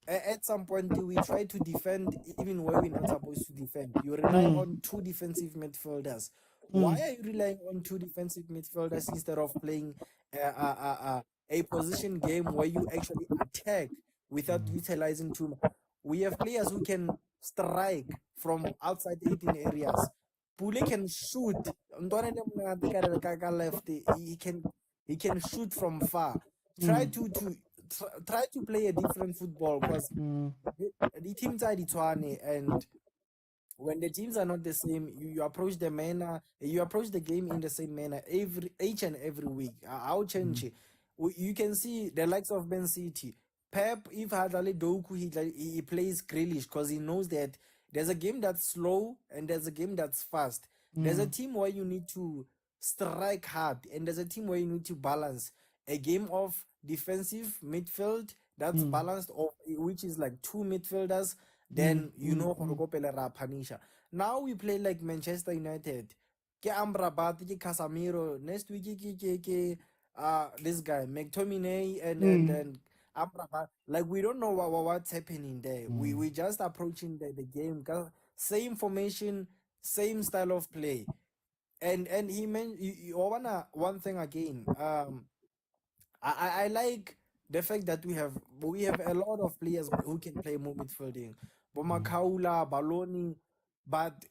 At some point, we try to defend even where we're not supposed to defend. You rely on two defensive midfielders. Why are you relying on two defensive midfielders instead of playing a position game where you actually attack without utilizing two? We have players who can strike from outside 18 areas. Pule can shoot. Left. He can shoot from far. Try to play a different football because the teams are the and when the teams are not the same, you approach the game in the same manner each and every week. I'll change it. You can see the likes of Man City. Pep, if Hadale Doku, he plays Grealish because he knows that there's a game that's slow and there's a game that's fast. There's a team where you need to strike hard, and there's a team where you need to balance a game of defensive midfield that's balanced, which is like two midfielders. Then Panisha. Now we play like Manchester United. Ke Amrabat, ke Casemiro. Next week, this guy McTominay and Amrabat. Like we don't know what's happening there. We just approaching the game. Same formation, same style of play. And he meant one thing again. I like the fact that we have a lot of players who can play more midfielding. Bomakaula, Baloni, but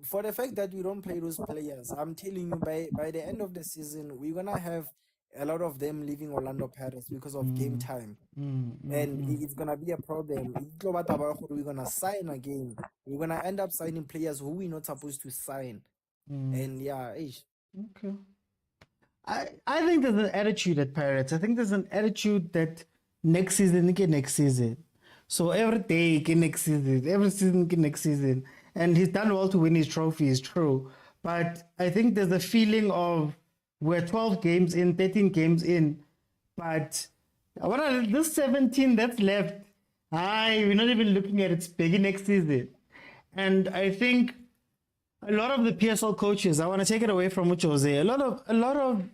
for the fact that we don't play those players, I'm telling you, by the end of the season, we're gonna have a lot of them leaving Orlando Pirates because of game time, and it's gonna be a problem. We're gonna sign again. We're gonna end up signing players who we're not supposed to sign, and yeah, okay. I think there's an attitude at Pirates. I think there's an attitude that next season. So every day next season, every season next season. And he's done well to win his trophy, is true. But I think there's a feeling of we're 12 games in, 13 games in. But what are this 17 that's left? We're not even looking at its big next season. And I think a lot of the PSL coaches, I want to take it away from what Jose. A lot of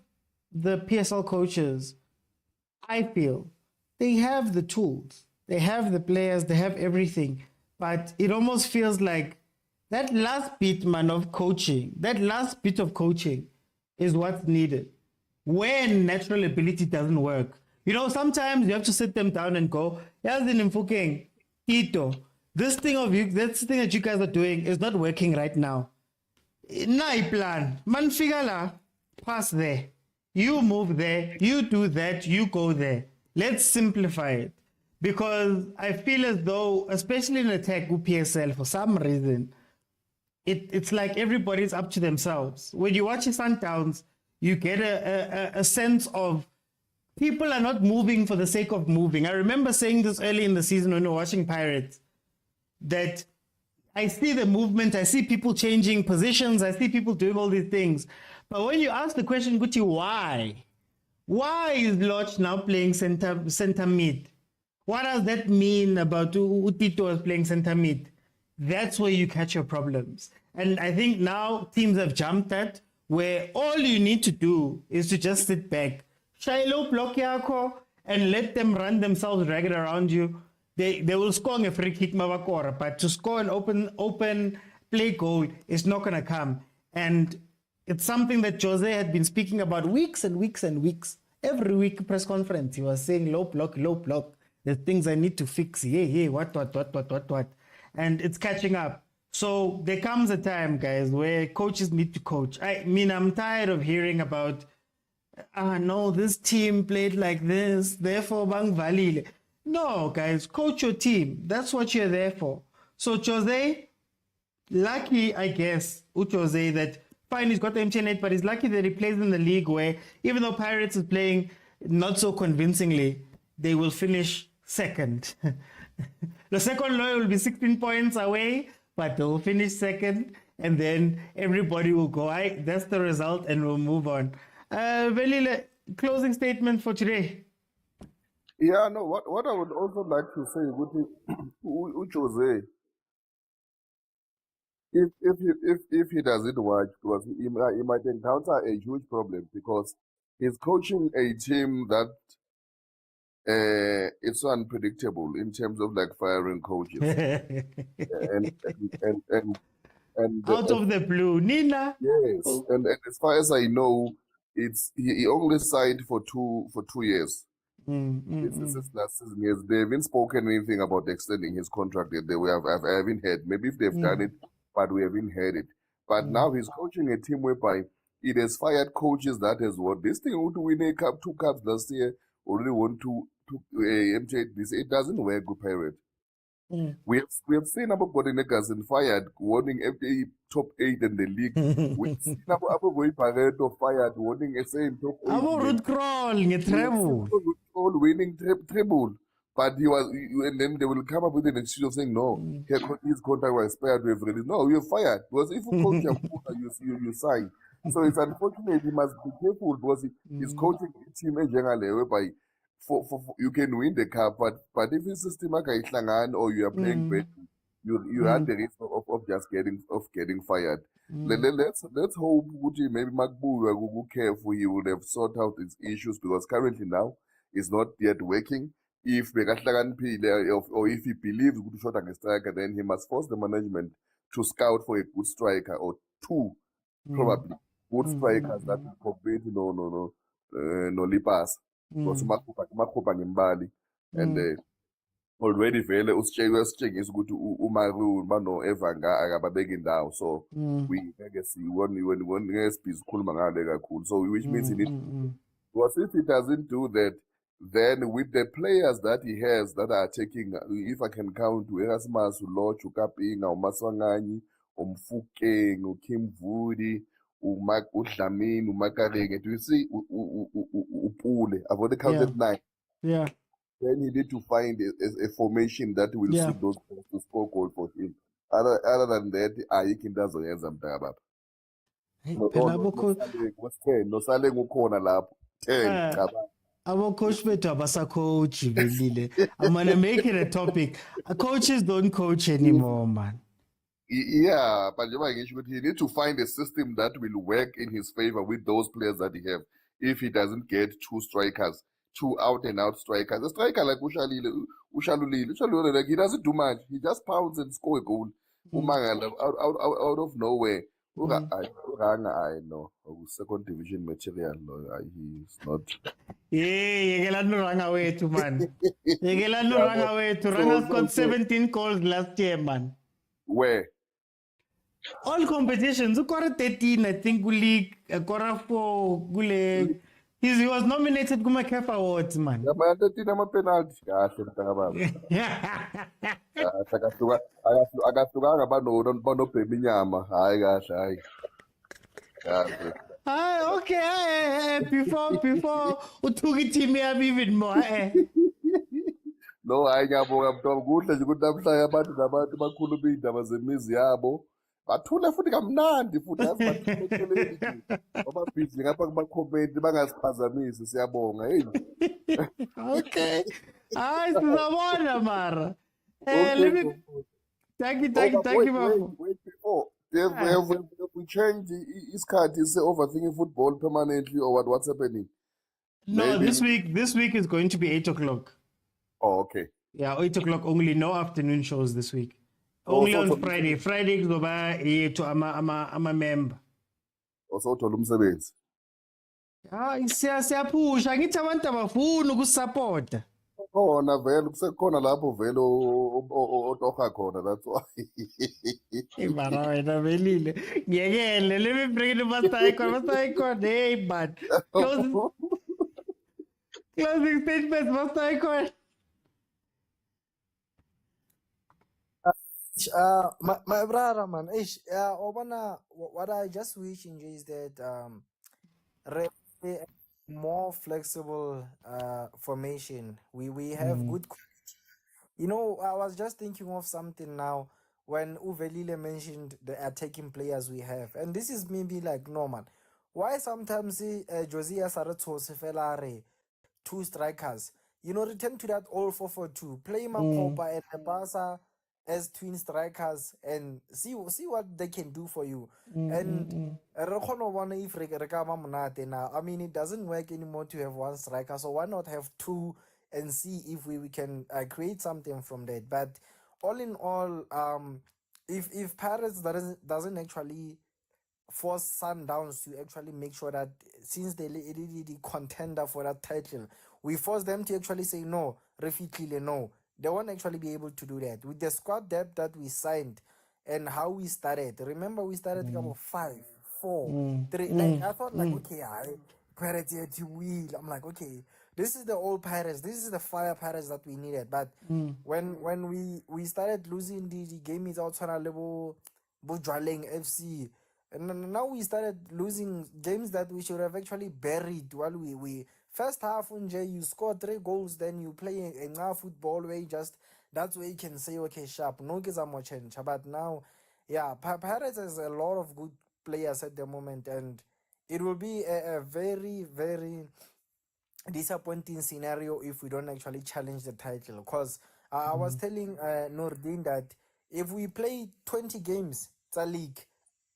the PSL coaches, I feel, they have the tools, they have the players, they have everything, but it almost feels like that last bit, of coaching, is what's needed when natural ability doesn't work. Sometimes you have to sit them down and go, Tito, this thing that you guys are doing is not working right now. Plan. Man figala, pass there. You move there, you do that, you go there. Let's simplify it. Because I feel as though, especially in attack with PSL, for some reason, it's like everybody's up to themselves. When you watch SUNDOWNS, you get a sense of people are not moving for the sake of moving. I remember saying this early in the season when we were watching Pirates, that I see the movement, I see people changing positions, I see people doing all these things. But when you ask the question, Guti, why? Why is Lodge now playing center mid? What does that mean about Utito is playing center mid? That's where you catch your problems. And I think now teams have jumped at where all you need to do is to just sit back, Shiloh block yako and let them run themselves ragged around you. They will score a free kick mabakora, but to score an open play goal is not gonna come. And it's something that Jose had been speaking about weeks and weeks and weeks. Every week press conference, he was saying low block. There's things I need to fix. What. And it's catching up. So there comes a time, guys, where coaches need to coach. I'm tired of hearing about, no, this team played like this, therefore Bang Valile. No, guys, coach your team. That's what you're there for. So Jose, lucky, I guess, Jose, that fine, he's got the MTN8, but he's lucky that he plays in the league where, even though Pirates is playing not so convincingly, they will finish second. The second low will be 16 points away, but they'll finish second, and then everybody will go, that's the result, and we'll move on. Velile, closing statement for today. Yeah, no, what I would also like to say, Jose, if he doesn't work, because he might encounter a huge problem, because he's coaching a team that it's so unpredictable in terms of like firing coaches. and Out of the blue, Nina. Yes, and as far as I know, it's he only signed for 2 years. This is his last season. Yes, they haven't spoken anything about extending his contract. I haven't heard. Maybe if they've done it, but we haven't heard it. But now he's coaching a team whereby it has fired coaches that has won this thing to win a cup, 2 cups last year. Already won two MJ. This it doesn't work, good pirate. We have seen Abu Bodinegas and fired, winning FA top 8 in the league. We've seen Abu Boy Pareto fired, winning SA in top 8. Abu Root Crawl, treble. Winning treble. But and then they will come up with an excuse of saying, no, his contract was expired, we have released. No, you're fired. Because if you coach you sign. So it's unfortunate, he must be careful because he's coaching a team whereby for you can win the cup, but if it's system or you are playing bad, you run the risk of just getting fired. Let's hope maybe Magbu will be careful. He would have sorted out his issues because currently now it's not yet working. If or if he believes good shot and a striker, then he must force the management to scout for a good striker or 2, probably good strikers that will compete. No lipas. Because makhupha ngembali and already vele usitshengisa ukuthi uMaru bano-Evanga akababeki indawo, so we ngeke sibhizi ukukhuluma ngale kakhulu, so which means he needs because if he doesn't do that, then with the players that he has that are taking, if I can count Erasmus, Uloch, Ukapinga, uMaswanganyi, uMfukeng, uKim Vudi, uDlamini, uMakarenge, do you see Upule? I've already counted 9. Yeah. Then he need to find a formation that will suit those players to score goal for him. Other than that, ayikho into azoyenza mntakababa. Nosale ngukhona lapho 10 cabanga. Our coach better coach Velile. I'm gonna make it a topic. Coaches don't coach anymore, man. Yeah, but he need to find a system that will work in his favor with those players that he have. If he doesn't get 2 strikers, 2 out-and-out strikers, a striker like Ushalulile, like he doesn't do much. He just pounds and score a goal. Out of nowhere. I know. Second division material. He's not. Ranga away to man. Ranga away to Ranga's got 17 goals last year, man. Where? All competitions. Ukora 13, I think, league. Ukora 4, gule. He was nominated to Kefa Awards, man. Okay. Before utuki team even more. No, ngiyabonga mntu kuhle nje ukuthi namhlanje abantu bakhuluma iy'ndaba zemizi yabo. Bathule futhi kamnandi futhi yazi bababhizi ngapha kumakhomenti bangasiphazamisi, siyabonga. Okay. Sizabona mara. Let me thank you, Mama. Wait, before have we changed isikhathi se-overthinking football permanently or what's happening? No, Maybe. this week is going to be 8 o'clock. Oh, okay. Yeah, 8 o'clock only. No afternoon shows this week. Oh, Only so on uthola Friday. umsebenzi. Friday kuzoba to ama member. Oh, so uthola umsebenzi. Hayi siyaphusha ngithi abantu abafuni ukusupporta. Khona vele kusekhona lapho vele otorha khona, that's why. Mara wena velile. Ngiyekele, let me bring in the master icon. Master icon, hey man. Closing statements, master icon. My brother, man. Obana, what I just wish in is that a more flexible formation. We have good. You know, I was just thinking of something now when Uwe Lille mentioned the attacking players we have, and this is maybe like normal. Why sometimes Josiah Saratso Sefelare, two strikers, you know, return to that all 4-4-2, play Mapopa and Lepasa as twin strikers and see what they can do for you. And re kgona bona if re ka ba monate now. I mean, it doesn't work anymore to have one striker, so why not have two and see if we can create something from that. But all in all, if Pirates doesn't actually force Sundowns to actually make sure that since they really the contender for that title, we force them to actually say no, refitlile no. They won't actually be able to do that with the squad depth that we signed and how we started. Remember, we started about 5, 4, 3. Like I thought, like okay, Pirates here to wheel. I'm like, okay, this is the old Pirates. This is the fire Pirates that we needed. But when we started losing the game is outside our level, Bojwaleng FC. And now we started losing games that we should have actually buried while we first half unje you score 3 goals, then you play a football where you just that's where you can say okay sharp no gives more change. But now yeah, Pirates has a lot of good players at the moment, and it will be a very, very disappointing scenario if we don't actually challenge the title. Because I was telling Nordin that if we play 20 games, it's a league,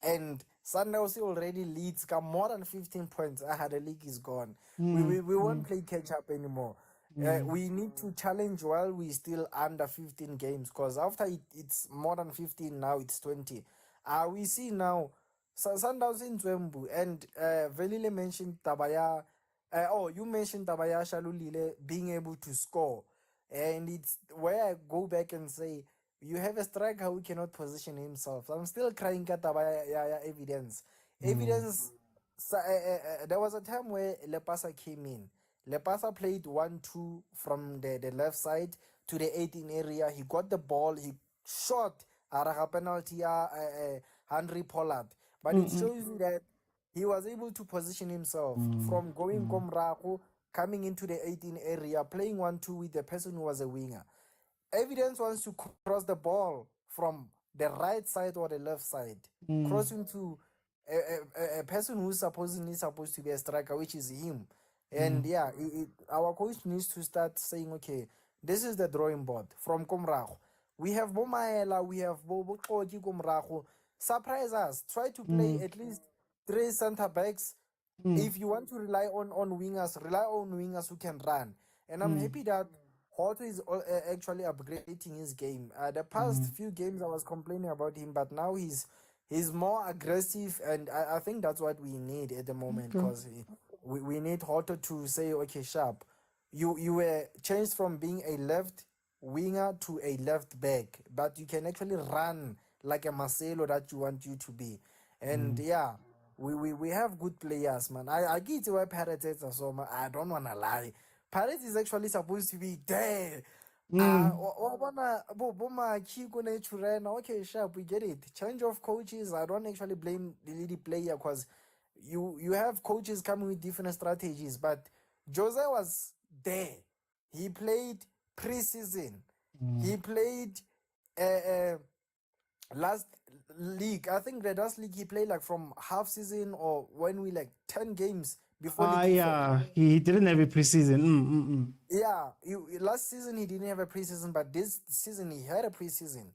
and Sundowns already leads, got more than 15 points. The league is gone. We won't play catch up anymore. We need to challenge while we still under 15 games, because after it's more than 15 now, it's 20. We see now Sundowns in Zwembu, and Velile mentioned Tabaya. You mentioned Tabaya Shalulile being able to score, and it's where I go back and say you have a striker who cannot position himself. I'm still crying at Tabaya evidence. Evidence. There was a time where Lepasa came in. Lepasa played 1-2 from the left side to the 18 area. He got the ball. He shot a penalty. Henry Pollard, but it shows you that he was able to position himself from going Komraku, coming into the 18 area, playing 1-2 with the person who was a winger. Evidence wants to cross the ball from the right side or the left side, crossing to a person who's supposedly supposed to be a striker, which is him. And yeah, our coach needs to start saying, okay, this is the drawing board from Komraku. We have Bomaela, we have Bobo Komraku. Surprise us. Try to play at least 3 center backs. If you want to rely on wingers, rely on wingers who can run. And I'm happy that Horto is actually upgrading his game. The past few games I was complaining about him, but now he's more aggressive, and I think that's what we need at the moment, because we need Horto to say, okay, sharp, you were changed from being a left winger to a left back, but you can actually run like a Marcelo that you want you to be. And yeah, we have good players, man. I get why Pirates are so much. I don't wanna lie. Pirates is actually supposed to be there. Okay, sharp, we get it. Change of coaches. I don't actually blame the lead player, because you have coaches coming with different strategies. But Jose was there. He played preseason. He played last league. I think the last league he played like from half season, or when we like 10 games before league. Yeah, he didn't have a preseason. Yeah, last season he didn't have a preseason, but this season he had a preseason.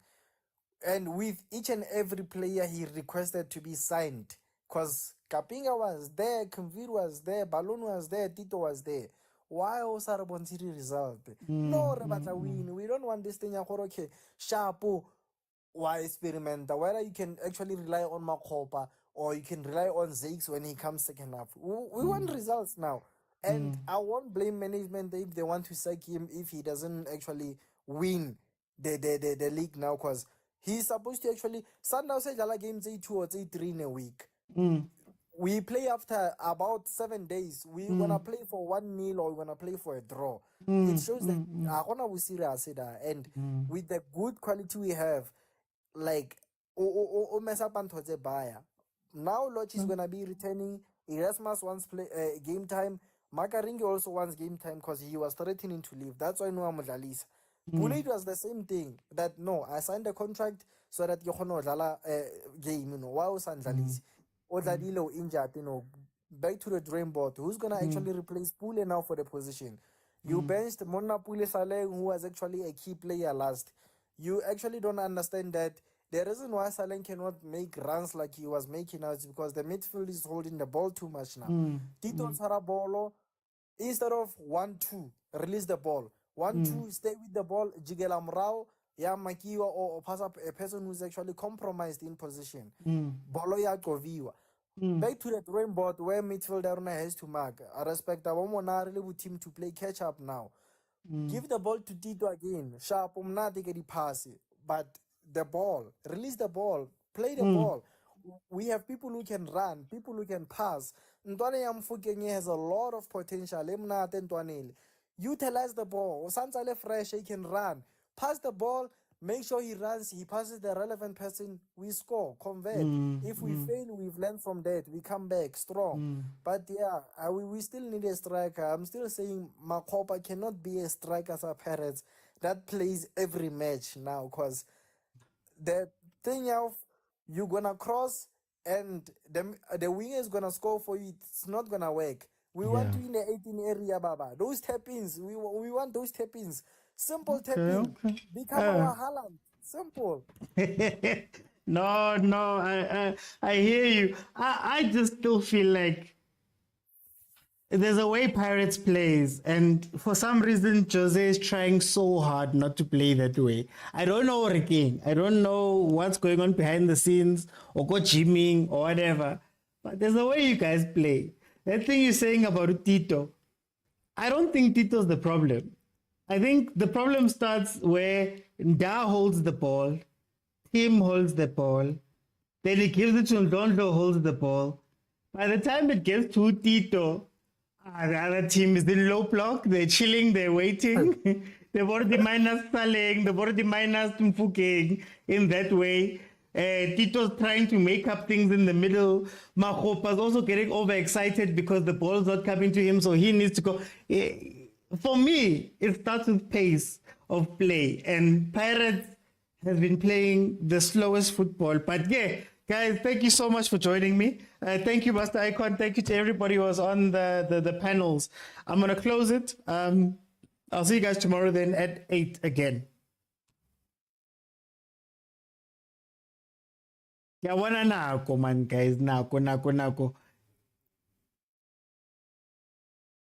And with each and every player he requested to be signed, because Kapinga was there, Kumvir was there, Balloon was there, Tito was there. Why also Bontiri result? No, Rebata win. We don't want this thing. Okay, Shapo, why experiment? Whether you can actually rely on Makopa or you can rely on Zakes when he comes second half. We want results now. And I won't blame management if they want to sack him if he doesn't actually win the league now, because he's supposed to actually Sundowns say Jala games 2 or 3 in a week. We play after about 7 days. We're gonna play for 1-0 or we're gonna play for a draw. It shows that Agona was serious and with the good quality we have, like mess up and buyer. Now Loch is gonna be returning. Erasmus wants play game time. Makaringi also wants game time because he was threatening to leave. That's why Noah Mudalisa. Pule, it was the same thing. That no, I signed a contract so that you know Dala game, you know. Why was Andalisi? Odadilo injured, you know. Back to the dream board. Who's gonna actually replace Pule now for the position? You benched Mona Pule Saleh, who was actually a key player last. You actually don't understand that the reason why Saleh cannot make runs like he was making now is because the midfield is holding the ball too much now. Tito Sarabolo, instead of 1-2, release the ball. 1-2, stay with the ball. Jigela Mrao, Makiwa, or pass up a person who's actually compromised in position. Bolo ya Goviwa. Back to the drawing board where midfielder has to mark. I respect the one team to play catch up now. Give the ball to Tito again. Sharp, not take the pass. But the ball, release the ball, play the ball. We have people who can run, people who can pass. Ntwane Yamfukenye has a lot of potential. Utilize the ball. Sansale fresh, he can run. Pass the ball, make sure he runs, he passes the relevant person, we score, convert. If we fail, we've learned from that. We come back strong. But yeah, we still need a striker. I'm still saying Makopa cannot be a striker as a Pirates that plays every match now, because the thing of you're gonna cross and the winger is gonna score for you, it's not gonna work. We want to in the 18 area, Baba. Those tap-ins, we want those tap-ins. Simple tap-in. Become our Haaland. Simple. No, I hear you. I just still feel like there's a way Pirates plays, and for some reason Jose is trying so hard not to play that way. I don't know, Ricky. I don't know what's going on behind the scenes, or go gymming or whatever. But there's a way you guys play. That thing you're saying about Tito, I don't think Tito's the problem. I think the problem starts where Nda holds the ball, Tim holds the ball, then he gives it to Ndondo, holds the ball. By the time it gets to Tito, the other team is in low block, they're chilling, they're waiting. They've already minus Saleng, they've already minus Mfukeng in that way. Tito's trying to make up things in the middle. Makopa's also getting overexcited because the ball's not coming to him, so he needs to go. For me, it starts with pace of play, and Pirates has been playing the slowest football. But yeah, guys, thank you so much for joining me. Thank you, Master Icon. Thank you to everybody who was on the panels. I'm going to close it. I'll see you guys tomorrow then at 8 again. Yeah, nako man, guys. Nako.